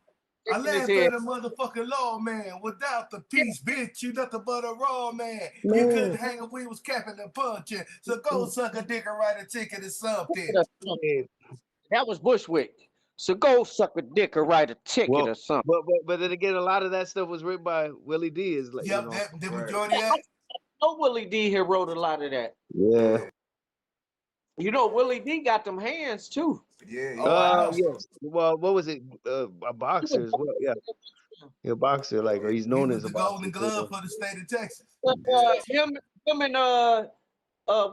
I in his laughed head. at a motherfucking lawman. Without the peace, bitch, you nothing but a raw man. You Man. couldn't hang if we was capping and punching. So go suck a dick and write a ticket or something. Yeah. That was Bushwick. So go suck a dick or write a ticket Well, or something. but then again, a lot of that stuff was written by Willie D. Is like, Yep, you know. that the Right. majority of that. No, Willie D here wrote a lot of that. Yeah. You know, Willie D got them hands too. Yeah. Oh, I know. Yes. Well, what was it? A boxer as well. Yeah. Yeah, boxer. Like he's He known was as a the boxer. Golden Glove for the state of Texas. But him and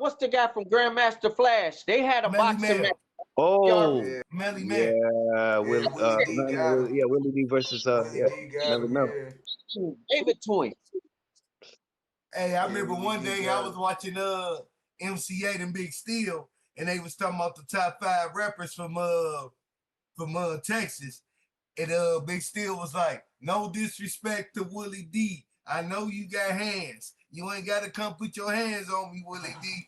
what's the guy from Grandmaster Flash? They had a Melly boxing Mel. match. Oh. Yeah. Melly Mel. Yeah, Willie D got him. Willie D versus Willie yeah, D got Melly him. Mel. Yeah. Gave it to him. Hey, I remember Willie one D day got I was him. watching MC8 and Big Steel, and they was talking about the top 5 rappers from Texas. And Big Steel was like, no disrespect to Willie D. I know you got hands. You ain't gotta come put your hands on me, Willie D.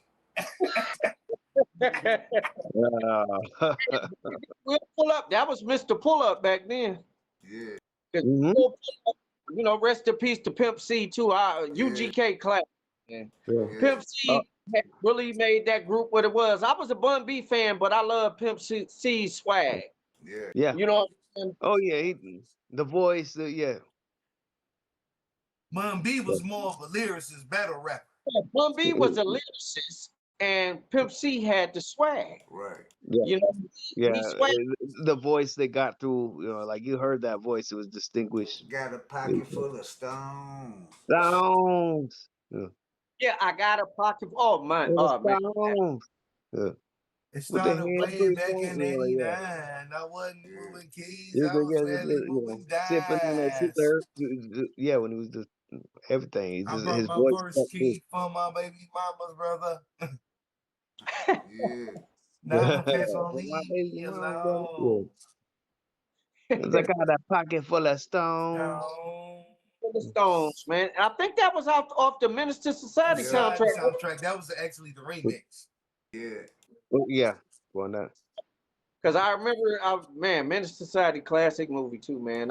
We'll pull up. That was Mr. Pull Up back then. Yeah. Mhm. You know, rest in peace to Pimp C too. UGK class. Yeah. Pimp C had really made that group what it was. I was a Bun B fan, but I love Pimp C's swag. Yeah. Yeah. You know. And Oh yeah, the voice, yeah. Bun B was more of a lyricist, battle rapper. Bun B was a lyricist, and Pimp C had the swag. Right. Yeah. You know. Yeah, swag. the voice they got through, you know, like you heard that voice, it was distinguished. Got a pocket full of stones. Stones. Yeah. Yeah, I got a pocket. Oh man, Stones. Yeah. It With the started hands way free back in phones, '89. yeah. I wasn't moving keys. Yeah, I was yeah, barely you know, moving sipping on that dice. sitter. Yeah, when he was just everything. I brought His my voice first stuck through. key from my baby mama's brother. Yeah. Now that's For on my leave baby me mama, brother. alone. Yeah. It's like I got a pocket full of stones. The Stones, man. I think that was off the Minister Society soundtrack. That was actually the remix. Yeah. Oh, yeah. Well, not. Because I remember, man, Minister Society classic movie too, man.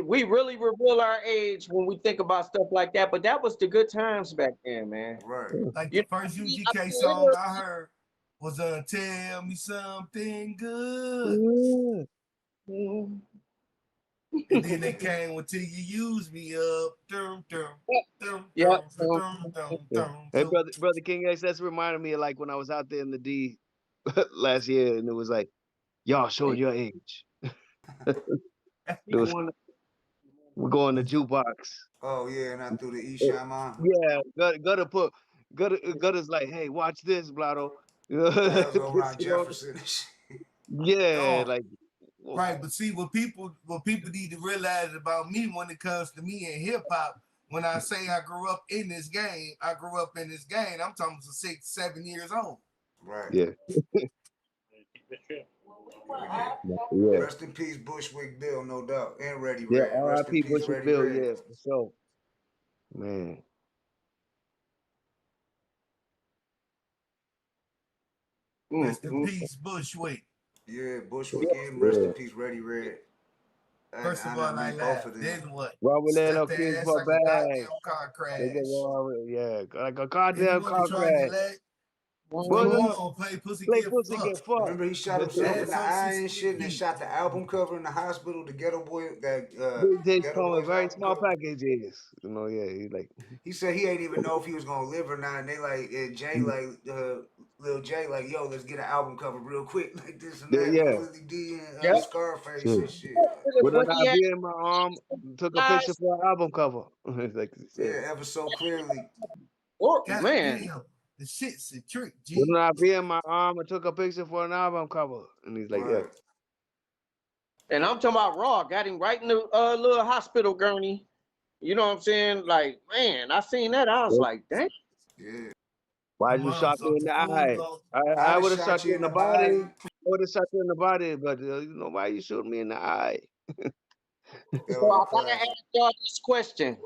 We really reveal our age when we think about stuff like that, but that was the good times back then, man. Right. Like the first UGK song I heard was Tell Me Something Good. And then they came until you use me up. Hey, brother King X, that's reminded me of like when I was out there in the D last year, and it was like, y'all showing your age. We're going to jukebox. Oh yeah, and I threw the E-Shaman. Yeah, Gutta's like, hey, watch this, Blato. That was around Jefferson. Yeah, like. Right, but see what people need to realize about me when it comes to me and hip hop. When I say I grew up in this game, I'm talking about 6, 7 years old. Right. Yeah. Yeah. Rest in peace, Bushwick Bill, no doubt, and Ready Yeah, Red. Rest in R.I.P. peace, Bushwick Ready Bill. Red. Yeah, for sure. Man. Rest in peace, Bushwick. Yeah, Bushwick and rest in peace, Ready Red. First of all, I laughed. Then what? Robert Step Leno their King ass for like a bag. goddamn car crash. Yeah, like a If goddamn you car wanna try crash. to let Well, come on, play pussy get fucked. Remember he shot himself in the eye and shit, and then shot the album cover in the hospital. The Ghetto Boy, Vintage Ghetto come in Boys very album small cover. packages. You know, yeah, he like. He said he ain't even know if he was gonna live or not, and they like Jay Lil J, like, yo, let's get an album cover real quick, like this and Yeah, that. yeah. Willie D and Yep. Scarface Shit. and shit. When When I he had be in my arm, took a picture eyes, for an album cover. It's like he said. Yeah, ever so clearly. oh God man, damn, the shit's a trick, G. When I be in my arm, I took a picture for an album cover. And he's like, yeah. Right. and I'm talking about Raw. Got him right in the little hospital gurney. You know what I'm saying? Like, man, I seen that. I was Yep. like, dang. Yeah. Why My you shot mom's me off in the the full eye? blown. I I'd have would have shot shot you you in in the the body. body. I would have shot you in the body, but why you shooting me in the eye? That So was I a gotta classic. ask y'all this question.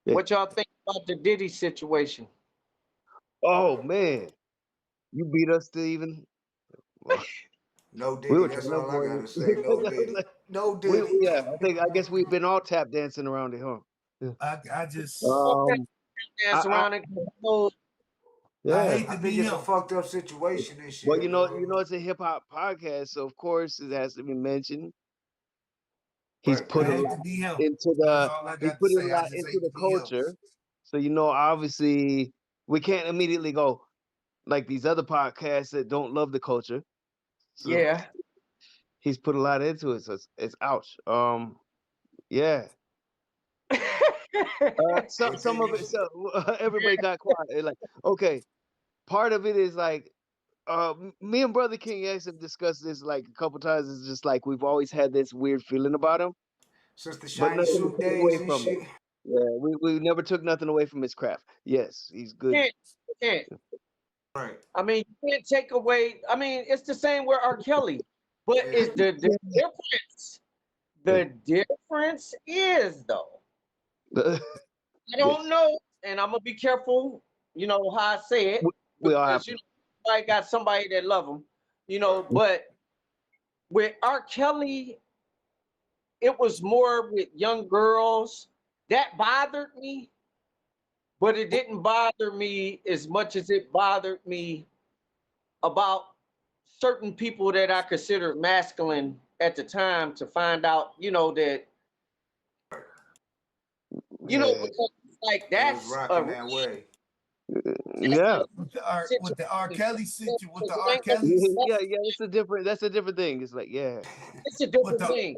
Yeah. What y'all think about the Diddy situation? Oh man, you beat us to even. Well, No we Diddy, were that's trying to all I avoid gotta it. say. No Diddy. No Diddy. Yeah, I guess we've been all tap dancing around it, huh? Yeah. I just Okay, dance I, around and go. I yeah. hate I to think be it's a him. fucked up situation and shit. Well, you know, it's a hip hop podcast, so of course it has to be mentioned. He's Right. put I a hate lot to be him. into That's the all I he's got to put a say. I lot just into hate the to be him. culture. So obviously we can't immediately go like these other podcasts that don't love the culture. So Yeah. he's put a lot into it, so it's ouch. Yeah. Some of it. So everybody got quiet. Like, okay, part of it is like, me and Brother King X have discussed this like a couple times. It's just like we've always had this weird feeling about him, Since the but shiny nothing to suit take away days and from it. shit. Yeah, we never took nothing away from his craft. Yes, he's good. Can't. Right. I mean, you can't take away. I mean, it's the same with R. Kelly, but is the difference? The difference is though. I don't know, and I'm gonna be careful. You know how I say it, we all have because I got somebody that love him. You know, but with R. Kelly, it was more with young girls that bothered me, but it didn't bother me as much as it bothered me about certain people that I considered masculine at the time to find out, that, because like that's rocking that way. Yeah. With the R. Kelly situation, Yeah, that's a different thing. It's like, yeah. It's a different thing.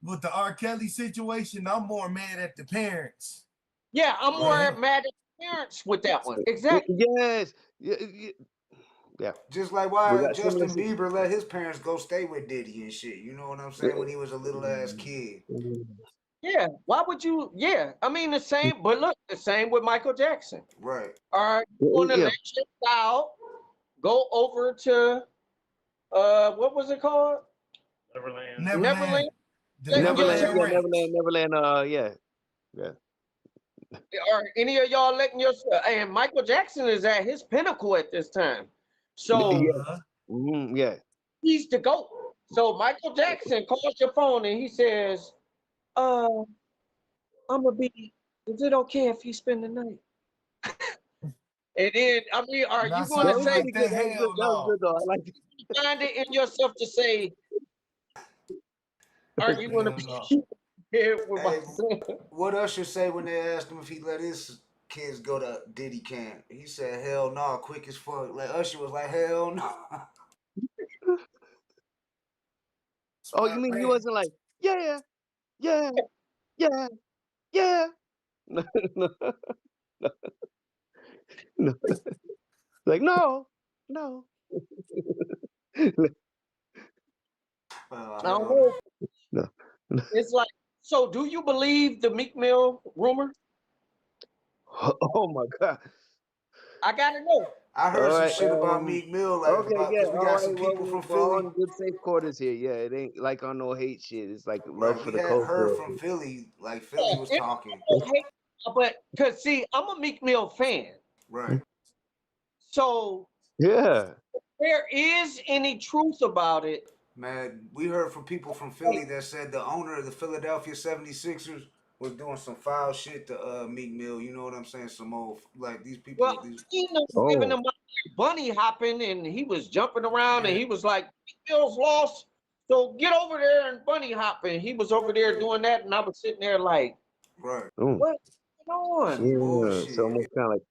With the R. Kelly situation, I'm more mad at the parents. Yeah, I'm more mad at the parents with that one. Exactly. Yes. Yeah. Just like why Justin Bieber let his parents go stay with Diddy and shit. You know what I'm saying? When he was a little ass kid. Yeah. Why would you? Yeah. I mean, the same, but look, the same with Michael Jackson. Right. All right. You want to let your child go over to, what was it called? Neverland. Neverland. Neverland. Yeah. Are any of y'all letting your? And Michael Jackson is at his pinnacle at this time. So yeah. he's the GOAT. So Michael Jackson calls your phone and he says, I'm gonna be. Is it okay if you spend the night? And then, I mean, are you going to say that was good though? I like it. Find it in yourself to say, are you going to be here with my son? What Usher say when they asked him if he let his kids go to Diddy camp? He said, "Hell no, quick as fuck." Like Usher was like, "Hell no." Oh, you mean he wasn't like, yeah. No. Like, no. I don't know. No. It's like, so do you believe the Meek Mill rumor? Oh my God. I gotta know. I heard some shit about Meek Mill, like because we got some people from we're Philly. on good safe quarters here. Yeah, it ain't like on no hate shit. It's like love for We the had culture. heard from Philly, like Philly was talking. But cause see, I'm a Meek Mill fan. Right. So yeah, if there is any truth about it. Man, we heard from people from Philly that said the owner of the Philadelphia 76ers was doing some foul shit to Meek Mill. You know what I'm saying? Some old, like these people. Well, he was giving him bunny hopping and he was jumping around and he was like, Meek Mill's lost. So get over there and bunny hopping. He was over there doing that and I was sitting there like, right. what's going on? Yeah, it's almost kind of like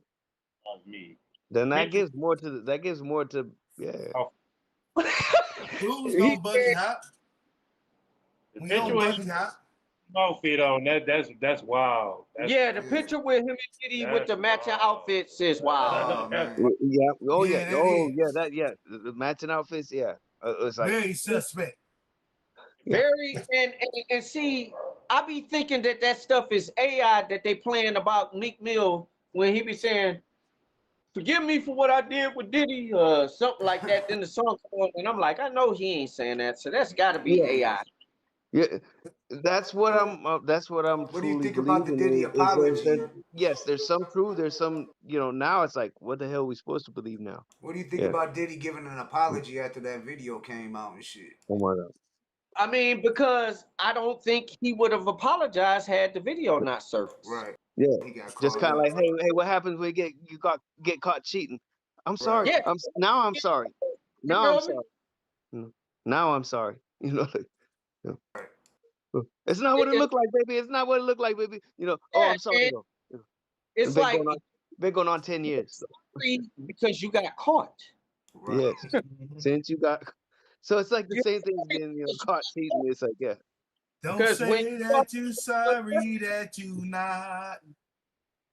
me. Then that gives more to yeah. Who's no buddy hop? The We picture don't with buddy hop. outfit on that's wild. Yeah, the picture with him and Diddy with the matching outfits is wild. Yeah. Oh yeah. that Oh is. yeah. That yeah. The matching outfits. Yeah. It's like Very suspect. Very and see, I be thinking that stuff is AI that they playing about Meek Mill when he be saying, "Forgive me for what I did with Diddy," something like that. Then the song come on, and I'm like, I know he ain't saying that, so that's got to be AI. Yeah. That's what I'm. What do you truly think about the believing Diddy apology? yes, there's some truth. There's some. Now it's like, what the hell are we supposed to believe now? What do you think Yeah. about Diddy giving an apology after that video came out and shit? Oh my God. I mean, because I don't think he would have apologized had the video not surfaced. Right. Yeah. He got Just caught kind of up. like, hey, what happens when you get caught cheating? I'm sorry. Yeah. Now I'm sorry. Now feel I'm me? sorry. Now I'm sorry. It's not what it looked like, baby. It's not what it looked like, baby. Oh, I'm sorry and though. it's like been going on 10 years. free because you got caught. Yes. Since you got so it's like the same thing as being, caught cheating. It's like, yeah. Don't say that you sorry that you not.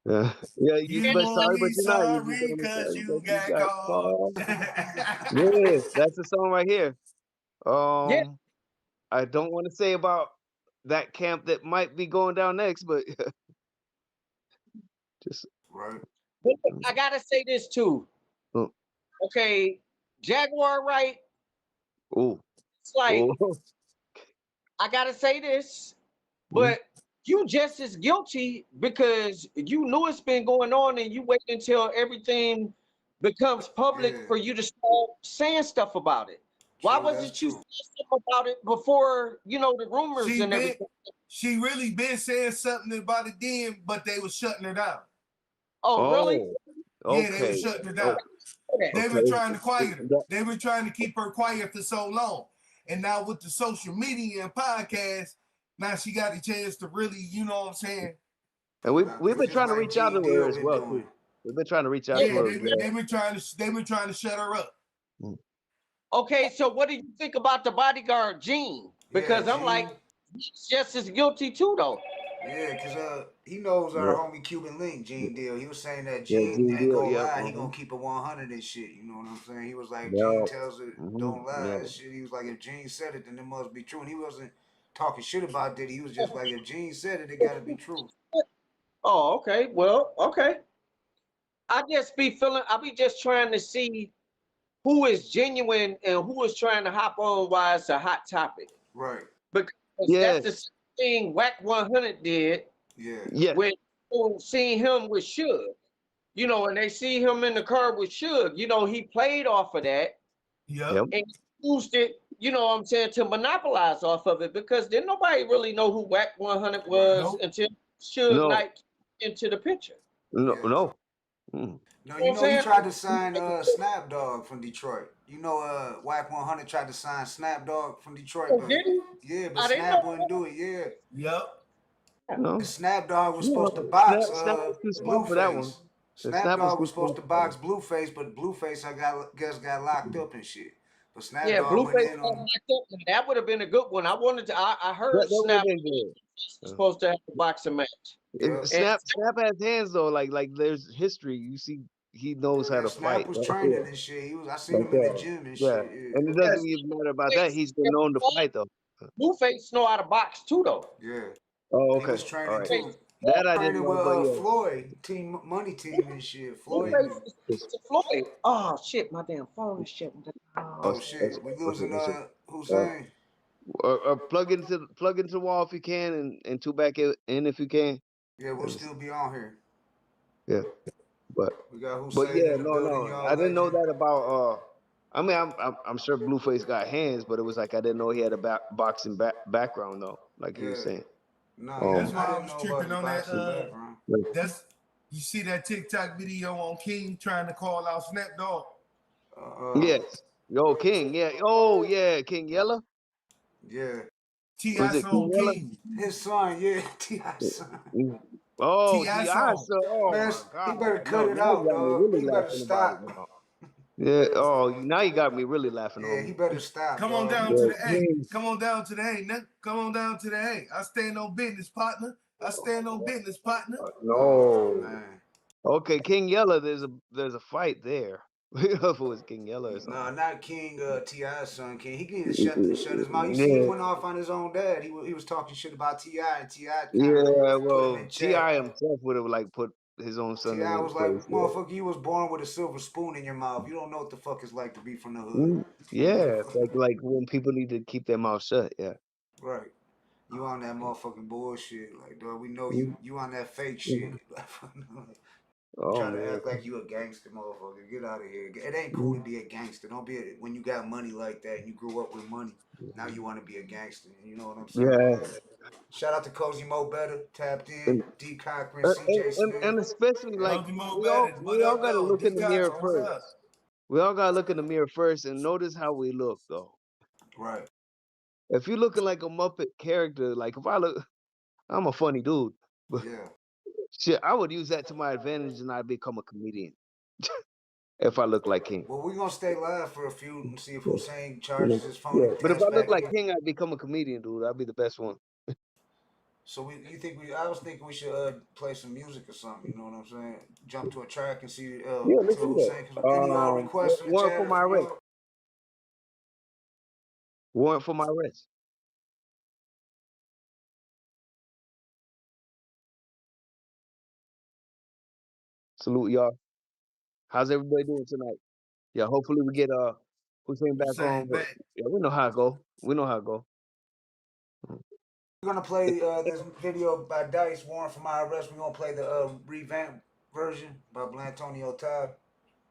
Yeah, You but sorry, but only you're not. sorry because you got caught. Yeah, that's the song right here. I don't want to say about that camp that might be going down next, but just right. But I gotta say this too. Oh. Okay, Jaguar, right? Oh, it's like I gotta say this, but you just as guilty because you knew it's been going on and you wait until everything becomes public for you to start saying stuff about it. Why wasn't you saying something about it before, the rumors and everything? She really been saying something about it then, but they was shutting her down. Oh, really? Yeah, they were shutting her down. They were trying to quiet her. They were trying to keep her quiet for so long. And now with the social media and podcast, now she got a chance to really, you know what I'm saying? And we've been trying to reach out to her as well too. We've been trying to reach out to her. They've been trying to shut her up. Okay, so what do you think about the bodyguard Gene? Because I'm like, he's just as guilty too, though. Yeah, because he knows our homie Cuban Link, Gene Deal. He was saying that Gene ain't gonna lie. He gonna keep it 100 and shit. You know what I'm saying? He was like, Gene tells it, don't lie and shit. He was like, if Gene said it, then it must be true. And he wasn't talking shit about Diddy. He was just like, if Gene said it, it gotta be true. Oh, okay. Well, okay. I be just trying to see who is genuine and who is trying to hop on why it's a hot topic. Right. Because that's the same thing Whack 100 did. Yeah. When people seen him with Suge. And they see him in the car with Suge. He played off of that. Yep. And used it, to monopolize off of it because then nobody really know who Whack 100 was until Suge Knight into the picture. No. No, he tried to sign Snap Dogg from Detroit. Whack 100 tried to sign Snap Dogg from Detroit. Oh, but, did he? Yeah, but Snap wouldn't do it. Yeah. Yep. No. Snap Dogg was supposed to box Snap was too small for that one. Snap Dogg was supposed to box Blueface, but Blueface got locked up and shit. But Snap Dogg Blueface went in got on locked up. That would have been a good one. I heard Snap was supposed to have a boxing match. Snap has hands though. Like there's history. You see, he knows how to fight. Snap was training and shit. I seen him in the gym and shit. Yeah. And it doesn't even matter about that. He's been known to fight though. Blueface know how to box too though. Yeah. Oh, okay. He was training too. That I didn't know. With Floyd, Money Team and shit. Floyd. Floyd. Oh shit, my damn phone is shit. Oh shit, we losing Hussein. Plug into the wall if you can, and two back in if you can. Yeah, we'll still be on here. Yeah, but we got Hussein in the building, y'all. I didn't know that about. I mean, I'm sure Blueface got hands, but it was like I didn't know he had a boxing background though, like you were saying. No, that's why I was tripping on that. You see that TikTok video on King trying to call out Snap Dogg? Yes. Yo, King. Yeah. Oh, yeah. King Yella. Yeah. T.I. King. His son, yeah. T.I. son. Oh, T.I. T.I. song. So, oh Man, my God. he better No, cut it now you out, got me dog. really He better laughing about it stop. now. Yeah. Oh, now you got me really laughing, Yeah, homie. he better stop, Come on dog. down to Yeah, the A. please. Come on down to the A, nigga. Come on down to the A. I stand on business, partner. I stand on business, partner. Oh No. man. Okay, King Yella, there's a fight there. If it was King Yella or No, something. not King T.I.'s son. King. He can shut his mouth. You see, he Yeah. went off on his own dad. He was talking shit about T.I. and T.I. kind of Yeah, put him in well, check. T.I. himself would have like put his own son in T.I. his was like, place. Yeah. motherfucker, you was born with a silver spoon in your mouth. You don't know what the fuck it's like to be from the hood. Yeah, like when people need to keep their mouth shut. Yeah. Right. You on that motherfucking bullshit. Like, dog, we know Mm. you on that fake shit. Oh Trying to man. act like you a gangster, motherfucker. Get out of here. It ain't cool Mm. to be a gangster. Don't be when you got money like that and you grew up with money. Now you want to be a gangster. You know what I'm saying? Yeah. Shout out to Cozy Mo Better, tapped in, And, D Cochran, CJ Smith. and especially like Cozy Mo we better. all What we all up, gotta though? look D in the mirror Cox, what's first. up? We all gotta look in the mirror first and notice how we look though. Right. If you're looking like a Muppet character, like if I look, I'm a funny dude, but Yeah. shit, I would use that to my advantage and I'd become a comedian if I look like King. Well, we're going to stay live for a few and see if Yeah. Hussein Yeah. charges his phone Yeah. and But if dance I look back like in. King, I'd become a comedian, dude. I'd be the best one. So you think I was thinking we should play some music or something. You know what I'm saying? Jump to a track and see Yeah, let's till do that. Hussein. Any requests in the Warrant for chat my from arrest. y'all? Warrant for my arrest. Salute y'all. How's everybody doing tonight? Yeah, hopefully we get Hussein back Hussein on. But back. yeah, we know how it go. We know how it go. We're gonna play this video by Dice, Warrant for My Arrest. We're gonna play the revamped version by Blatonio Todd.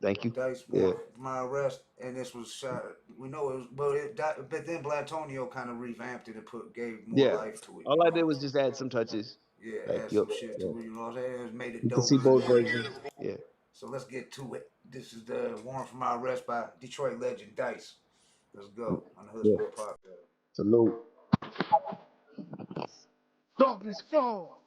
Thank you. Dice, Yeah. Warrant for My Arrest, and this was shot. We know it was, but then Blatonio kind of revamped it and gave more Yeah. life to it. All I did was just add some touches. Yeah, Like, add yo, some shit yeah. to it. You know what I'm saying? It made it You can dope. see both versions. Yeah. So let's get to it. This is the Warrant for My Arrest by Detroit legend Dice. Let's go on the Hood Yeah. Smoke Podcast. Salute. Darkness fall.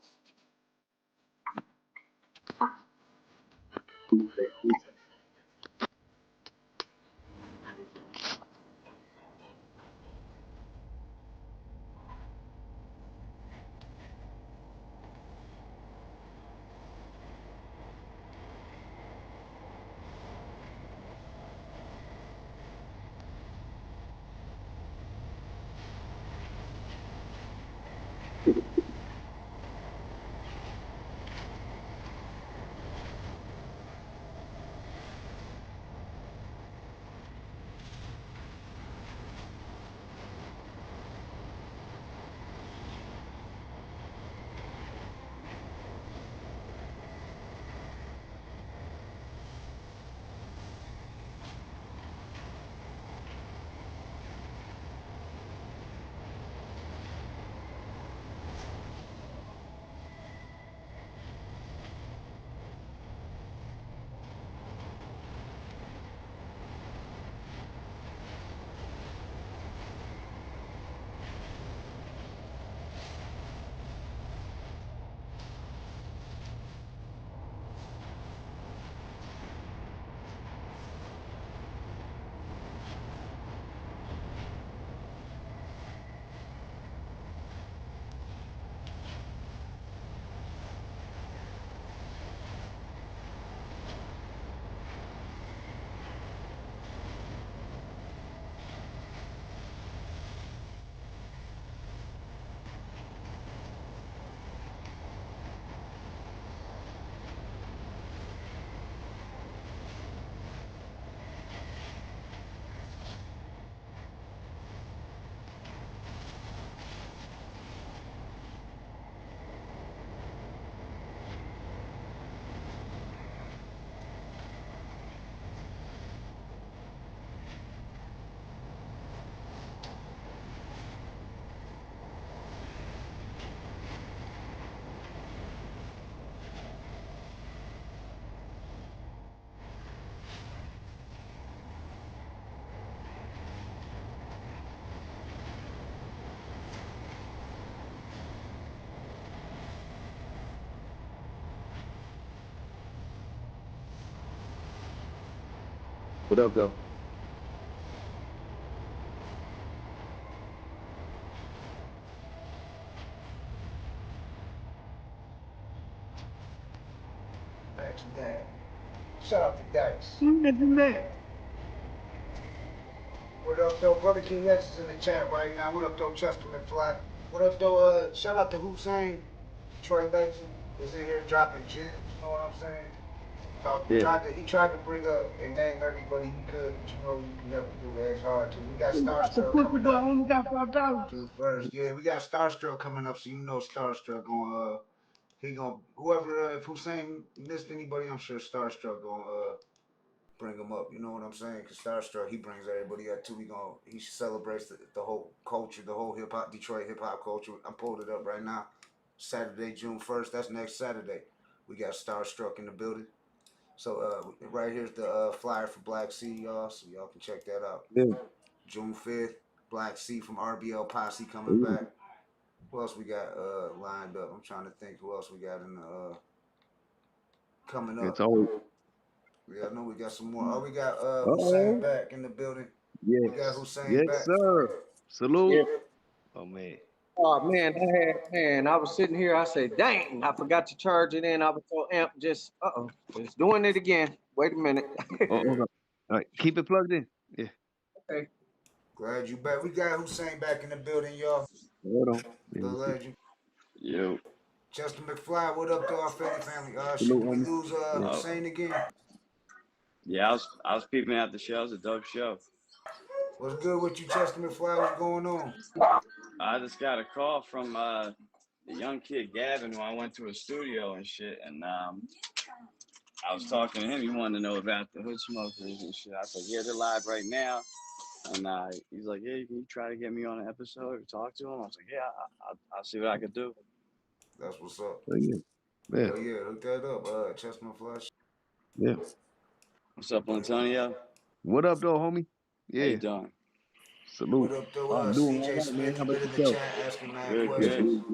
What up, though? Back to that. Shout out to Dice. What up, though? Brother King X is in the chat right now. What up, though? Chester McFly. What up, though? Shout out to Hussein. Troy Legend is in here dropping gems. You know what I'm saying? He tried to bring up and name everybody he could, but you know you can never do that. It's hard to. We got Starstruck coming up. only got $5. First, yeah, we got Starstruck coming up, so you know Starstruck gonna he gonna whoever if Hussein missed anybody, I'm sure Starstruck gonna bring him up. You know what I'm saying? Cause Starstruck he brings everybody up too. He celebrates the whole culture, the whole hip hop Detroit hip hop culture. I'm pulling it up right now. Saturday, June 1st. That's next Saturday. We got Starstruck in the building. So right here's the flyer for Black Sea, y'all. So y'all can check that out. Yeah. June 5th, Black Sea from RBL Posse coming back. Who else we got lined up? I'm trying to think who else we got in the coming up. It's always. Yeah, I know we got some more. Oh, we got Uh-oh. Hussein back in the building. Yes. We got Hussein Yes, back. sir. Salute. Yeah. Oh, man. Oh man, I was sitting here. I said, "Dang, I forgot to charge it in." I was so amped. Just it's doing it again. Wait a minute. Hold on. All right, keep it plugged in. Yeah. Okay. Glad you back. We got Hussein back in the building, y'all. Hold on. The legend. Yo. Chester McFly, what up to our family? Should Salute, we homie. lose Hussein again? Yeah, I was peeping out the show. It was a dope show. What's good with you, Chester McFly? What's going on? I just got a call from the young kid Gavin, who I went to a studio and shit, and I was talking to him. He wanted to know about the Hood Smokers and shit. I said, yeah, they're live right now. And he's like, yeah, can you try to get me on an episode or talk to him? I was like, yeah, I'll see what I can do. That's what's up. Oh, yeah. Yeah. Oh, yeah, hook that up. Chester McFly. Yeah. What's up, Blatonio? What up, though, homie? Yeah. How you doing? Salute. What up, though? I'm doing CJ all right, Smith, man. How been about in the yourself? chat asking mad Good, questions.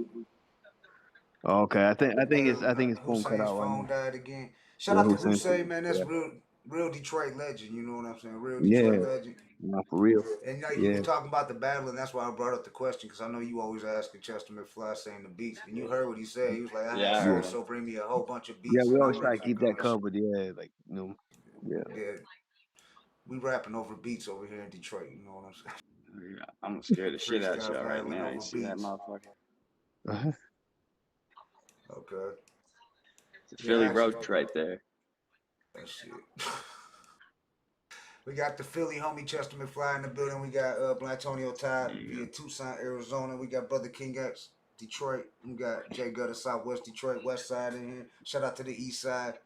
Okay, I think his phone cut Hussein's out right phone now. died again. Shout Yeah, out to Hussein. Hussein, man. That's Yeah. real Detroit legend. You know what I'm saying? Real Yeah. Detroit legend. Not for real. And you Yeah. were talking about the battle, and that's why I brought up the question, because I know you always asking Chester McFly saying the beats, and you heard what he said. He was like, I Yeah, I had heard so bring me a whole bunch of beats. Yeah, we and always I'm try to ready keep go that and covered. Yeah, like, yeah. Yeah. We rapping over beats over here in Detroit. You know what I'm saying? Yeah, I'm scared the shit out Freestyle y'all right battling now. over You see that beats. motherfucker? Okay. It's a Philly roach right there. That shit. We got the Philly homie Chester McFly in the building. We got Blatonio Todd via Tucson, Arizona. We got brotherkingx, Detroit. We got J Gutta, Southwest Detroit, West Side in here. Shout out to the East Side.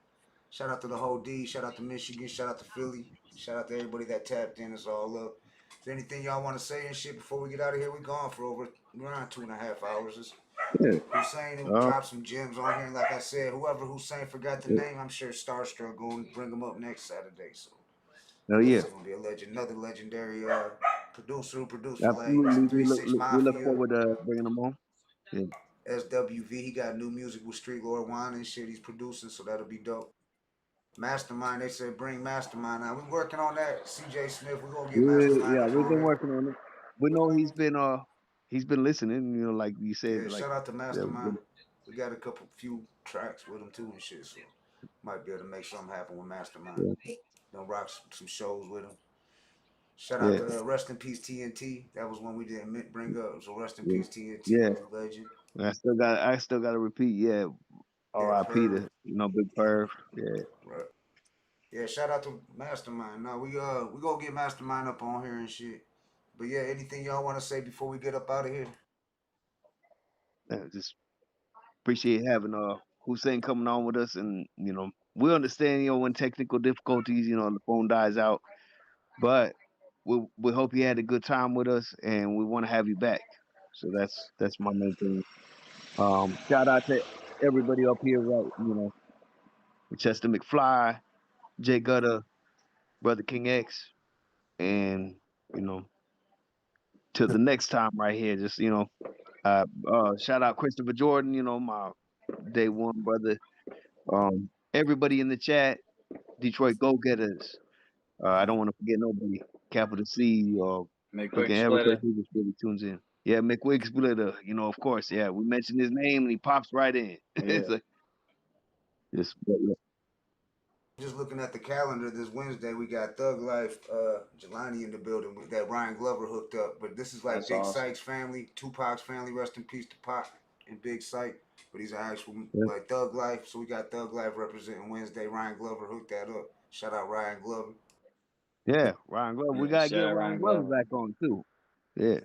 Shout out to the whole D. Shout out to Michigan. Shout out to Philly. Shout out to everybody that tapped in. It's all up. Is there anything y'all want to say and shit before we get out of here? We're gone for around 2.5 hours. Yeah. Hussein dropped some gems on here. And like I said, whoever Hussein forgot the name, I'm sure Starstruck going to bring him up next Saturday. So. Oh, yeah. It's gonna be another legendary producer who produced Absolutely. like 3 6 We Mafia. look forward to bringing them on. Yeah. SWV, he got new music with Street Lord Wine and shit he's producing, so that'll be dope. Mastermind, they said bring Mastermind out. We're working on that. CJ Smith, we're gonna get Mastermind. Yeah, we've been working on it. We know he's been listening, like you said. Yeah, like, shout out to Mastermind. We got a few tracks with him too and shit, so might be able to make something happen with Mastermind. Yeah. Don't rock some shows with him. Shout out to Rest in Peace TNT. That was one we didn't bring up. So Rest in Peace TNT, yeah. legend. I still got to repeat. Yeah. R.I.P. to Big Perv. Yeah. Right. Yeah. Shout out to Mastermind. No, we gonna get Mastermind up on here and shit. But yeah, anything y'all want to say before we get up out of here? Just appreciate having Hussein coming on with us, and we understand when technical difficulties, the phone dies out, but we hope you had a good time with us, and we want to have you back. So that's my main thing. Shout out to everybody up here, right? Chester McFly, J Gutta, brotherkingx, and till the next time right here. Just shout out Christopher Jordan, my day one brother. Everybody in the chat, Detroit Go Getters, I don't want to forget nobody. Capital C or McQuick everybody Splitter. who just really tunes in. Yeah, McQuick Splitter. You know, of course. Yeah, we mentioned his name and he pops right in. It's Yeah. like, yeah. Just looking at the calendar, this Wednesday we got Thug Life, Jelani in the building with that Ryan Glover hooked up. But this is like That's Big awesome. Sykes family, Tupac's family, rest in peace to Pac and Big Syke. But he's an actual like Thug Life. So we got Thug Life representing Wednesday. Ryan Glover hooked that up. Shout out Ryan Glover. Yeah, Ryan Glover. We Yeah, gotta shout get out Ryan Ryan Glover Glover. back on too. Yeah.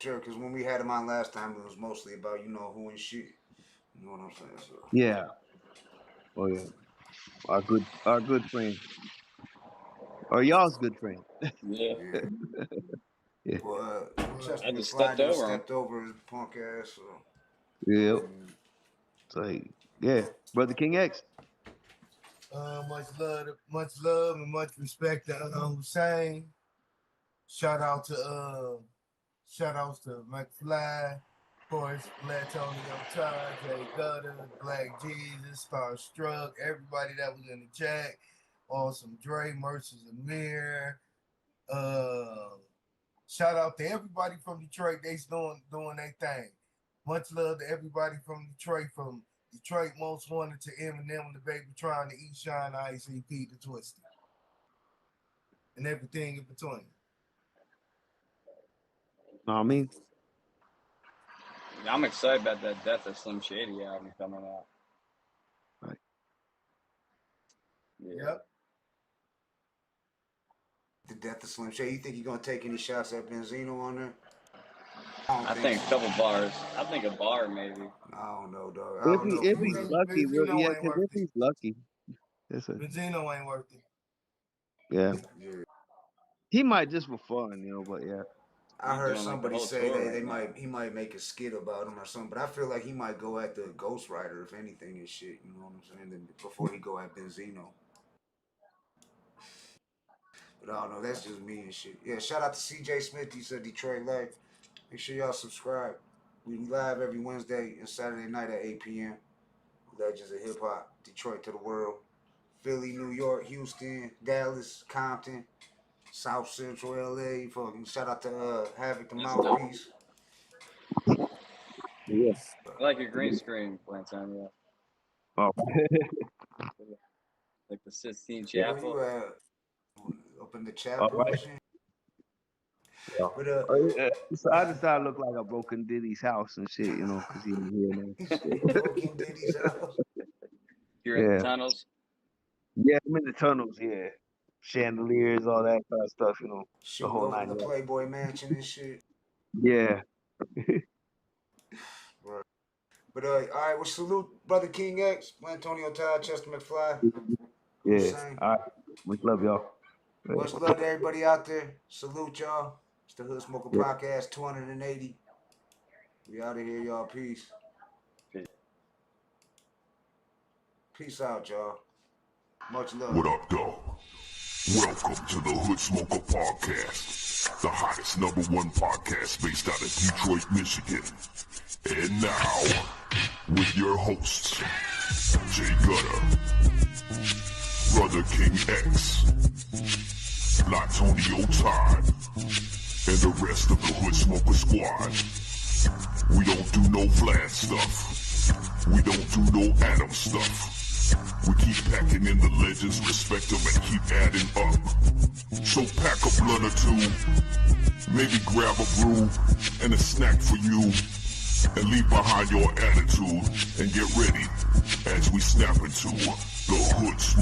Sure, because when we had him on last time, it was mostly about you know who and shit. You know what I'm saying? So. Yeah. Oh yeah. Our good friend. Or y'all's good friend. Yeah. Yeah. Well, Chester I just McFly stepped over him. stepped over his punk ass. So. Yep. So yeah, Brother King X. Much love and much respect to Hussein. Shout outs to McFly, of course, Blatonio, Todd, Jay Gutta, Black Jesus, Starstruck, everybody that was in the chat. Awesome Dre, Mercy Zamir. Shout out to everybody from Detroit. They's doing their thing. Much love to everybody from Detroit Most Wanted to Eminem, the Baby Trying to Eat Shine, ICP, the Twisted, and everything in between. Know what I mean? Yeah, I'm excited about that Death of Slim Shady album coming out. Right. Yeah. Yep. The Death of Slim Shady. You think you're gonna take any shots at Benzino on there? I think a couple bars. I think a bar maybe. I don't know, dog. I don't know. If he's lucky, Benzino yeah, ain't because worth if he's lucky, Benzino ain't worth it. yeah. He might just for fun, you know, but yeah. I heard doing, like, somebody the whole say tour they right he might make a skit about him or something, but I feel like he might go at the Ghost Rider if anything and shit. You know what I'm saying? Before he go at Benzino. But I don't know. That's just me and shit. Yeah. Shout out to CJ Smith. He said Detroit Life. Make sure y'all subscribe. We live every Wednesday and Saturday night at 8 p.m. Legends of Hip Hop. Detroit to the world. Philly, New York, Houston, Dallas, Compton. South Central LA, fucking shout out to Havoc the Mouthpiece. Yeah. I like your green screen, Blatonio. Oh. Like the Sistine Where Chapel. you at? Up in the chapel Right. and shit. Yeah. But So I decided to look like I broke in Diddy's house and shit, you know, because he didn't hear me. broke in Diddy's house. You're in the tunnels. Yeah, I'm in the tunnels. Yeah, chandeliers, all that kind of stuff, you know. Shooting the whole over 9 the Playboy Mansion and shit. Yeah. Right. But all right, well, salute Brother King X, Blatonio, Todd, Chester McFly. Yeah. Hussein. All right. Much love, y'all. Much love to everybody out there. Salute y'all. It's the Hood Smoker Podcast 280. We out of here, y'all. Peace. Peace out, y'all. Much love. What up, though? Welcome to the Hood Smoker Podcast, the hottest #1 podcast based out of Detroit, Michigan. And now, with your hosts, Jay Gutta, Brother King X, Blatonio Todd, and the rest of the Hood Smoker Squad. We don't do no Vlad stuff. We don't do no Adam stuff. We keep packing in the legends, respect them, and keep adding up. So pack a blunt or two, maybe grab a brew and a snack for you, and leave behind your attitude, and get ready as we snap into the Hood Smoker.